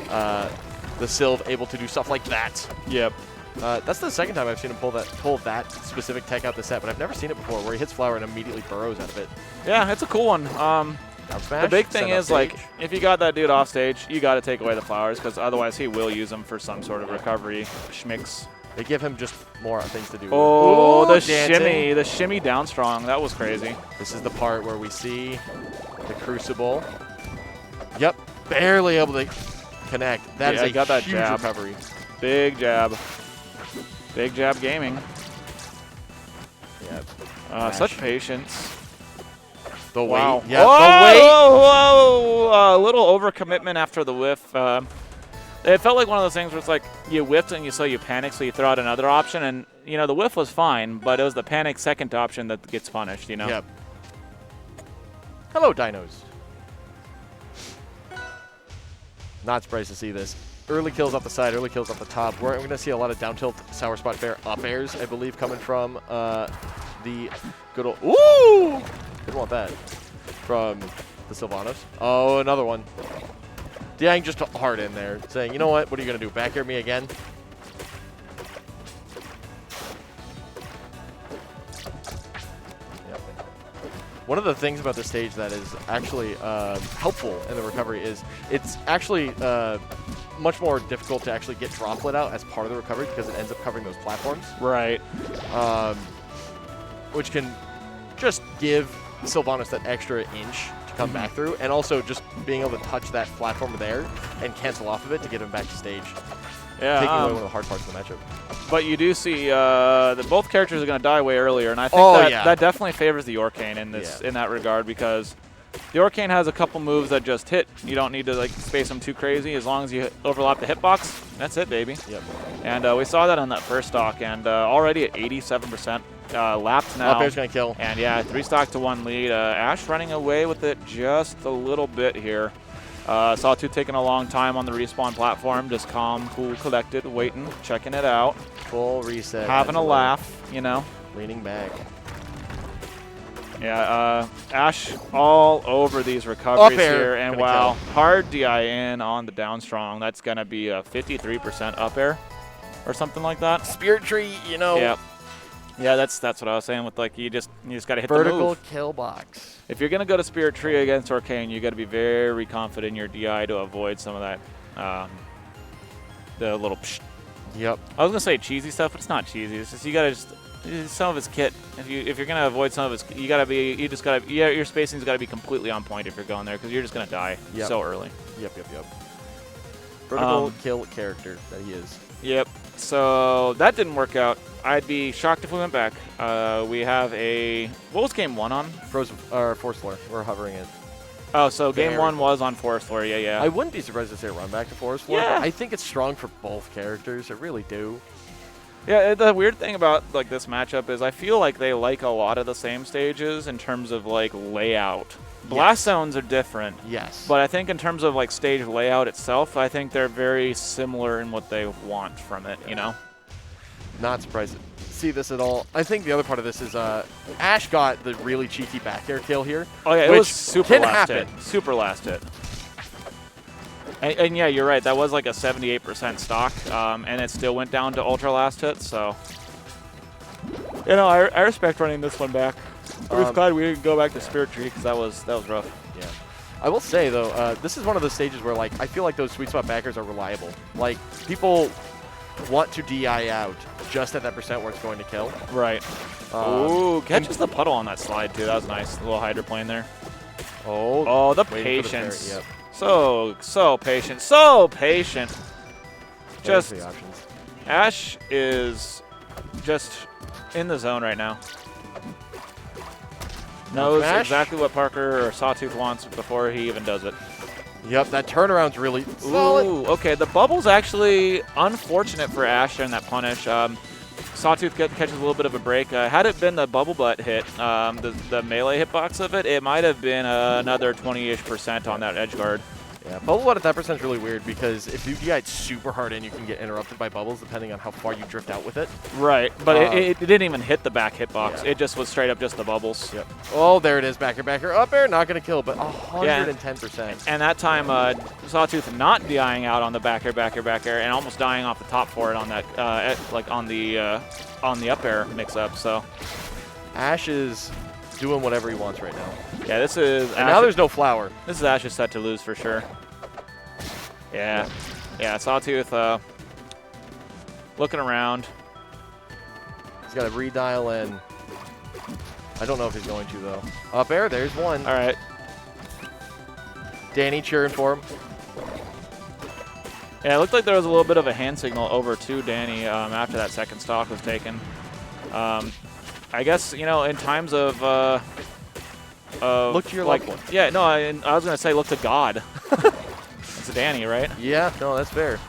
The Sylve able to do stuff like that. Yep. That's the second time I've seen him pull that specific tech out the set, but I've never seen it before where he hits flower and immediately burrows out of it. Yeah, it's a cool one. Down smash, The big thing send off is, like, stage. if you got that dude off stage, you got to take away the flowers because otherwise he will use them for some sort of recovery schmicks. They give him just more things to do. Oh, Ooh, the dancing. shimmy down strong. That was crazy. This is the part where we see the Crucible. Yep, barely able to connect. That is Yeah, a got that huge jab. recovery. Big jab. Big jab gaming. Yep. Such patience. The Wow. weight. Yeah, Whoa, the weight. whoa. A little overcommitment after the whiff. It felt like one of those things where it's like you whiffed and you panic, so you throw out another option. And, you know, the whiff was fine, but it was the panic second option that gets punished, you know? Yep. Hello, dinos. Not surprised to see this. Early kills off the side, early kills off the top. We're going to see a lot of down tilt sour spot fair up airs, I believe, coming from the good old. Ooh! Didn't want that. From the Sylvanos. Oh, another one. DIing just hard in there, saying, you know what? What are you going to do? Back air me again? Yep. One of the things about this stage that is actually helpful in the recovery is it's actually much more difficult to actually get droplet out as part of the recovery because it ends up covering those platforms. Right. Which can just give Sylvanos that extra inch to come back through, and also just being able to touch that platform there and cancel off of it to get him back to stage. Yeah. Taking away one of the hard parts of the matchup. But you do see that both characters are going to die way earlier, and I think that definitely favors the Orcane in this in that regard because the Orcane has a couple moves that just hit. You don't need to like space them too crazy as long as you overlap the hitbox. That's it, baby. Yep. And we saw that on that first stock, and already at 87%. Lapped now. Up air's going to kill. And yeah, 3 stock to 1 lead. Ash running away with it just a little bit here. Sawtooth taking a long time on the respawn platform, just calm, cool, collected, waiting, checking it out. Full reset. Having a laugh, you know. Leaning back. Yeah, Ash all over these recoveries Up air. here. And Gonna wow, kill. hard DI in on the down strong. That's going to be a 53% up air or something like that. Spirit Tree, you know. Yeah. Yeah, that's what I was saying with like you just got to hit Vertical the move. kill box. If you're going to go to Spirit Tree against Orcane, you got to be very confident in your DI to avoid some of that the little psh. Yep. I was going to say cheesy stuff, but it's not cheesy. It's just you got to just some of his kit. If you're gonna avoid some of his, your spacing's gotta be completely on point if you're going there, because you're just gonna die so early. Yep. Vertical kill character that he is. Yep. So that didn't work out. I'd be shocked if we went back. We have what was game 1 on? Frozen or Force Floor. We're hovering it. Oh, so game 1 was on Forest Floor. Yeah. I wouldn't be surprised to see a run back to Forest Floor. Yeah. But I think it's strong for both characters. I really do. Yeah, the weird thing about like this matchup is I feel like they like a lot of the same stages in terms of like layout. Blast zones are different. Yes. But I think in terms of like stage layout itself, I think they're very similar in what they want from it, you know? Not surprised to see this at all. I think the other part of this is Ash got the really cheeky back air kill here. Oh yeah, it which was super can last happen. hit. Super last hit. And yeah, you're right. That was like a 78% stock, and it still went down to ultra last hit. So, you know, I respect running this one back. I was glad we didn't go back to Spirit Tree because that was rough. Yeah. I will say though, this is one of the stages where like I feel like those sweet spot backers are reliable. Like people want to DI out just at that percent where it's going to kill. Right. Ooh, catches the puddle on that slide too. That was nice. A little hydroplane there. Oh, the waiting for the patience. parry, yep. So patient. So patient. Just There's the options. Ash is just in the zone right now. Knows Smash. exactly what Parker or Sawtooth wants before he even does it. Yep, that turnaround's really solid. Ooh, okay. The bubble's actually unfortunate for Ash during that punish. Sawtooth catches a little bit of a break. Had it been the bubble butt hit, the melee hitbox of it, it might have been another 20-ish% on that edge guard. Yeah, bubble butt at that percent is really weird because if you DI super hard in, you can get interrupted by bubbles depending on how far you drift out with it. Right, but it didn't even hit the back hitbox. Yeah. It just was straight up just the bubbles. Yep. Oh, there it is. Backer, up air. Not going to kill, but 110%. And that time, Sawtooth not DIing out on the back air, and almost dying off the top for it on that, on the up air mix-up. So Ash is doing whatever he wants right now. yeah, this is. And now there's no flower. This is Ash's set to lose for sure. Yeah, Sawtooth looking around. He's got to redial in. I don't know if he's going to, though. Up air, there's one. All right. Danny cheering for him. Yeah, it looked like there was a little bit of a hand signal over to Danny after that second stock was taken. I guess, you know, in times of look to your like, loved one. Yeah, no, I was going to say look to God. It's Danny, right? Yeah, no, that's fair.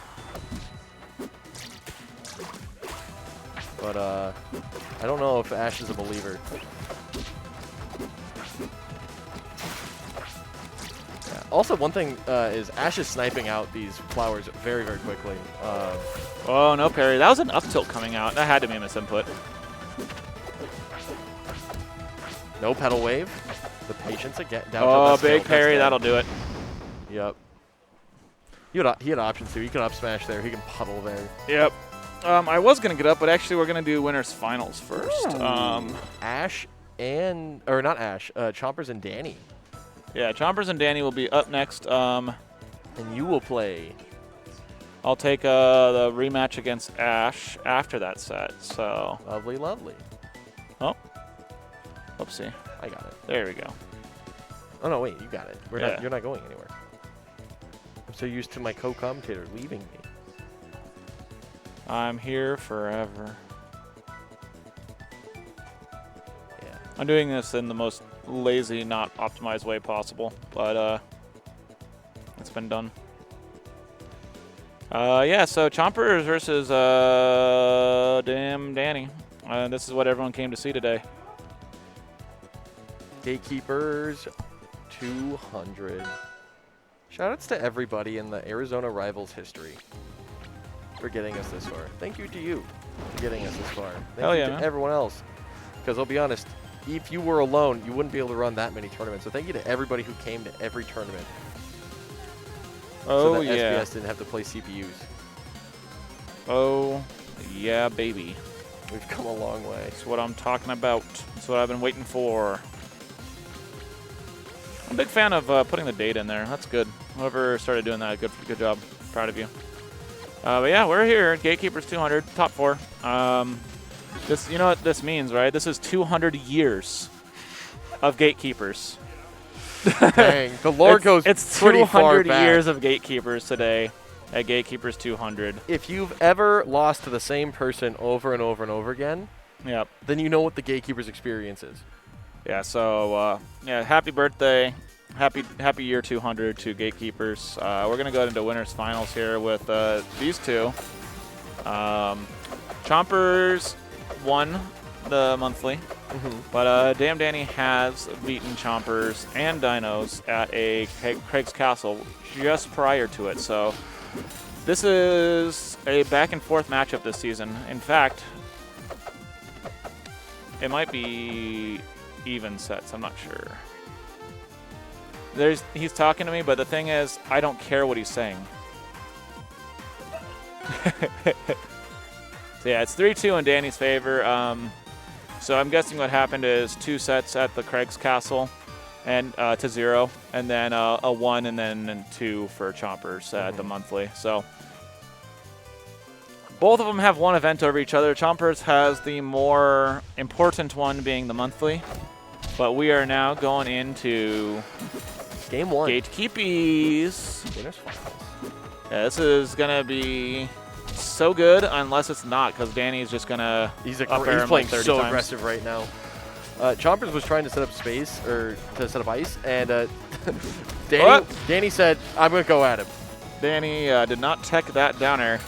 But I don't know if Ash is a believer. Yeah. Also, one thing is Ash is sniping out these flowers very, very quickly. Oh, no parry. That was an up tilt coming out. That had to be a misinput. No pedal wave. The patience again. Down Oh, to big parry. That'll do it. Yep. He had options too. He can up smash there. He can puddle there. Yep. I was going to get up, but actually we're going to do winners finals first. Ash and, or not Ash, Chompers and Danny. Yeah, Chompers and Danny will be up next. And you will play. I'll take the rematch against Ash after that set. So. Lovely, lovely. Oh. Whoopsie. I got it. There we go. Oh, no, wait. You got it. Yeah. You're not going anywhere. I'm so used to my co-commentator leaving me. I'm here forever. Yeah. I'm doing this in the most lazy, not optimized way possible, but it's been done. Yeah, so Chompers versus damn Danny. This is what everyone came to see today. Gatekeepers 200. Shoutouts to everybody in the Arizona Rivals history for getting us this far. Thank you to you for getting us this far. Hell Thank yeah, you to man. everyone else. Because I'll be honest, if you were alone, you wouldn't be able to run that many tournaments. So thank you to everybody who came to every tournament. Oh, so that yeah. SBS didn't have to play CPUs. Oh, yeah, baby. We've come a long way. That's what I'm talking about. That's what I've been waiting for. I'm a big fan of putting the data in there. That's good. Whoever started doing that, good job. Proud of you. But yeah, we're here. Gatekeepers 200, top 4. This, you know what this means, right? This is 200 years of Gatekeepers. Dang, the lore goes It's pretty far 200 back. years of Gatekeepers today at Gatekeepers 200. If you've ever lost to the same person over and over and over again, Yep. then you know what the Gatekeepers experience is. Yeah, so, yeah, happy birthday. Happy year 200 to Gatekeepers. We're going to go into winners finals here with these two. Chompers won the monthly, but Damn Danny has beaten Chompers and Dinos at a Craig's Castle just prior to it. So this is a back and forth matchup this season. In fact, it might be even sets. I'm not sure. He's talking to me, but the thing is, I don't care what he's saying. So yeah, it's 3-2 in Danny's favor. So I'm guessing what happened is 2 sets at the Craig's Castle, and to 0, and then a 1 and then 2 for Chompers at the monthly. So both of them have one event over each other. Chompers has the more important one being the monthly, but we are now going into Game 1. Gatekeepers. Winners finals. Yeah, this is gonna be so good unless it's not, because Danny's just gonna He's up air he's him playing like 30 so times. aggressive right now. Chompers was trying to set up space, or to set up ice, and Danny said, I'm going to go at him. Danny did not tech that down air,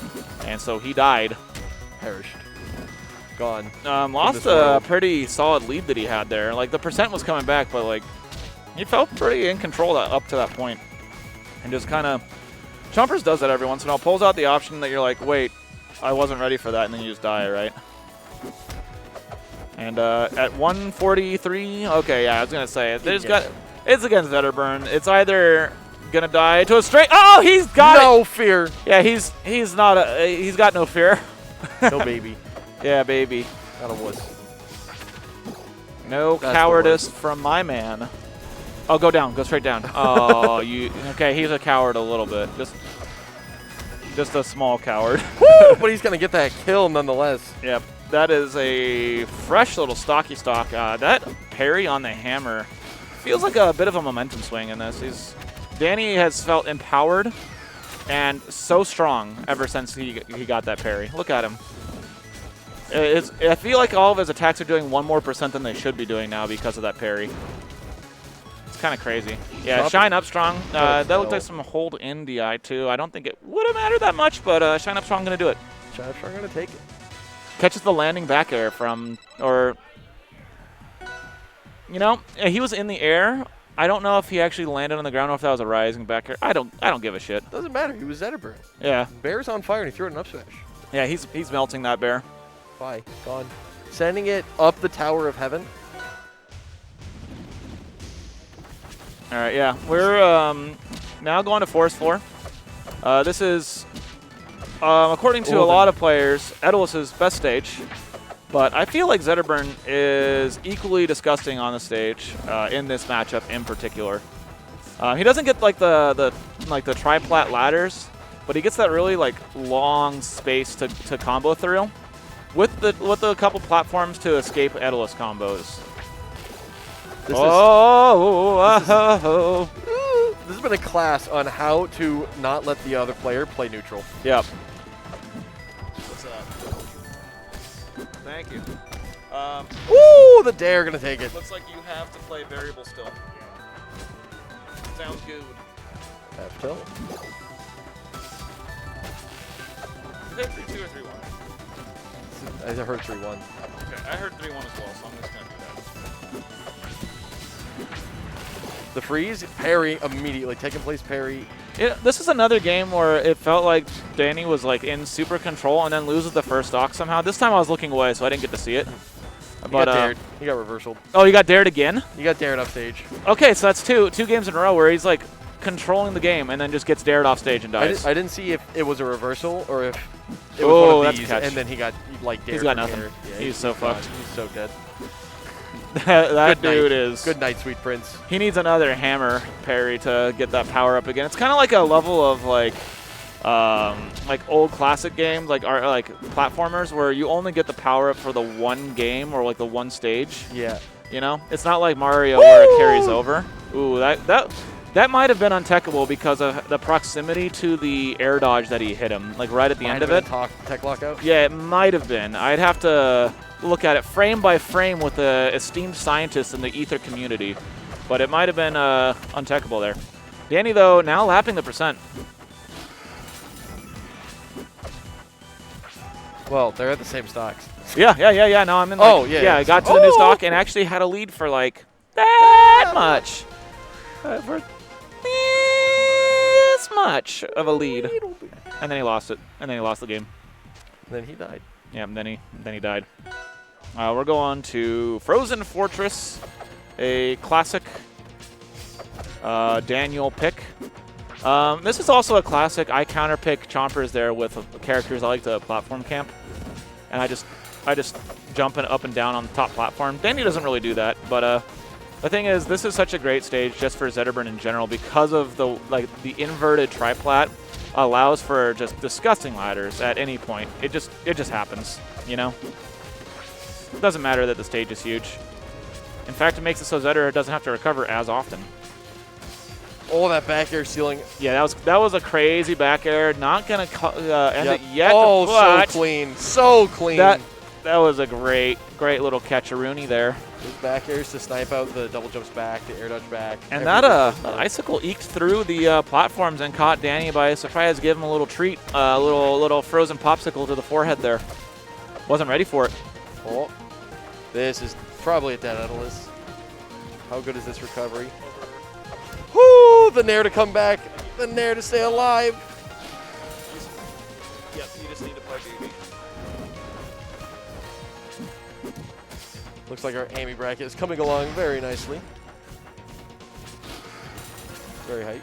and so he died. Perished. Gone. Lost this a world. pretty solid lead that he had there. Like, the percent was coming back, but, like, he felt pretty in control up to that point. And just kind of... Chompers does that every once in a while. Pulls out the option that you're like, wait, I wasn't ready for that, and then you just die, right? And at 143, okay, yeah, I was going to say, it's against Zetterburn. It's either going to die to a straight... Oh, he's got it! No fear. Yeah, he's got no fear. No baby. Yeah, baby. Not a wuss. No That's cowardice from my man. Oh, go down. Go straight down. Oh, okay, he's a coward a little bit. Just a small coward. Woo! But he's going to get that kill nonetheless. Yep. That is a fresh little stocky stock. That parry on the hammer feels like a bit of a momentum swing in this. Danny has felt empowered and so strong ever since he got that parry. Look at him. I feel like all of his attacks are doing 1% more than they should be doing now because of that parry. It's kind of crazy. Yeah, Shine Up Strong. That looked like some hold in DI too. I don't think it would have mattered that much, but Shine Up Strong going to do it. Shine Up Strong going to take it. Catches the landing back air from, or, you know, he was in the air. I don't know if he actually landed on the ground or if that was a rising back air. I don't give a shit. Doesn't matter. He was Zetterburn. Yeah. Bear's on fire and he threw it an up smash. Yeah, he's melting that bear. Bye. Gone. Sending it up the Tower of Heaven. All right, yeah. We're now going to Forest Floor. This is, according to a lot of players, Edelis's best stage. But I feel like Zetterburn is equally disgusting on the stage in this matchup in particular. He doesn't get like the tri-plat ladders, but he gets that really like long space to combo through, with a couple platforms to escape Edelis combos. This has been a class on how to not let the other player play neutral. Yep. What's up? Thank you. Woo! The dare gonna take it. Looks like you have to play variable still. Sounds good. Have to. Is it 3-2 or 3-1? I heard 3-1. Okay, I heard 3-1 as well, so I'm just gonna do that. The freeze, parry immediately, taking place parry. This is another game where it felt like Danny was like in super control and then loses the first stock somehow. This time I was looking away, so I didn't get to see it. He got dared. He got reversaled. Oh, you got dared again? He got dared off stage. Okay, so that's two games in a row where he's like controlling the game and then just gets dared off stage and dies. I didn't see if it was a reversal or if it was one of these, that's a catch. and then he got like dared. He's got from nothing. the air. Yeah, He's so fucked. He's so dead. that Good dude night. is... Good night, sweet prince. He needs another hammer parry to get that power up again. It's kind of like a level of like like old classic games, like platformers, where you only get the power up for the one game or like the one stage. Yeah. You know, it's not like Mario where it carries over. Ooh, that might have been untechable because of the proximity to the air dodge that he hit him, like right at the end of it. Tech lockout? Yeah, it might have been. I'd have to look at it frame by frame with the esteemed scientists in the Ether community, but it might have been untechable there. Danny, though, now lapping the percent. Well, they're at the same stocks. Yeah. No, I'm in. Like, Oh, yeah. I got to the new stock and actually had a lead for like that much. For this much of a lead, and then he lost it, and then he lost the game. And then he died. Yeah, and then he died. We're going to Frozen Fortress, a classic Daniel pick. This is also a classic. I counterpick Chompers there with characters I like to platform camp, and I just jumping up and down on the top platform. Danny doesn't really do that, but the thing is, this is such a great stage just for Zetterburn in general because of the inverted triplat allows for just disgusting ladders at any point. It just happens, you know. It doesn't matter that the stage is huge. In fact, it makes it so Zetter doesn't have to recover as often. Oh, that back air ceiling. Yeah, that was a crazy back air. Not gonna end it yet. Oh, but so clean, so clean. That was a great little catch-a-rooney there. Those back airs to snipe out the double jumps back, the air dodge back. And that icicle eked through the platforms and caught Danny by surprise, gave him a little treat, a little frozen popsicle to the forehead there. Wasn't ready for it. Oh, this is probably a dead Atlas. How good is this recovery? Whoo! The nair to come back, the nair to stay alive. Yep, you just need to play BB. Looks like our Amy bracket is coming along very nicely. Very hype.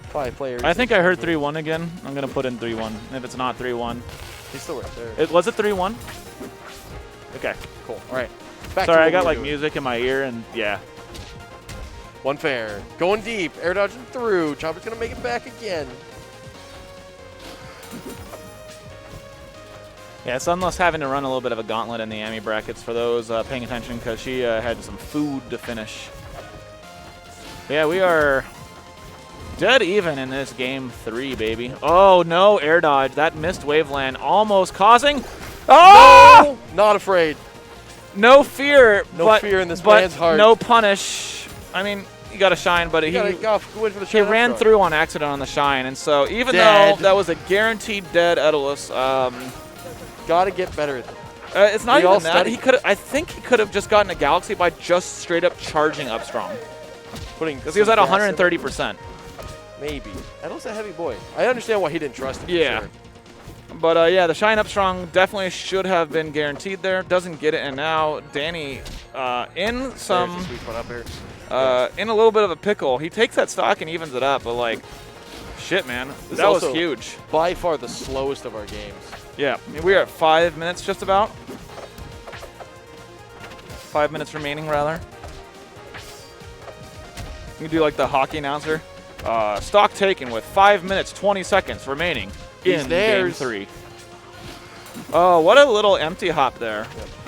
5 players. I think I heard 3-1 again. I'm going to put in 3-1. If it's not 3-1. He's still right there. Was it 3-1? Okay. Cool. All right. Back Sorry, to I got what like we're doing. music in my ear and yeah. One fair. Going deep. Air dodging through. Chopper's going to make it back again. Yeah, Sunless having to run a little bit of a gauntlet in the Amy brackets for those paying attention because she had some food to finish. Yeah, we are dead even in this game 3, baby. Oh, no, air dodge. That missed waveland almost causing... Oh! No! Not afraid. No fear. No fear in this man's heart. No punish. I mean, you got to shine, but he go in for the he shine ran up front. through on accident on the shine. And so even Dead. though that was a guaranteed dead Edalus, Gotta get better. it's not We all even that. study. He could. I think he could have just gotten a Galaxy by just straight up charging up strong. Because he was at 130%. Maybe. Edal's a heavy boy. I understand why he didn't trust him. for Yeah. sure. But yeah, the shine up strong definitely should have been guaranteed there. Doesn't get it, and now Danny in some There's a sweet spot up here. in a little bit of a pickle. He takes that stock and evens it up, but like, shit, man, This that was also- huge. By far the slowest of our games. Yeah, I mean, we are at 5 minutes just about. 5 minutes remaining, rather. You can do like the hockey announcer. Stock taken with 5 minutes, 20 seconds remaining in game theirs. 3. Oh, what a little empty hop there.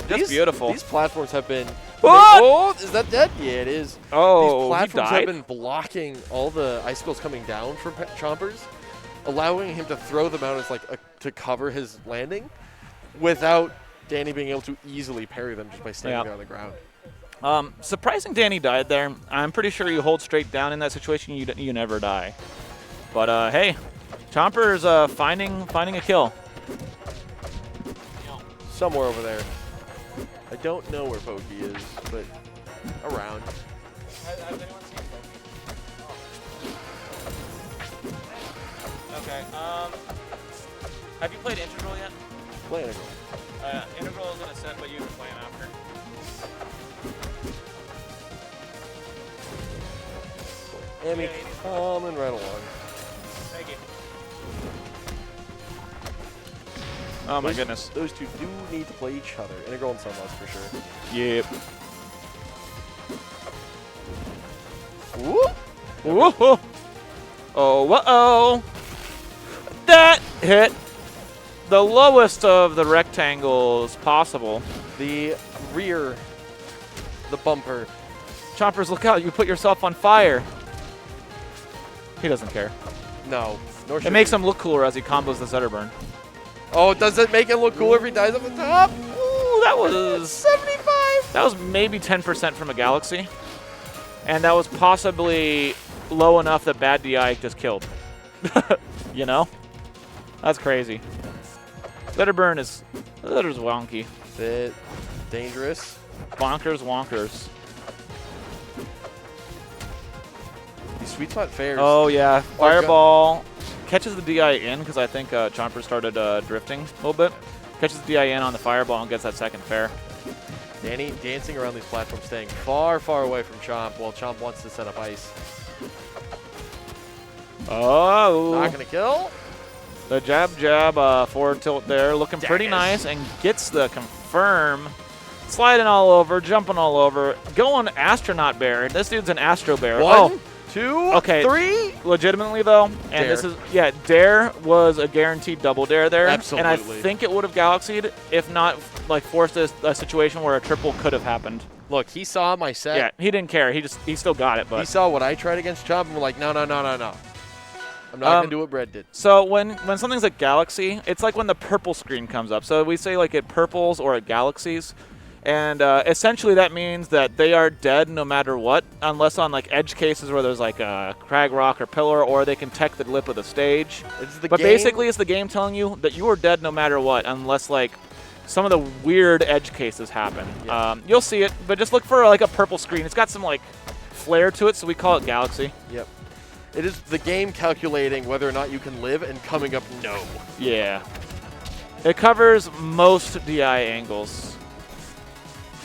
Just beautiful. These platforms have been... What? Oh, is that dead? Yeah, it is. Oh, These platforms he have died? been blocking all the icicles coming down from Chompers, allowing him to throw them out as like to cover his landing without Danny being able to easily parry them just by standing there on the ground. Surprising Danny died there. I'm pretty sure you hold straight down in that situation, you never die. But hey, Chompers finding a kill. Somewhere over there. I don't know where Pokey is, but around. Has anyone seen Pokey? Okay. Have you played Integral yet? Play Integral. Integral is in a set, but you can play him after. Amy, coming right along. Thank you. Oh my goodness. Those two do need to play each other. Integral and Sunless for sure. Yep. Whoop! Whoa. Oh, uh-oh. That hit the lowest of the rectangles possible. The rear, the bumper. Chompers, look out. You put yourself on fire. He doesn't care. No. Nor It should makes he. him look cooler as he combos the Zetterburn. Oh, does it make it look cooler if he dies up the top? Ooh, that was 75. that was maybe 10% from a Galaxy. And that was possibly low enough that bad DI just killed. You know? That's crazy. Zetterburn is wonky. Bit dangerous. Bonkers wonkers. These sweet spot fairs. Oh, yeah. Fireball catches the DI in because I think Chomper started drifting a little bit. Catches the DI in on the Fireball and gets that second fair. Danny dancing around these platforms, staying far, far away from Chomp while Chomp wants to set up ice. Oh. Not going to kill. The jab, forward tilt there, looking pretty nice, and gets the confirm. Sliding all over, jumping all over, going astronaut bear. This dude's an astro bear. One, two, okay. three. Legitimately though, and Dare. this is dare was a guaranteed double dare there. Absolutely. And I think it would have galaxied if not like forced a situation where a triple could have happened. Look, he saw my set. Yeah, he didn't care. He still got it, but He saw what I tried against Chomp and we're like, no. I'm not going to do what Brett did. So when something's a galaxy, it's like when the purple screen comes up. So we say like it purples or it galaxies. And essentially that means that they are dead no matter what, unless on like edge cases where there's like a crag rock or pillar, or they can tech the lip of the stage. But basically it's the game telling you that you are dead no matter what, unless like some of the weird edge cases happen. Yeah. You'll see it, but just look for like a purple screen. It's got some like flair to it, so we call it galaxy. Yep. It is the game calculating whether or not you can live and coming up no. Yeah. It covers most DI angles.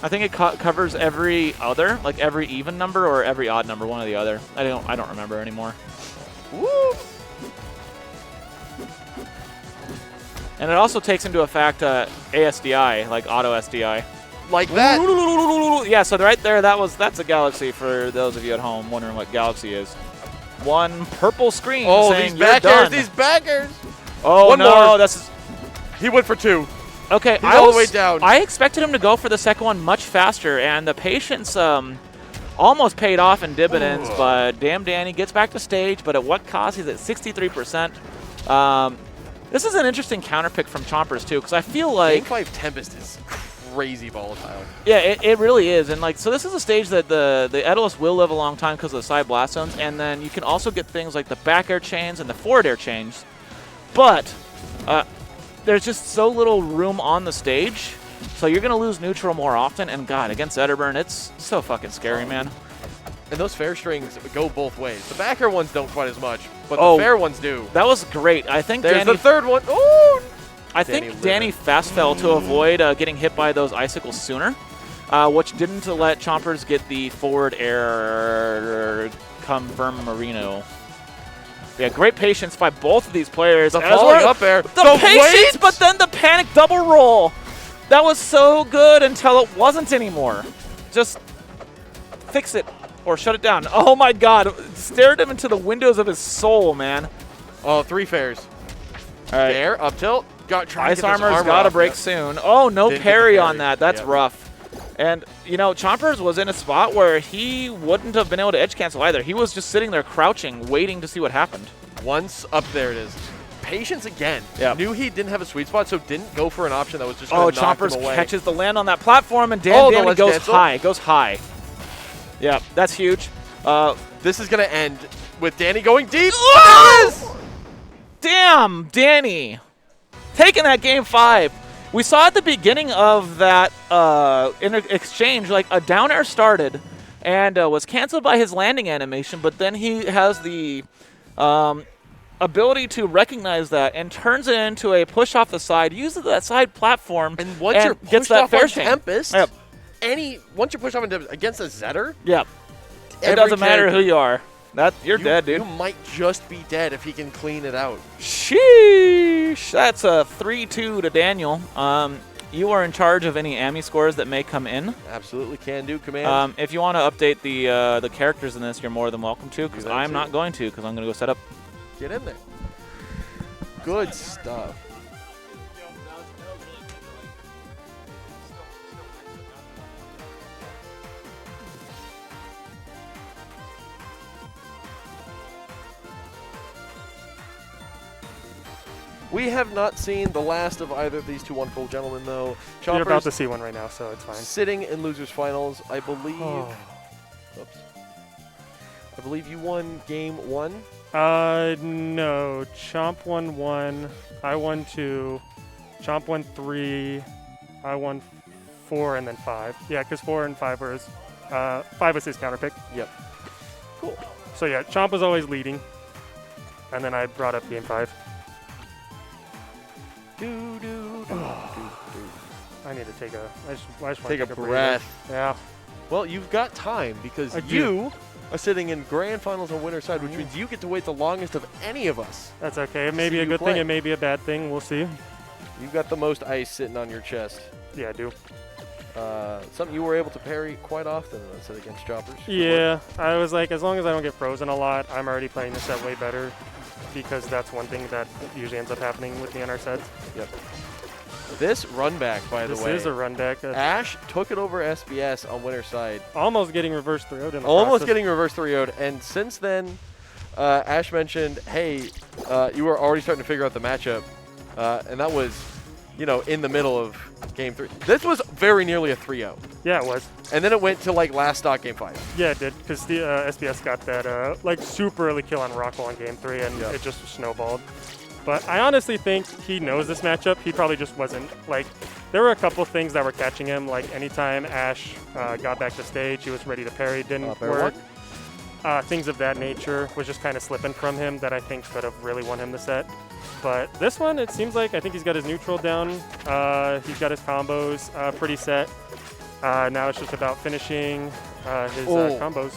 I think it covers every other, like every even number or every odd number, one or the other. I don't remember anymore. Woo! And it also takes into effect ASDI, like auto SDI. Like that. Yeah, so right there, that's a galaxy for those of you at home wondering what galaxy is. One purple screen Oh, saying these you're backers, done. these backers. Oh One no, more. that's He went for two. okay. He's all the way down. I expected him to go for the second one much faster, and the patience almost paid off in dividends. But damn, Danny gets back to stage, but at what cost? He's at 63%. This is an interesting counter pick from Chompers too, because I feel like Game 5 Tempest is crazy volatile. yeah, it really is. And like, so this is a stage that the Edalus will live a long time because of the side blast zones, and then you can also get things like the back air chains and the forward air chains. But there's just so little room on the stage, so you're gonna lose neutral more often. And God, against Zetterburn, it's so fucking scary, man. And those fair strings go both ways. The backer ones don't quite as much, but the fair ones do. That was great. I think There's Danny, the third one. Oh! I Danny think Danny fast fell to avoid getting hit by those icicles sooner, which didn't let Chompers get the forward air confirm Marino. Yeah, great patience by both of these players. The As falling we're- up air. The patience, but then the panic double roll. That was so good until it wasn't anymore. Just fix it or shut it down. Oh my God, stared him into the windows of his soul, man. Oh, three fairs. All right. There, up tilt. Got trying Ice to get this Armor's armor got to off. break Yep. soon. Oh, no Didn't get the parry on parry. that. That's Yep. rough. And, you know, Chompers was in a spot where he wouldn't have been able to edge cancel either. He was just sitting there crouching, waiting to see what happened. Once up there it is. Patience again. Yep. Knew he didn't have a sweet spot, so didn't go for an option that was just Oh, going to knock Chompers him away. catches the land on that platform, and Oh, the Danny ledge goes cancel. high. Goes high. Yeah, that's huge. This is going to end with Danny going deep. Yes! Damn, Danny. Taking that game 5. We saw at the beginning of that exchange, like a down air started and was canceled by his landing animation, but then he has the ability to recognize that and turns it into a push off the side, uses that side platform, And once you're gets pushed that off fair on chain. Tempest, Yep. once you're pushed off on Tempest against a Zetter, Yep. It every doesn't matter character- who you are. You're dead, dude. You might just be dead if he can clean it out. Sheesh. That's a 3-2 to Daniel. You are in charge of any AMI scores that may come in. Absolutely can do command. If you want to update the characters in this, you're more than welcome to, because Do that I'm too. not going to, because I'm going to go set up Get in there. Good stuff. We have not seen the last of either of these two wonderful gentlemen, though. You're about Chompers to see one right now, so it's fine. sitting in losers finals, I believe. Oh. Oops. I believe you won game 1. No. Chomp won 1. I won 2. Chomp won 3. I won 4 and then 5. Yeah, because 4 and 5 were his, 5 was his counter pick. Yep. Cool. So yeah, Chomp was always leading. And then I brought up game 5. I need to take a. I just want to Take a breather. breath. Yeah. Well, you've got time because I do. you are sitting in grand finals on winner's side, which means you get to wait the longest of any of us. That's okay. It may be See a you good play. thing. It may be a bad thing. We'll see. You've got the most ice sitting on your chest. Yeah, I do. Something you were able to parry quite often instead against Chompers. Yeah. I was like, as long as I don't get frozen a lot, I'm already playing this set way better. Because that's one thing that usually ends up happening with the NR sets. Yep. This run back, by the way. This is a run back. Ash took it over SBS on winner's side. Almost getting reverse 3-0'd in the Almost process. getting reverse 3-0'd. And since then, Ash mentioned, hey, you were already starting to figure out the matchup. And that was, in the middle of game 3. This was very nearly a 3-0. Yeah, it was. And then it went to last stock game 5. Yeah, it did. Because the SBS got that super early kill on Rockwell in game 3, and it just snowballed. But I honestly think he knows this matchup. He probably just wasn't. There were a couple things that were catching him. Anytime Ash got back to stage, he was ready to parry. Didn't work. Things of that nature was just kind of slipping from him that I think could have really won him the set. But this one, it seems like I think he's got his neutral down. He's got his combos pretty set. Now it's just about finishing his combos.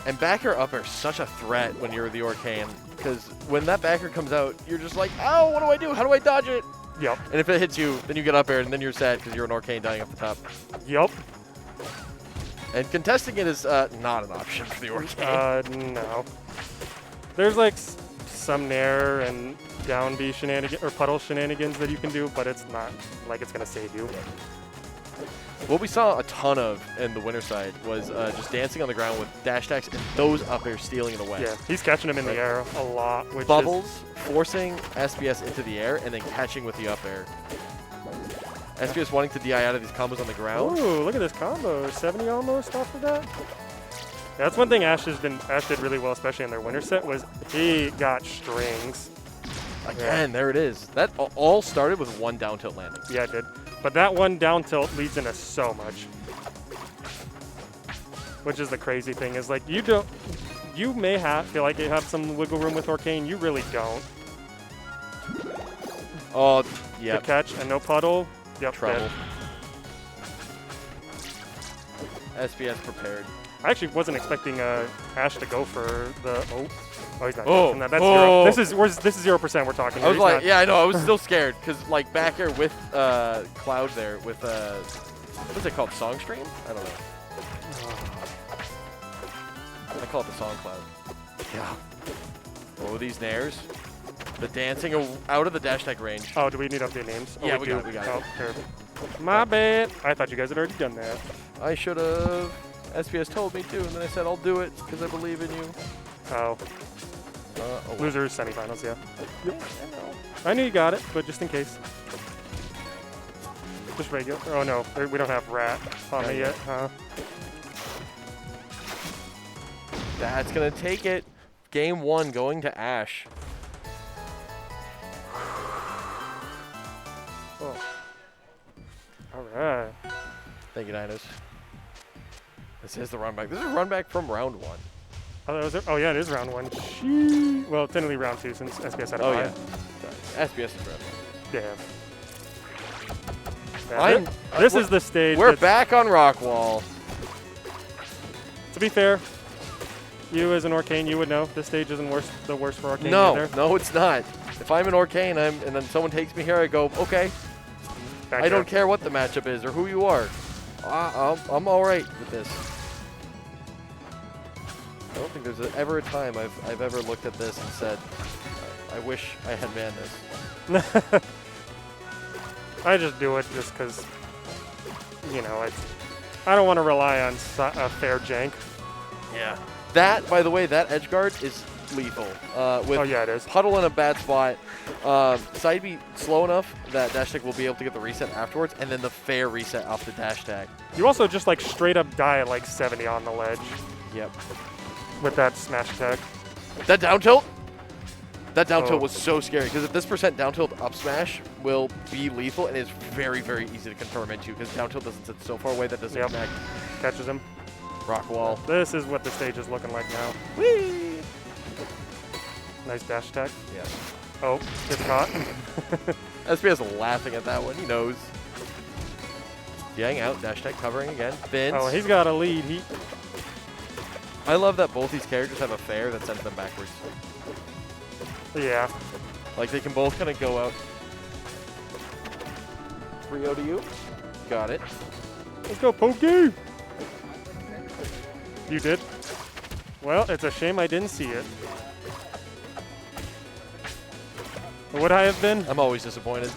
And backer up are such a threat when you're the Orcane, because when that backer comes out, you're just like, oh, what do I do? How do I dodge it? Yep. And if it hits you, then you get up air, and then you're sad because you're an Orcane dying up the top. Yep. And contesting it is not an option for the Orcane. No. There's some nair and down B shenanigans or puddle shenanigans that you can do, but it's not like it's gonna save you. What we saw a ton of in the winter side was just dancing on the ground with dash attacks and those up air stealing it away. Yeah, he's catching him in the air a lot. Which Bubbles forcing SBS into the air and then catching with the up air. SBS wanting to DI out of these combos on the ground. Ooh, look at this combo. 70 almost off of that. Yeah, that's one thing Ash did really well, especially in their winter set, was he got strings. Again, there it is. That all started with one down tilt landing. Yeah, it did. But that one down tilt leads into so much. Which is the crazy thing, is you may feel like you have some wiggle room with Orcane, you really don't. Oh, yeah. Good catch and no puddle. Yep, Trouble. Dead. SBS prepared. I actually wasn't expecting Ash to go for the he's not. Oh, That's zero. This is 0%. We're talking. I was He's like, not. yeah, I know. I was still scared because back air with Cloud there with what is it called? Song stream? I don't know. I call it the song cloud. Yeah. Oh, these nairs. The dancing out of the dash tag range. Oh, do we need to update names? Oh, Yeah, we got it. Oh, here. My bad. I thought you guys had already done that. I should have. SPS told me to, and then I said I'll do it because I believe in you. Oh. Oh, Losers semifinals, yeah. yeah, I know. I knew you got it, but just in case. Just regular. Oh no, we don't have rat on me yet, huh? That's gonna take it. Game 1 going to Ash. Oh. All right. Thank you, Niners. This is the run back. This is a run back from round 1. Oh yeah, it is round 1. Sheesh. Well, technically round 2 since SBS had a bye. Yeah. SBS is round 1. Yeah. This is the stage. We're back on Rockwall. To be fair, you as an Orcane, you would know this stage isn't the worst for Orcane No, either. no, it's not. If I'm an Orcane and then someone takes me here, I go, okay. Back I don't care what the matchup is or who you are. I'm all right with this. I don't think there's ever a time I've ever looked at this and said, I wish I had banned this. I just do it just because, you know, I don't want to rely on a fair jank. Yeah. That, by the way, that edge guard is lethal. With Oh, yeah, it is. Puddle in a bad spot, side B slow enough that dash tag will be able to get the reset afterwards, and then the fair reset off the dash tag. You also just like straight up die at like 70 on the ledge Yep. with that smash attack. That down tilt? That down Oh. tilt was so scary, because if this percent down tilt up smash will be lethal, and it's very, very easy to confirm into, because down tilt doesn't sit so far away that doesn't Yep. connect. Catches him. Rock wall. This is what the stage is looking like now. Whee! Nice dash attack. Yeah. Oh, gets caught. SBS laughing at that one. He knows. Yang out. Dash tech covering again. Vince. Oh, he's got a lead. I love that both these characters have a fair that sends them backwards. Yeah. Like they can both kind of go out. 3-0 to you. Got it. Let's go, Pokey! You did? Well, it's a shame I didn't see it. Would I have been? I'm always disappointed.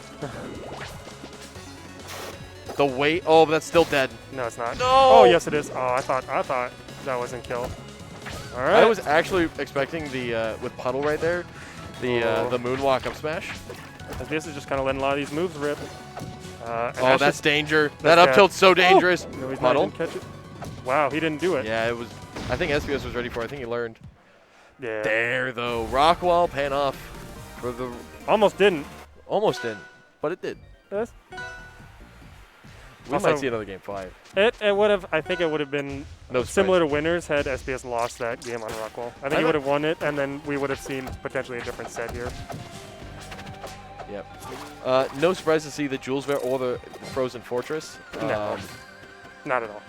The weight. Oh, but that's still dead. No, it's not. No! Oh, yes, it is. Oh, I thought that wasn't kill. All right. I was actually expecting the with Puddle right there, Oh. the moonwalk up smash. SBS is just kind of letting a lot of these moves rip. And Oh, that's danger. that's That up bad. tilt's so dangerous. No, he's not. He Puddle. didn't catch it. Wow, he didn't do it. Yeah, it was. I think SBS was ready for it. I think he learned. Yeah. There, though. Rock wall, pan off. For the Almost didn't. almost didn't, but it did. Yes. We Also- might see another game 5. It would have. I think it would have been No similar surprise. to winners had SBS lost that game on Rockwell. I think I he would don't- have won it, and then we would have seen potentially a different set here. Yep. No surprise to see the Jules Vert or the Frozen Fortress. No. Not at all.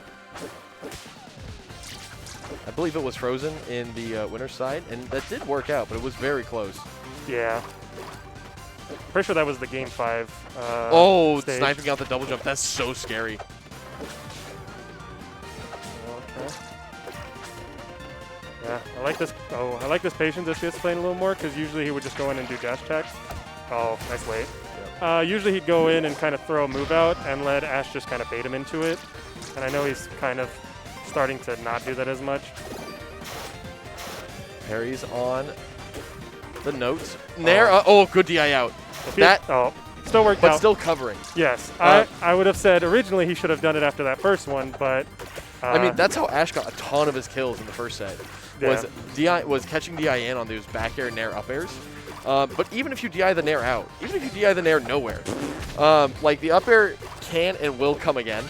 I believe it was Frozen in the winner's side, and that did work out, but it was very close. Yeah. Pretty sure that was the game 5. Oh, stage. sniping out the double jump. That's so scary. Okay. Yeah, I like this. Oh, I like this patience SBS playing a little more because usually he would just go in and do dash attacks. Oh, nice wait. Usually he'd go in and kind of throw a move out and let Ash just kind of bait him into it. And I know he's kind of starting to not do that as much. Parry's on the notes. Nair. Oh, good DI out. If he- That, oh, still worked but out. still covering. Yes, Uh, I would have said originally he should have done it after that first one, but I mean, that's how Ash got a ton of his kills in the first set. Was Yeah. DI was catching DI in on those back air nair up airs. But even if you DI the nair out, even if you DI the nair nowhere, like the up air can and will come again.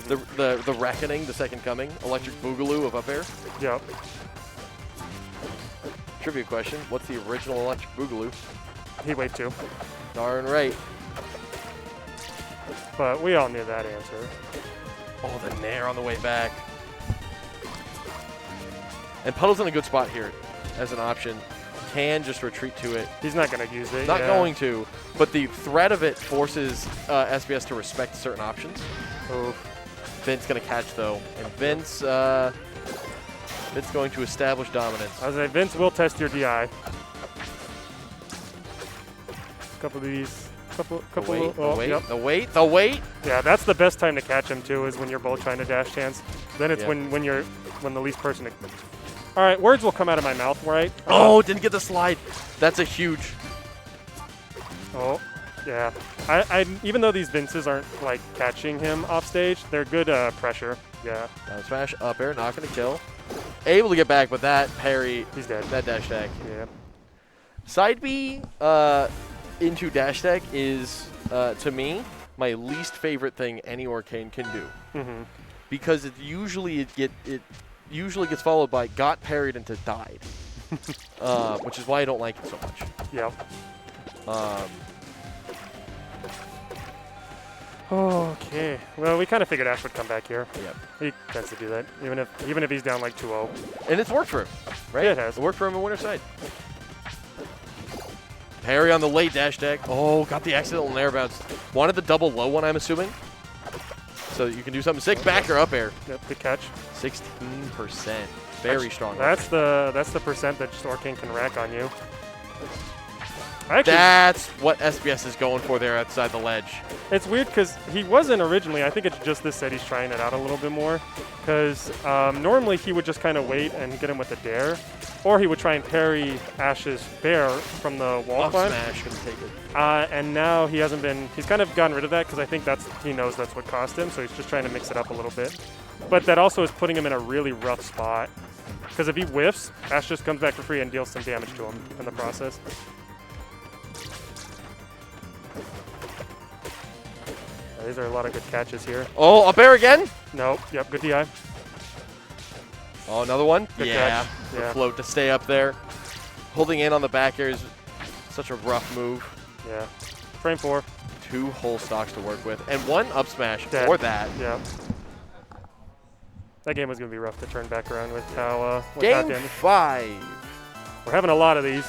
The reckoning, the second coming, electric boogaloo of up air. Yep. Trivia question: what's the original electric boogaloo? He wait too, Darn right. but we all knew that answer. Oh, the nair on the way back. And Puddle's in a good spot here as an option. Can just retreat to it. He's not going to use it. Not yeah. going to, but the threat of it forces SBS to respect certain options. Oof. Vince going to catch, though. And Vince going to establish dominance. I was like, Vince will test your DI. Couple of these. Couple. The wait. Yeah, that's the best time to catch him too. Is when you're both trying to dash chance. Then it's Yeah. when the least person. All right, words will come out of my mouth, right? Oh, didn't get the slide. That's a huge. Oh, yeah. I even though these Vinces aren't like catching him off stage, they're good pressure. Yeah, Down smash, up air, not going to kill. Able to get back, but that parry, he's dead. that dash tag. Yeah. Side B into dash tag is, to me, my least favorite thing any Arcane can do. Mm-hmm. Because it usually gets followed by got parried into died, which is why I don't like it so much. Yep. Um, Okay. Well, we kind of figured Ash would come back here. Yep. He tends to do that, even if he's down like 2-0. And it's worked for him, right? Yeah, it has. It worked for him in winner's side. Parry on the late dash tag. Oh, got the accidental air bounce. Wanted the double low one, I'm assuming. So you can do something sick. Back or up air. Yep. Good catch. 16%. Very strong. That's the percent that just Orking can rack on you. Actually, That's what SBS is going for there outside the ledge. it's weird because he wasn't originally. I think it's just this set he's trying it out a little bit more. Because normally he would just kind of wait and get him with a dare. Or he would try and parry Ash's bear from the wall Up climb. smash gonna take it. And now he hasn't been. He's kind of gotten rid of that because I think he knows that's what cost him. So he's just trying to mix it up a little bit. But that also is putting him in a really rough spot. Because if he whiffs, Ash just comes back for free and deals some damage to him in the process. These are a lot of good catches here. Oh, up air again? Nope. Yep. Good DI. Oh, another one? Good Yeah. catch. The Yeah. float to stay up there. Holding in on the back air is such a rough move. Yeah. Frame 4. 2 whole stocks to work with. And 1 up smash Dead. for that. Yeah. That game was going to be rough to turn back around with how Game damage. 5. We're having a lot of these.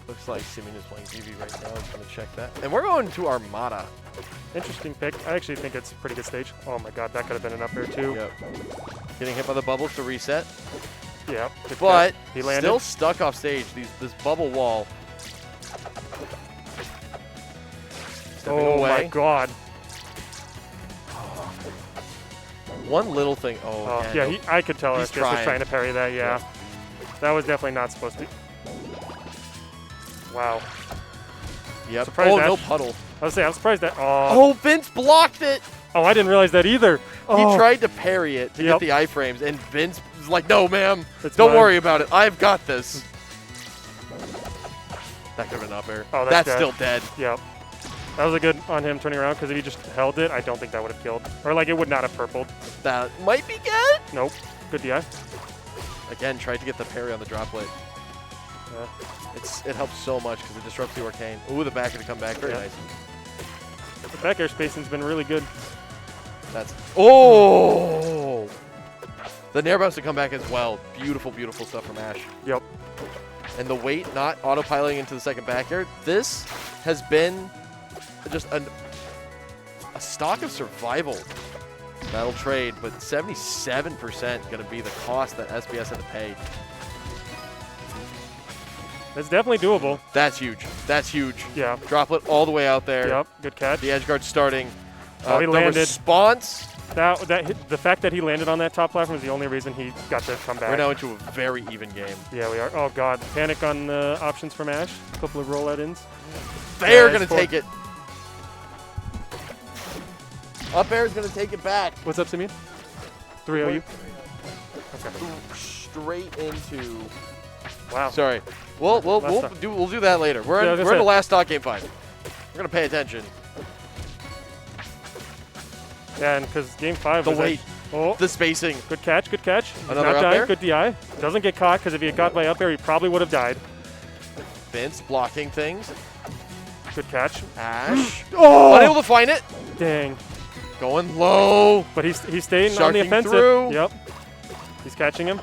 Looks like Simeon is playing GV right now. I'm going to check that. And we're going to Armada. Interesting pick. I actually think it's a pretty good stage. Oh my god, that could have been an up air too. Yep. Getting hit by the bubbles to reset. Yeah. good But catch. He landed. still stuck off stage. This bubble wall. Stepping Oh away. my god. One little thing. Oh, Oh, yeah, I could tell He's SBS was trying. trying to parry that, yeah. That was definitely not supposed to. Wow. Yep. Surprised Oh, no Ash- puddle. I was saying, I'm surprised that. Oh, Vince blocked it. Oh, I didn't realize that either. Oh, He tried to parry it to Yep. get the iframes, and Vince was like, no, ma'am. It's Don't mine." worry about it. I've got this. That could have been up air. Oh, that's dead. still dead. Yep. That was a good on him turning around because if he just held it, I don't think that would have killed. Or like it would not have purpled. That might be good. Nope. Good DI. Again, tried to get the parry on the droplet. Yeah. It helps so much because it disrupts the arcane. Ooh, the backer to come back. Very Yeah. nice. The back air spacing's been really good. That's oh. The nair bounce to come back as well. Beautiful, beautiful stuff from Ash. Yep. And the weight not autopiloting into the second back air. This has been just a stock of survival. That'll trade, but 77% going to be the cost that SBS had to pay. It's definitely doable. That's huge. That's huge. Yeah. Droplet all the way out there. Yep. Good catch. The edge guard starting. Oh, he the landed. response. The fact that he landed on that top platform is the only reason he got to come back. We're now into a very even game. Yeah, we are. Oh god, panic on the options from Ash. A couple of rollout-ins. They're Yeah, going it's to take it. Up air is going to take it back. What's up, Simeon? 3-0 Straight into. Wow. Sorry. We'll Last do that later. We're Yeah, I in, was we're in gonna the say. last stock game 5. We're going to pay attention. Yeah, and because game 5 The was weight. Oh, The spacing. good catch, good catch. He's Another not up dying, air? good DI. Doesn't get caught because if he had got by up air, he probably would have died. Vince blocking things. Good catch. Ash. Oh! Unable to find it. Dang. Going low. But he's staying on the Sharking offensive. through. Yep. He's catching him.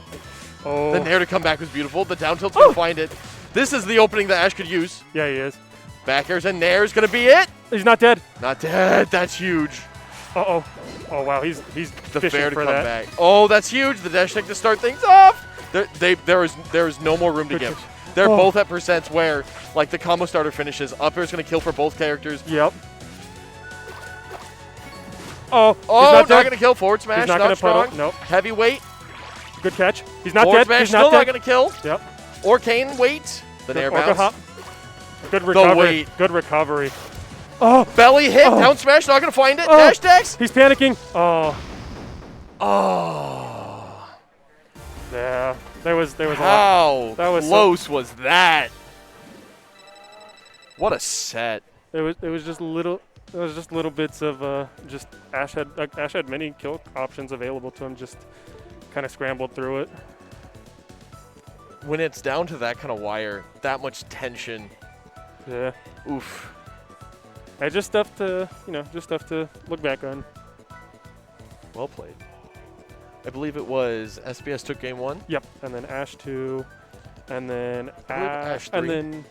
Oh. The nair to come back was beautiful. The down tilt's going to find it. This is the opening that Ash could use. Yeah, he is. Back airs and nair is going to be it. He's not dead. Not dead. That's huge. Uh-oh. Oh, wow. He's The fishing fair to for come that. back. Oh, that's huge. The dash tech to start things off. There is no more room to Good give. catch. They're Oh. both at percents where, like, the combo starter finishes. Up air is going to kill for both characters. Yep. Oh, Oh, he's not not dead. going to kill. Forward smash, He's not not going to strong. puddle. Nope. Heavyweight. Good catch. He's not Forward dead. smash, He's still not not dead. going to kill. Yep. Arcane weight. The nair Orca bounce. hop. Good recovery. weight. Good recovery. Oh, Belly hit. Oh. Down smash, not going to find it. Oh. Dash decks. he's panicking. Oh, Oh. yeah. There was a lot. How That was so- close was that? What a set. It was just little. It was just little bits of just Ash had many kill options available to him. Just kind of scrambled through it. When it's down to that kind of wire, that much tension. Yeah. Oof. I just stuff to look back on. Well played. I believe it was SBS took game 1. Yep. And then Ash 2, and then I believe Ash and 3. then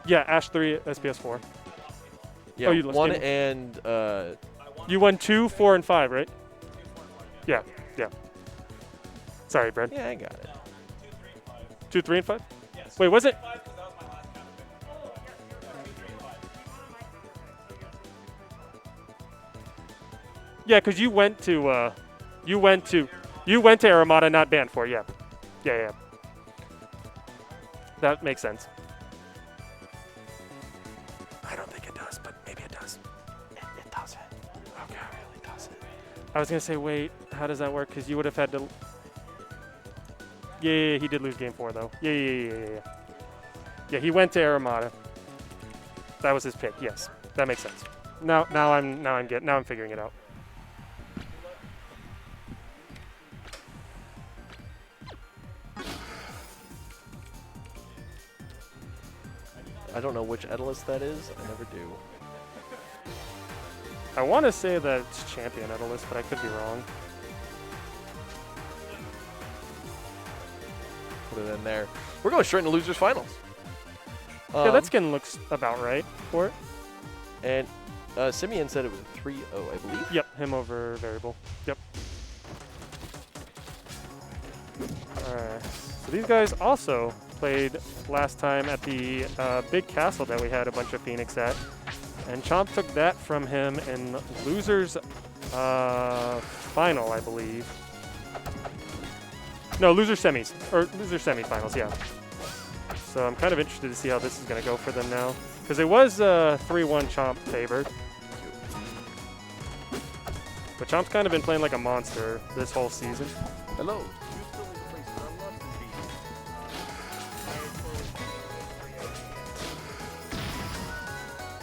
yeah, Ash 3, SBS 4. Yeah, Oh, you lost 1 game. and You won 2, 4, and 5, right? Yeah, yeah. Sorry, Brad. Yeah, I got it. 2, 3, and 5? Wait, was it? Yeah, because you went to Aramata, not band 4. Yeah, yeah. That makes sense. I don't think it does, but maybe it does. It doesn't. Okay, it really doesn't. I was gonna say, wait, how does that work? Because you would have had to. Yeah, he did lose game 4 though. Yeah. Yeah, he went to Aramata. That was his pick. Yes, that makes sense. Now I'm figuring it out. I don't know which Edelus that is. I never do. I want to say that it's champion Edelus, but I could be wrong. Put it in there. We're going straight into losers finals. Yeah, that skin looks about right for it. And Simeon said it was a 3-0, I believe. Yep, him over variable. Yep. Alright. So these guys also played last time at the big castle that we had a bunch of Phoenix at. And Chomp took that from him in losers final, I believe. No, loser semis. Or loser semifinals, yeah. So I'm kind of interested to see how this is going to go for them now. Because it was 3-1 Chomp favored. But Chomp's kind of been playing like a monster this whole season. Hello.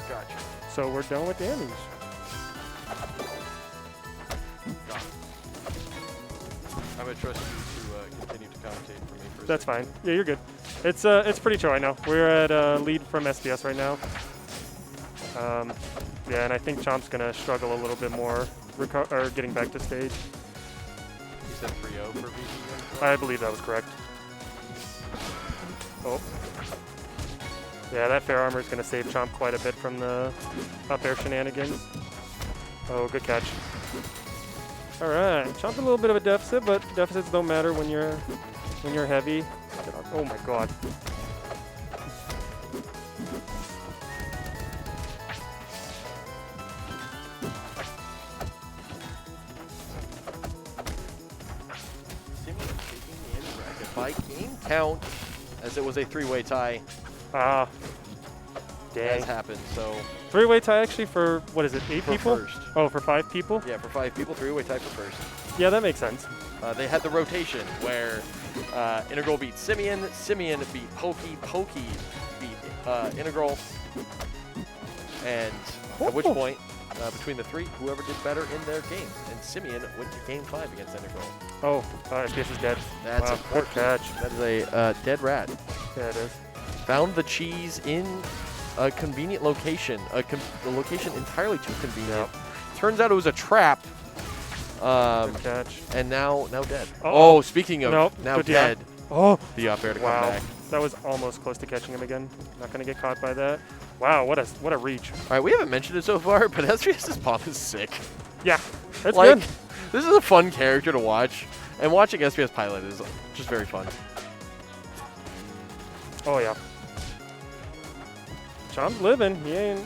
Gotcha. So we're done with damage. I'm going to trust you to continue to commentate for me for a That's second. fine. Yeah, you're good. It's pretty chill right now. We're at lead from SBS right now. Yeah, and I think Chomp's gonna struggle a little bit more getting back to stage. You said 3-0 for VP? I believe that was correct. Oh. Yeah, that fair armor is gonna save Chomp quite a bit from the up air shenanigans. Oh, good catch. All right, Chomp a little bit of a deficit, but deficits don't matter when you're heavy. Oh my god. By game count, as it was a 3-way tie, Ah. has Dang. happened. So 3-way tie actually for, what is it, 8 for people? first. Oh, for 5 people? Yeah, for 5 people, 3-way tie for first. Yeah, that makes sense. They had the rotation where Integral beat Simeon, Simeon beat Pokey, Pokey beat Integral, and at which point, between the three, whoever did better in their games. And Simeon went to game 5 against Integral. Oh, SBS is dead. That's wow, good important. catch. That is a dead rat. Yeah, it is. Found the cheese in a convenient location, a location entirely too convenient. Turns out it was a trap. Good catch. And now dead. Uh-oh. Oh, speaking of Nope, now good dead, Oh, the up air to wow. come back. That was almost close to catching him again. Not gonna get caught by that. Wow, what a reach. All right, we haven't mentioned it so far, but SBS's Palm is sick. Yeah, that's Like, good. this is a fun character to watch, and watching SBS Pilot is just very fun. Oh yeah. Chomp's living. He ain't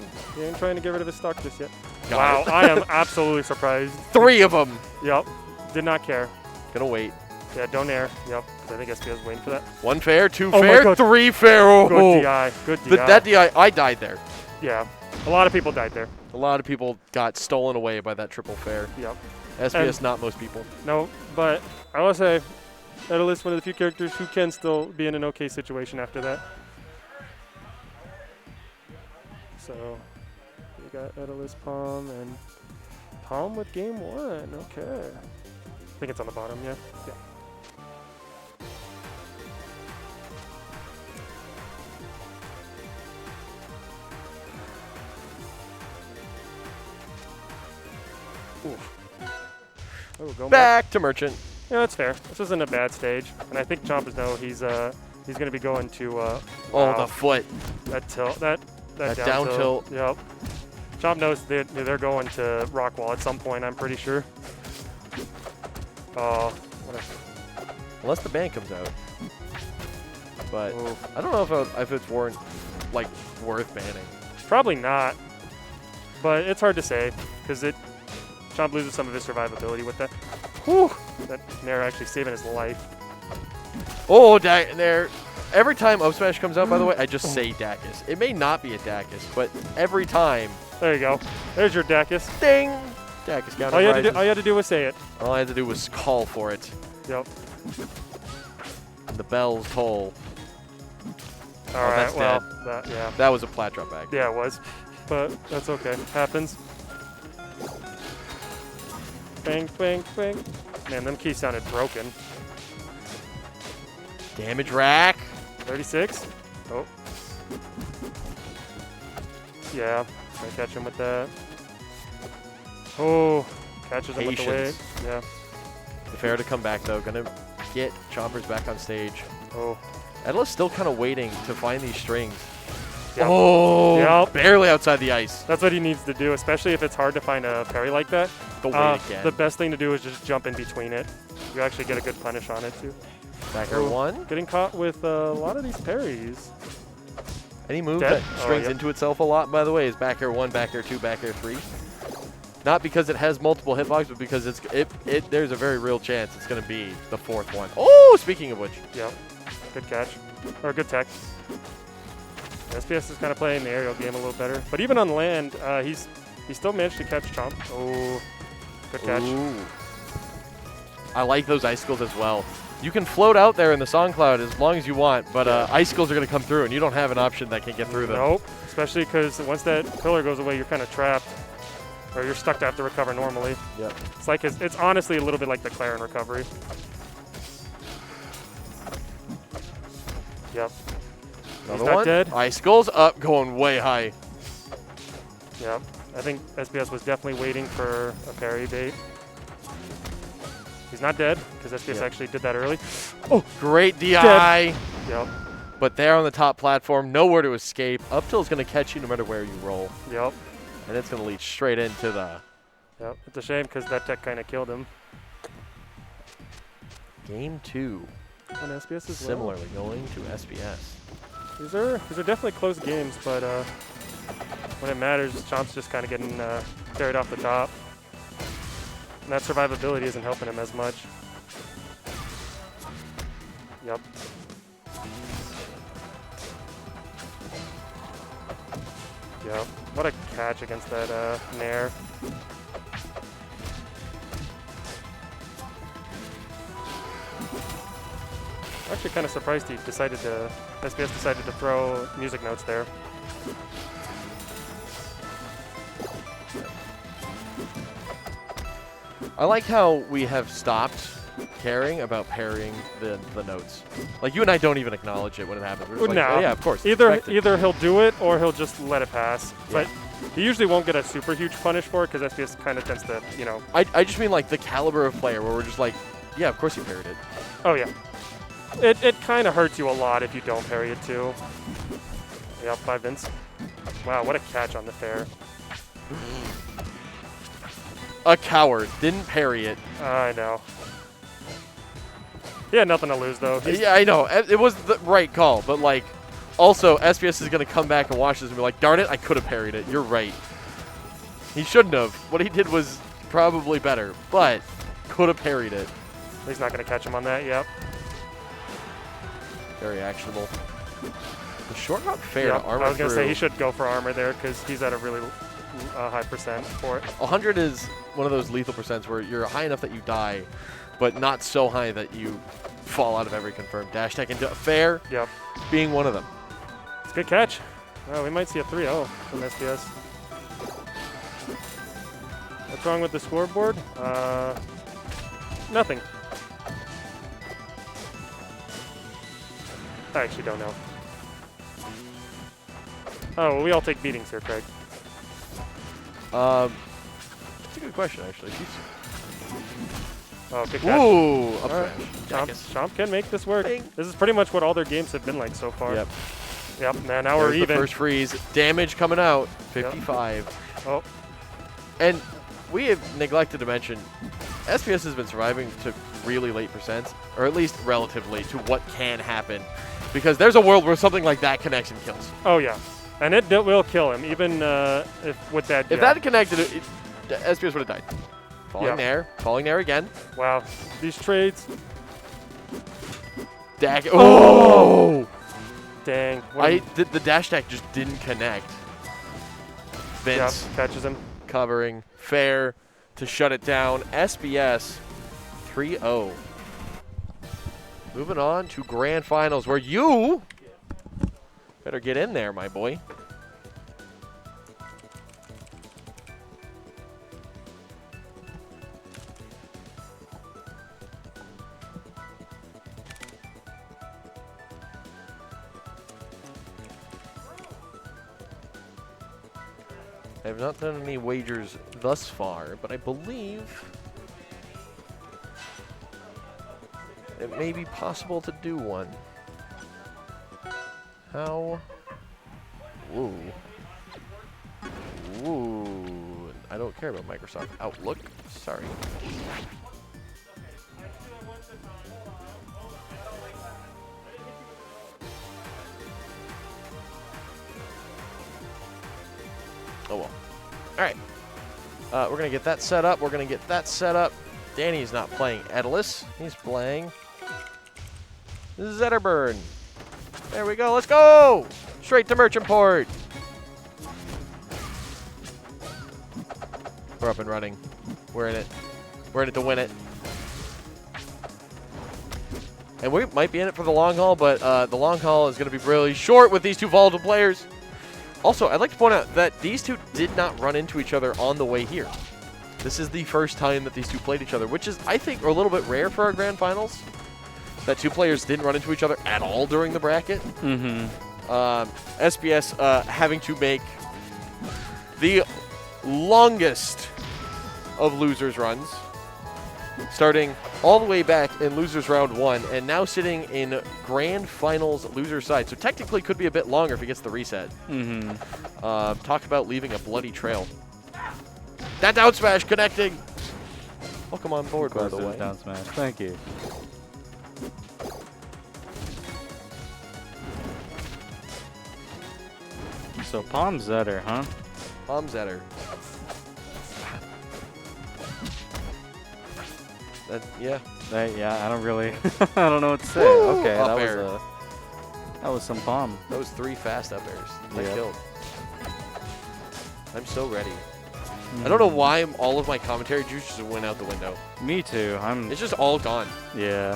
trying to get rid of his stock just yet. Got Wow, it. I am absolutely surprised. 3 of them. Yep. Did not care. Gonna wait. Yeah, don't air. Yep. 'Cause I think SBS is waiting for that. 1 fair, 2 Oh my fair, God. 3 fair. Oh, Good DI. Good DI. that DI, I died there. Yeah. A lot of people died there. A lot of people got stolen away by that triple fair. Yep. SBS, And- not most people. No, but I will say, Edelus, one of the few characters who can still be in an okay situation after that. So, we got Edelus Palm and Palm with game 1. Okay. I think it's on the bottom, yeah. Yeah. Oof. Oh, going back. Back to Merchant. Yeah, that's fair. This isn't a bad stage, and I think Chompers know he's going to be going to. Oh, wow, the foot. that tilt, that That down down tilt. Yep. Chomp knows they're going to rock wall at some point, I'm pretty sure. Oh, what a... Unless the ban comes out. But Ooh. I don't know if it's worth banning. Probably not. But it's hard to say, because Chomp loses some of his survivability with that. Whew! That Nair actually saving his life. Oh, Nair. Every time Up Smash comes out, by the way, I just say Dacus. It may not be a Dacus, but every time. There you go. There's your Dacus. Ding! Dacus counter All you had to do was say it. All I had to do was call for it. Yep. And the bells toll. All right. that's Well, dead. That was a plat drop back. Yeah, it was. But that's okay. Happens. Bang, bang, bang. Man, them keys sounded broken. Damage rack. 36. Oh. Yeah. Try to catch him with that. Oh. Catches him with the weight. Patience. Yeah. Fair to come back, though. Gonna get Chompers back on stage. Oh. Edla's still kind of waiting to find these strings. Yep. Oh, Yep. barely outside the ice. That's what he needs to do, especially if it's hard to find a parry like that. The wait again. The best thing to do is just jump in between it. You actually get a good punish on it, too. Back air one. Getting caught with a lot of these parries. Any move Dead? that strings yep. into itself a lot, by the way, is back air one, back air two, back air three. Not because it has multiple hitbox, but because there's a very real chance it's going to be the fourth one. Oh, speaking of which. Yep. Good catch. Or good tech. SBS is kind of playing the aerial game a little better. But even on land, he still managed to catch Chomp. Oh, good catch. Ooh. I like those icicles as well. You can float out there in the song cloud as long as you want, but icicles are going to come through, and you don't have an option that can get through them. Nope. Especially because once that pillar goes away, you're kind of trapped. Or you're stuck to have to recover normally. Yep. It's like it's honestly a little bit like the Claren recovery. Yep. Another He's not one. dead. Icicles up, going way high. Yep. I think SBS was definitely waiting for a parry bait. He's not dead, because SBS Yep. actually did that early. Oh, great DI. Yep. But there on the top platform, nowhere to escape. Up tilt's going to catch you no matter where you roll. Yep. And it's going to lead straight into the Yep. It's a shame, because that tech kind of killed him. game two. On SBS as well. Similarly going to SBS. These are definitely close games, but when it matters, Chomp's just kind of getting carried off the top. And that survivability isn't helping him as much. Yep. Yep. What a catch against that Nair. Actually kind of surprised he decided to, SBS decided to throw music notes there. I like how we have stopped caring about parrying the notes. Like, you and I don't even acknowledge it when it happens. We're just like, No. oh, yeah, of course. Either expected. he'll do it or he'll just let it pass. Yeah. But he usually won't get a super huge punish for it because SBS kind of tends to, you know. I just mean, like, the caliber of player where we're just like, yeah, of course you parried it. Oh, yeah. It kind of hurts you a lot if you don't parry it, too. Yep, by Vince. Wow, what a catch on the fair. A coward. Didn't parry it. I know. He had nothing to lose, though. Yeah, I know. It was the right call, but, like, also, SBS is going to come back and watch this and be like, darn it, I could have parried it. You're right. He shouldn't have. What he did was probably better, but could have parried it. He's not going to catch him on that, yep. Very actionable. The short not fair Yep. to armor I was going to say through. he should go for armor there because he's at a really high percent for it. 100 is one of those lethal percents where you're high enough that you die, but not so high that you fall out of every confirmed dash tech into fair. Yep. Being one of them. It's a good catch. Oh, we might see a 3-0 from SBS. What's wrong with the scoreboard? Nothing. I actually don't know. Oh, well, we all take beatings here, Craig. That's a good question, actually. Oh, good catch. Ooh, up All right. smash. Jackass. Chomp can make this work. Bing. This is pretty much what all their games have been like so far. Yep. Yep, now we're There's the even. first freeze. Damage coming out, 55. Oh, And we have neglected to mention, SBS has been surviving to really late percents, or at least relatively to what can happen. Because there's a world where something like that connects and kills. oh yeah. And it will kill him, even if with that. If that had connected, SBS would have died. Yeah. Falling there again. Wow, these trades. Oh! Dang. The dash attack just didn't connect. Vince catches him. covering. Fair to shut it down. SBS 3-0. Moving on to grand finals where you better get in there, my boy. I have not done any wagers thus far, but I believe it may be possible to do one. How? Woo. Woo. I don't care about Microsoft Outlook. Sorry. Oh well. All right. We're going to get that set up. Danny's not playing Edalus. He's playing Zetterburn. There we go. Let's go. Straight to Merchant Port. We're up and running. We're in it. We're in it to win it. And we might be in it for the long haul, but the long haul is going to be really short with these two volatile players. Also, I'd like to point out that these two did not run into each other on the way here. This is the first time that these two played each other, which is, I think, a little bit rare for our grand finals. That two players didn't run into each other at all during the bracket. SBS having to make the longest of losers runs, starting all the way back in losers round 1, and now sitting in grand finals loser side. So technically could be a bit longer if he gets the reset. Talk about leaving a bloody trail. That down smash connecting. Welcome on board, by the way. Down smash. Thank you. So Palm Zetter, huh? Palm Zetter. Yeah. Yeah, I don't really, I don't know what to say. Okay, Up that air. was that was some Palm. That was 3 fast up airs. They Yep. killed. I'm so ready. I don't know why all of my commentary juice just went out the window. Me too. It's just all gone. Yeah.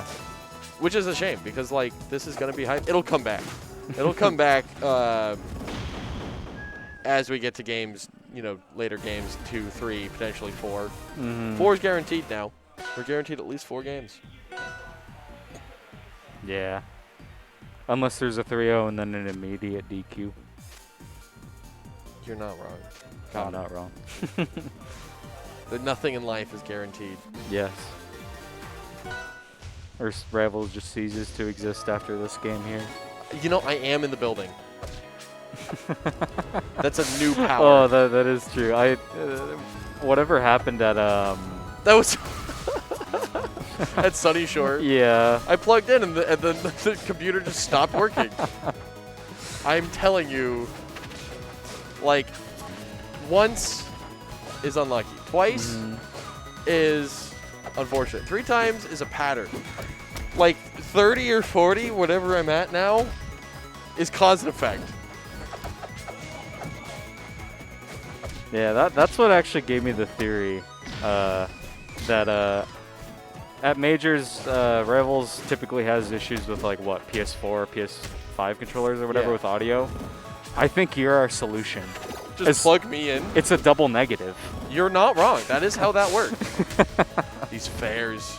Which is a shame because, like, this is going to be hype. It'll come back. It'll come back as we get to games, you know, later games, 2, 3, potentially 4. 4 is guaranteed now. We're guaranteed at least 4 games. Yeah. Unless there's a 3-0 and then an immediate DQ. You're not wrong. I'm not wrong. That nothing in life is guaranteed. Yes. Or Ravel just ceases to exist after this game here. You know, I am in the building. That's a new power. Oh, that is true. Whatever happened at That was at Sunny Shore. Yeah. I plugged in and the computer just stopped working. I'm telling you, like, once is unlucky. Twice is unfortunate. 3 times is a pattern. Like 30 or 40, whatever I'm at now, is cause and effect. Yeah, that's what actually gave me the theory that at majors, Revels typically has issues with, like, what, PS4, PS5 controllers or whatever with audio. I think you're our solution. Just plug me in. It's a double negative. You're not wrong. That is how that works. These fairs.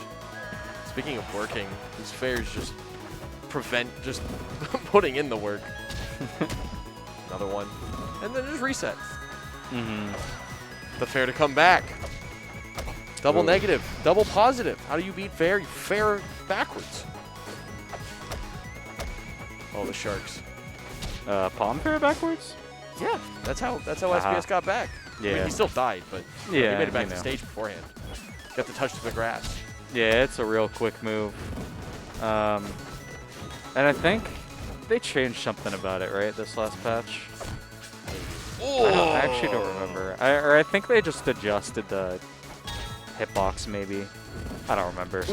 Speaking of working, these fairs just prevent just putting in the work. Another one. And then just reset. The fair to come back. Double negative. Double positive. How do you beat fair? You fair backwards. Oh, the sharks. palm fair backwards? Yeah, that's how SBS got back. I mean, Yeah. he still died, but he Yeah, made it back you to know. stage beforehand. Got to touch the grass. Yeah, it's a real quick move. And I think they changed something about it, right, this last patch? I actually don't remember. I think they just adjusted the hitbox, maybe. I don't remember.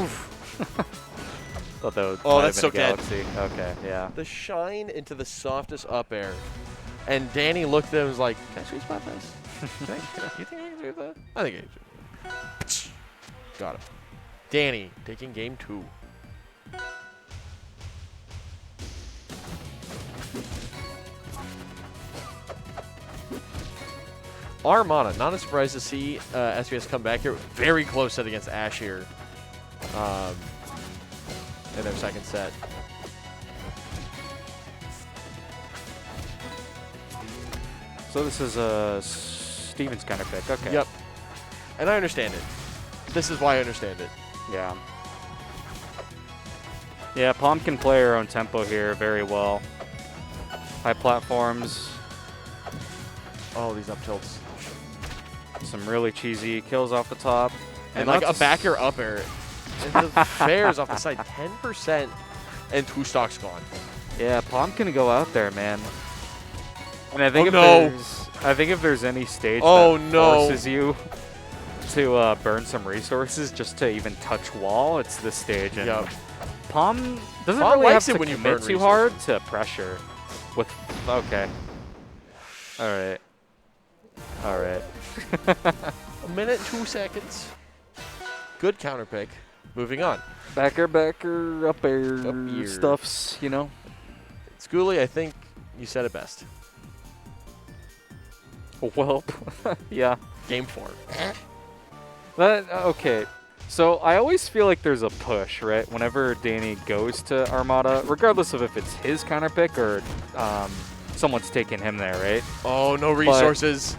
Although that's so dead. Galaxy. Okay, yeah. The shine into the softest up air. And Danny looked at him and was like, can I sweet spot this? You think I can do that? I think I can do that. Got him. Danny taking game 2. Armada, not a surprise to see SBS come back here. Very close set against Ash here in their second set. So this is Steven's kind of pick. Okay. Yep. And I understand it. This is why I understand it. Yeah. Yeah, Palm can play her own tempo here very well. High platforms, Oh, these up tilts. some really cheesy kills off the top. And like a that's- backer up air. And the fares off the side, 10% and 2 stocks gone. Yeah, Palm can go out there, man. And I think I think if there's any stage Oh, that no. forces you to burn some resources just to even touch wall, it's this stage. And Yep. Palm doesn't Palm really have likes it to when you commit burn too hard to pressure. With okay. All right. All right. A minute and 2 seconds. Good counter pick. Moving on. Backer, up air, Up air. stuffs, you know. Schooly, I think you said it best. Well, yeah. Game 4. That okay. So I always feel like there's a push, right? Whenever Danny goes to Armada, regardless of if it's his counter pick or someone's taking him there, right? Oh, no resources.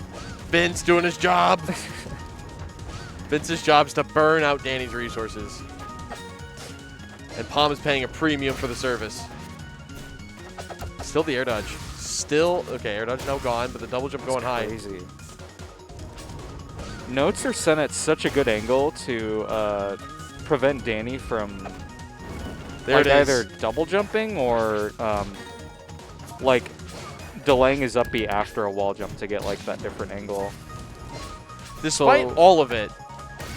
Vince doing his job. Vince's job is to burn out Danny's resources. And Palm is paying a premium for the service. Still the air dodge. Still, okay, air dodge now gone, but the double jump going high. Crazy. Notes are sent at such a good angle to prevent Danny from There like it is. either double jumping or like delaying his up B after a wall jump to get like that different angle. Despite So- all of it,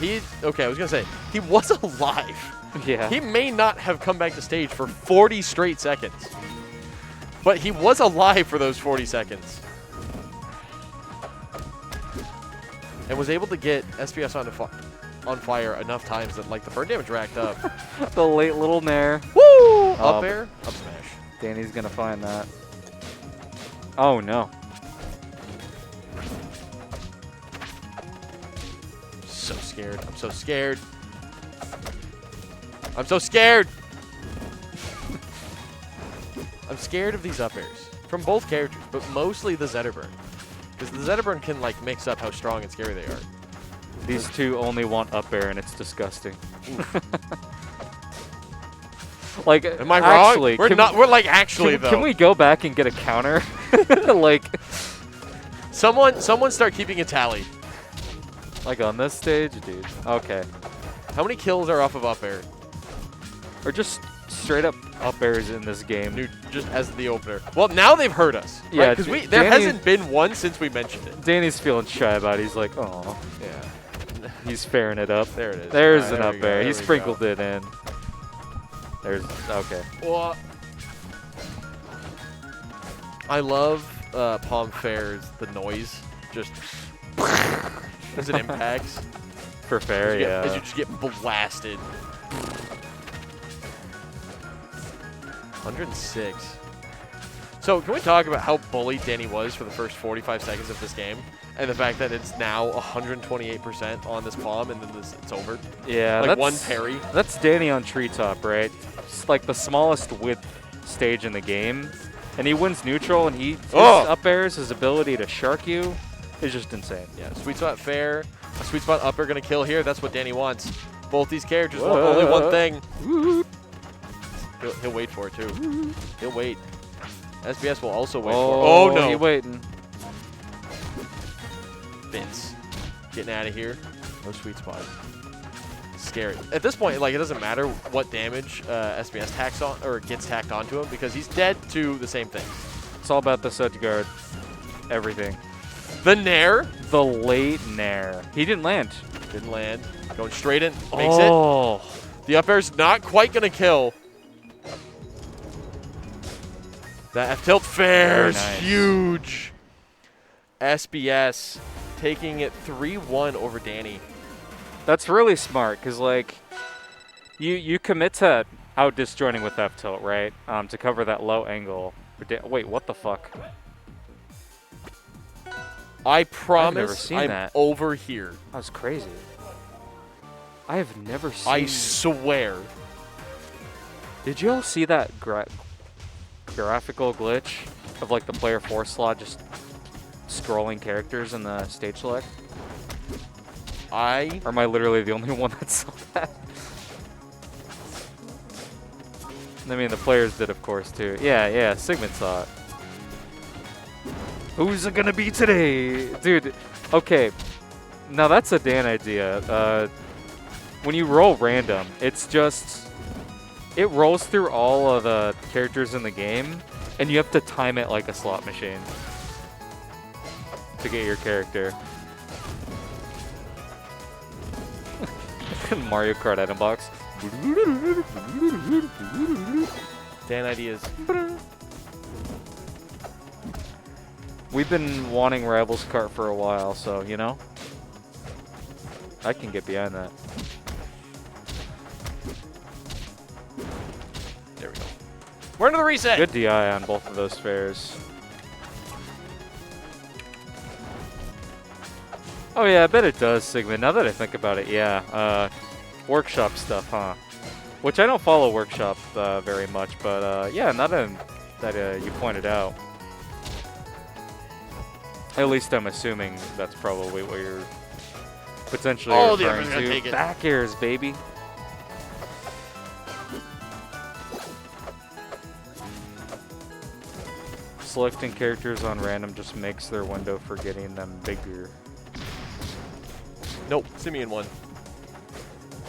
I was going to say, he was alive. Yeah. He may not have come back to stage for 40 straight seconds. But he was alive for those 40 seconds. And was able to get SBS on fire enough times that like the burn damage racked up. The late little nair. Woo! Up air, up smash. Danny's gonna find that. Oh no. So scared. I'm so scared. I'm so scared. I'm scared of these up airs from both characters, but mostly the Zetterburn. Because the Zetterburn can like mix up how strong and scary they are. These two only want up air and it's disgusting. Like, Am I wrong? actually, We're can not. we- We're like actually though. Can we go back and get a counter? like Someone start keeping a tally. on this stage, dude. Okay. How many kills are off of up air? Or just straight up up airs in this game. Dude, just as the opener. Well, now they've heard us. Yeah, Because there Danny- hasn't been one since we mentioned it. Danny's feeling shy about it. He's like, oh. Yeah. He's fairing it up. There it is. There's All right, an there up we go, air. there He we sprinkled go. it in. There's okay. Well, I love Palm Fair's the noise, just as it impacts. For fair, As yeah. you just get blasted. 106. So can we talk about how bullied Danny was for the first 45 seconds of this game? And the fact that it's now 128% on this Palm and then it's over? Yeah, Like that's one parry? That's Danny on Treetop, right? It's like the smallest width stage in the game. And he wins neutral, and his up airs, his ability to shark you is just insane. Yeah, sweet spot fair. A sweet spot up are going to kill here. That's what Danny wants. Both these characters want only one thing. He'll wait for it, too. He'll wait. SBS will also wait for. Oh, Oh no! he waiting. Vince, getting out of here. No sweet spot. Scary. At this point, like, it doesn't matter what damage SBS tacks on or gets tacked onto him because he's dead to the same thing. It's all about the edge guard. Everything. The Nair The late Nair. He didn't land. didn't land. Going straight in. Makes Oh. it. The up air's not quite going to kill. That F tilt fair is nice. huge. SBS taking it 3-1 over Danny. That's really smart because, like, you commit to out disjointing with F tilt, right? To cover that low angle. Wait, what the fuck? I never promise seen I'm that. over here. That's crazy. I have never seen. I swear. Did you all see that graphical glitch of like the player 4 slot just scrolling characters in the stage select? Or am I literally the only one that saw that? I mean, the players did, of course, too. Yeah, Sigmund saw it. Who's it gonna be today? Dude, okay. Now that's a Dan idea. When you roll random, it's just... It rolls through all of the characters in the game, and you have to time it like a slot machine to get your character. Mario Kart item box. Dan ideas. We've been wanting Rivals Kart for a while, so, you know, I can get behind that. There we go. We're into the reset. Good DI on both of those fairs. Oh yeah, I bet it does, Sigmund. Now that I think about it, yeah. Workshop stuff, huh? Which I don't follow Workshop very much, but yeah, now that you pointed out. At least I'm assuming that's probably what you're potentially referring gonna take to. it. Back airs, baby. Selecting characters on random just makes their window for getting them bigger. Nope, Simeon won.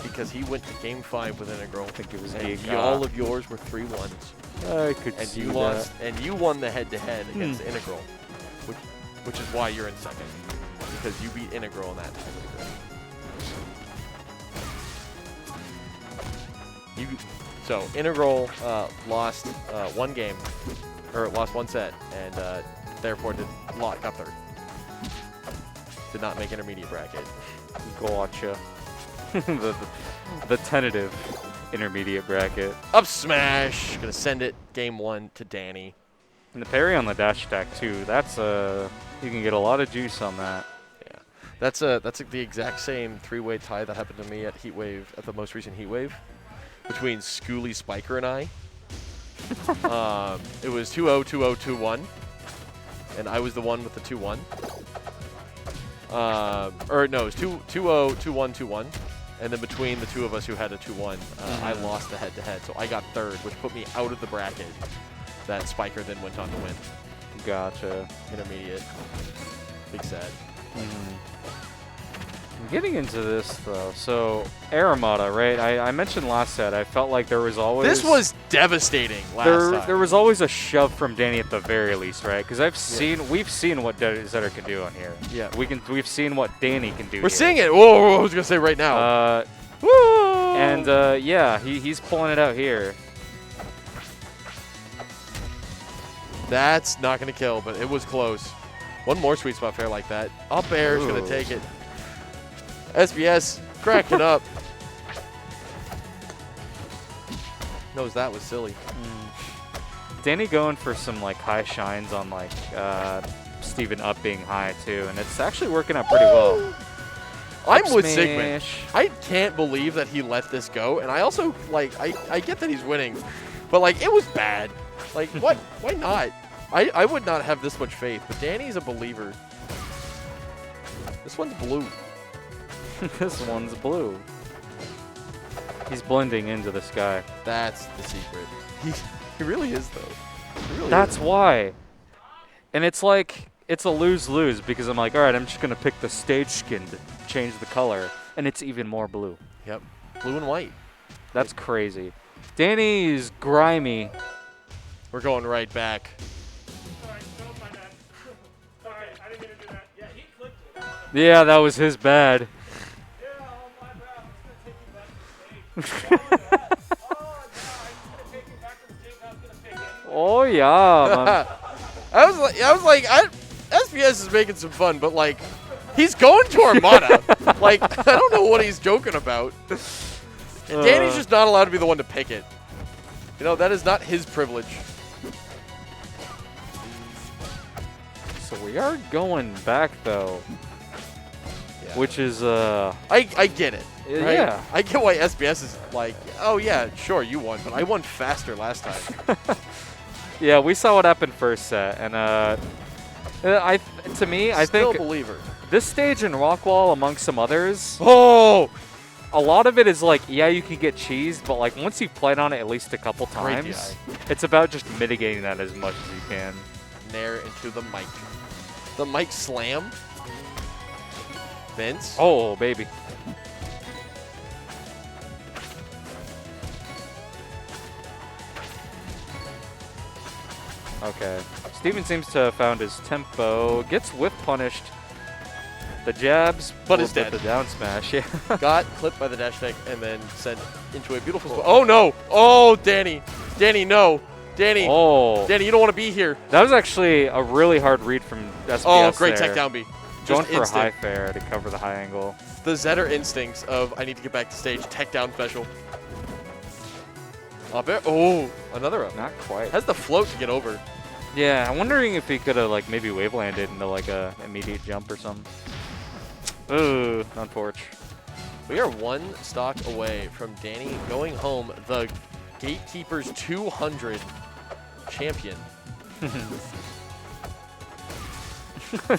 Because he went to game 5 with Integral. I think it was And all of yours were 3-1s. I could And see you that. lost, and you won the head-to-head against Integral, which is why you're in second, because you beat Integral in that tiebreaker. So Integral lost one game, or lost one set, and therefore got third. Did not make intermediate bracket. Gotcha. the tentative intermediate bracket. Up smash. Gonna send it game 1 to Danny. And the parry on the dash attack too. That's you can get a lot of juice on that. Yeah, that's the exact same 3-way tie that happened to me at Heatwave, at the most recent Heatwave, between Schooly, Spiker, and I. It was 2-0, 2-0, 2-1, and I was the one with the 2-1. Or no, it was 2-0, 2-1, 2-1. And then between the two of us who had a 2-1, I lost the head-to-head, so I got third, which put me out of the bracket that Spiker then went on to win. Gotcha. Intermediate. Big sad. I'm getting into this though. So Aramata, right? I mentioned last set. I felt like there was always This was devastating last time. There was always a shove from Danny at the very least, right? Because we've seen what Zetter can do on here. Yeah. We've seen what Danny can do. We're here. seeing it. Whoa, I was gonna say right now. Woo! And yeah, he's pulling it out here. That's not gonna kill, but it was close. One more sweet spot fair like that. Up air is gonna take it. SBS cracking up. Knows that was silly. Danny going for some like high shines on like Steven up being high too, and it's actually working out pretty well. I'm Up with smash. Sigmund. I can't believe that he let this go, and I also like I get that he's winning, but like it was bad. Like what? Why not? I would not have this much faith, but Danny's a believer. This one's blue. This one's blue. He's blending into the sky. That's the secret. He really is though. Really? That's why. And it's like, it's a lose-lose because I'm like, all right, I'm just going to pick the stage skin to change the color. And it's even more blue. Yep. Blue and white. That's crazy. Danny's grimy. We're going right back. Sorry, don't mind that. Sorry, I didn't mean to do that. Yeah, he clicked it. Yeah, that was his bad. Yeah, oh my bad. I'm just gonna take you back to the stage. Oh, yeah, I'm just gonna take you back to the stage. I was gonna pick anyway. Oh, yeah. I was like, SBS is making some fun, but like, he's going to Armada. Like, I don't know what he's joking about. Danny's just not allowed to be the one to pick it. You know, that is not his privilege. So we are going back, though. Yeah. Which is, I get it. Right? yeah. I get why SBS is like, oh yeah, sure, you won, but I won faster last time. Yeah, we saw what happened first set. And, to me, I Still think a believer. this stage in Rockwall, amongst some others, Oh! a lot of it is like, yeah, you can get cheesed, but like once you've played on it at least a couple Great times, DI. it's about just mitigating that as much as you can. Nair into the mic. The mic slam. Vince. Oh, baby. Okay. Steven seems to have found his tempo. Gets whiff punished. The jabs, But will is get dead. the down smash. Yeah. Got clipped by the dash deck and then sent into a beautiful spot. Oh no! Oh, Danny! Danny, no! Danny! Oh, Danny, you don't want to be here. that was actually a really hard read from SBS. Oh, great there. tech down B. Going Just for a instant. high fair to cover the high angle. The Zetter instincts of I need to get back to stage. Tech down special. Up air. Oh, another up. Not quite. Has the float to get over. Yeah, I'm wondering if he could have like maybe wave landed into like a immediate jump or something. Ooh, unfortunate. We are one stock away from Danny going home, the Gatekeepers 200 champion.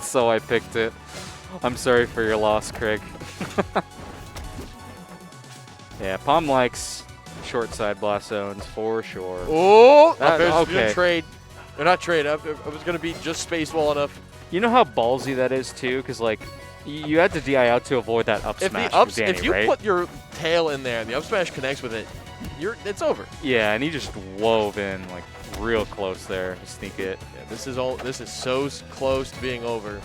So I picked it. I'm sorry for your loss, Craig. Yeah, Palm likes short side blast zones for sure. Oh, That- up air's okay. gonna trade. Or not trade. I was gonna be just space well enough. You know how ballsy that is too, because like you had to DI out to avoid that up If smash the ups, from Danny, if you right? put your tail in there and the up smash connects with it, it's over. Yeah, and he just wove in like real close there to sneak it. Yeah, this is so close to being over.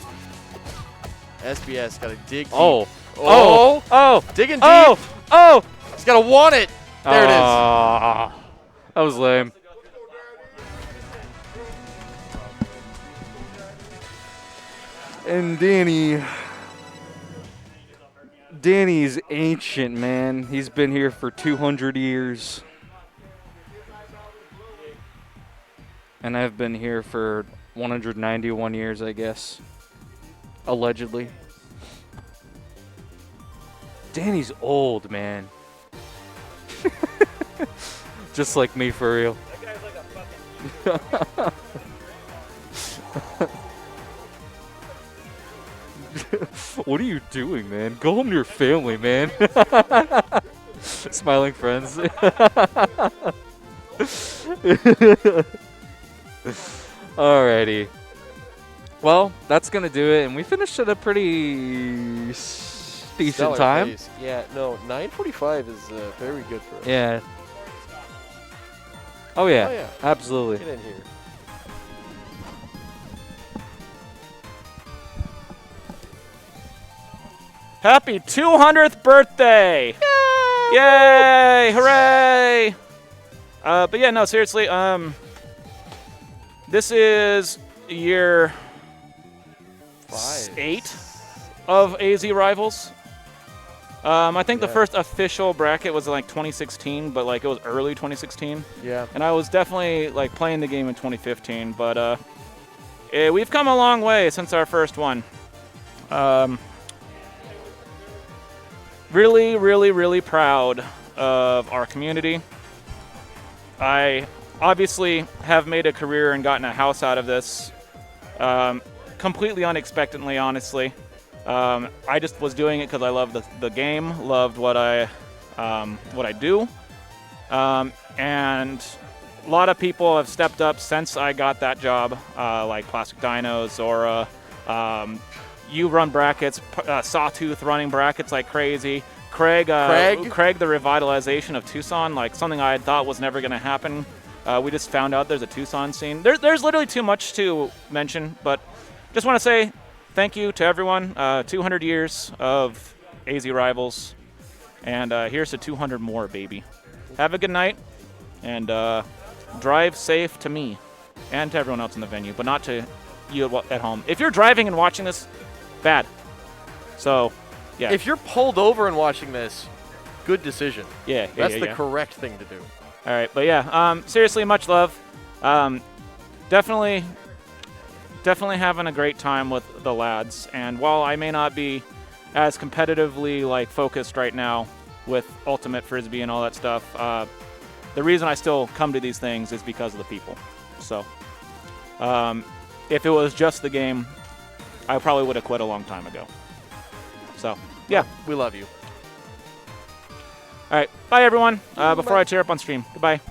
SBS got to dig deep. Oh, Oh, oh, digging deep. oh, oh! He's got to want it. There it is. Ah, that was lame. And Danny's ancient, man. He's been here for 200 years. And I've been here for 191 years, I guess. Allegedly. Danny's old, man. Just like me, for real. That guy's like a fucking. What are you doing, man? Go home to your family, man. Smiling friends. Alrighty. Well, that's going to do it, and we finished at a pretty decent Stellar time. pace. Yeah, no, 9:45 is very good for us. Yeah. Oh, yeah. Oh, yeah. Absolutely. Get in here. Happy 200th birthday! Yay! Hooray! But yeah, no, seriously. This is year 8 of AZ Rivals. I think the Yeah. first official bracket was like 2016, but like it was early 2016. Yeah. And I was definitely like playing the game in 2015, but we've come a long way since our first one. Really, really, really proud of our community. I obviously have made a career and gotten a house out of this completely unexpectedly, honestly. I just was doing it because I love the game, loved what I do, and a lot of people have stepped up since I got that job, like Plastic Dino, Zora. You run brackets, Sawtooth running brackets like crazy. Craig, the revitalization of Tucson, like something I had thought was never going to happen. We just found out there's a Tucson scene. There's literally too much to mention, but just want to say thank you to everyone. 200 years of AZ Rivals, and here's to 200 more, baby. Have a good night, and drive safe to me and to everyone else in the venue, but not to you at home. If you're driving and watching this, bad. So, yeah. If you're pulled over and watching this, good decision. Yeah, That's the correct thing to do. All right, but yeah, seriously, much love. Definitely having a great time with the lads. And while I may not be as competitively like focused right now with Ultimate Frisbee and all that stuff, the reason I still come to these things is because of the people. So, if it was just the game, I probably would have quit a long time ago. So, yeah. We love you. All right, bye everyone. Before I tear up on stream, goodbye.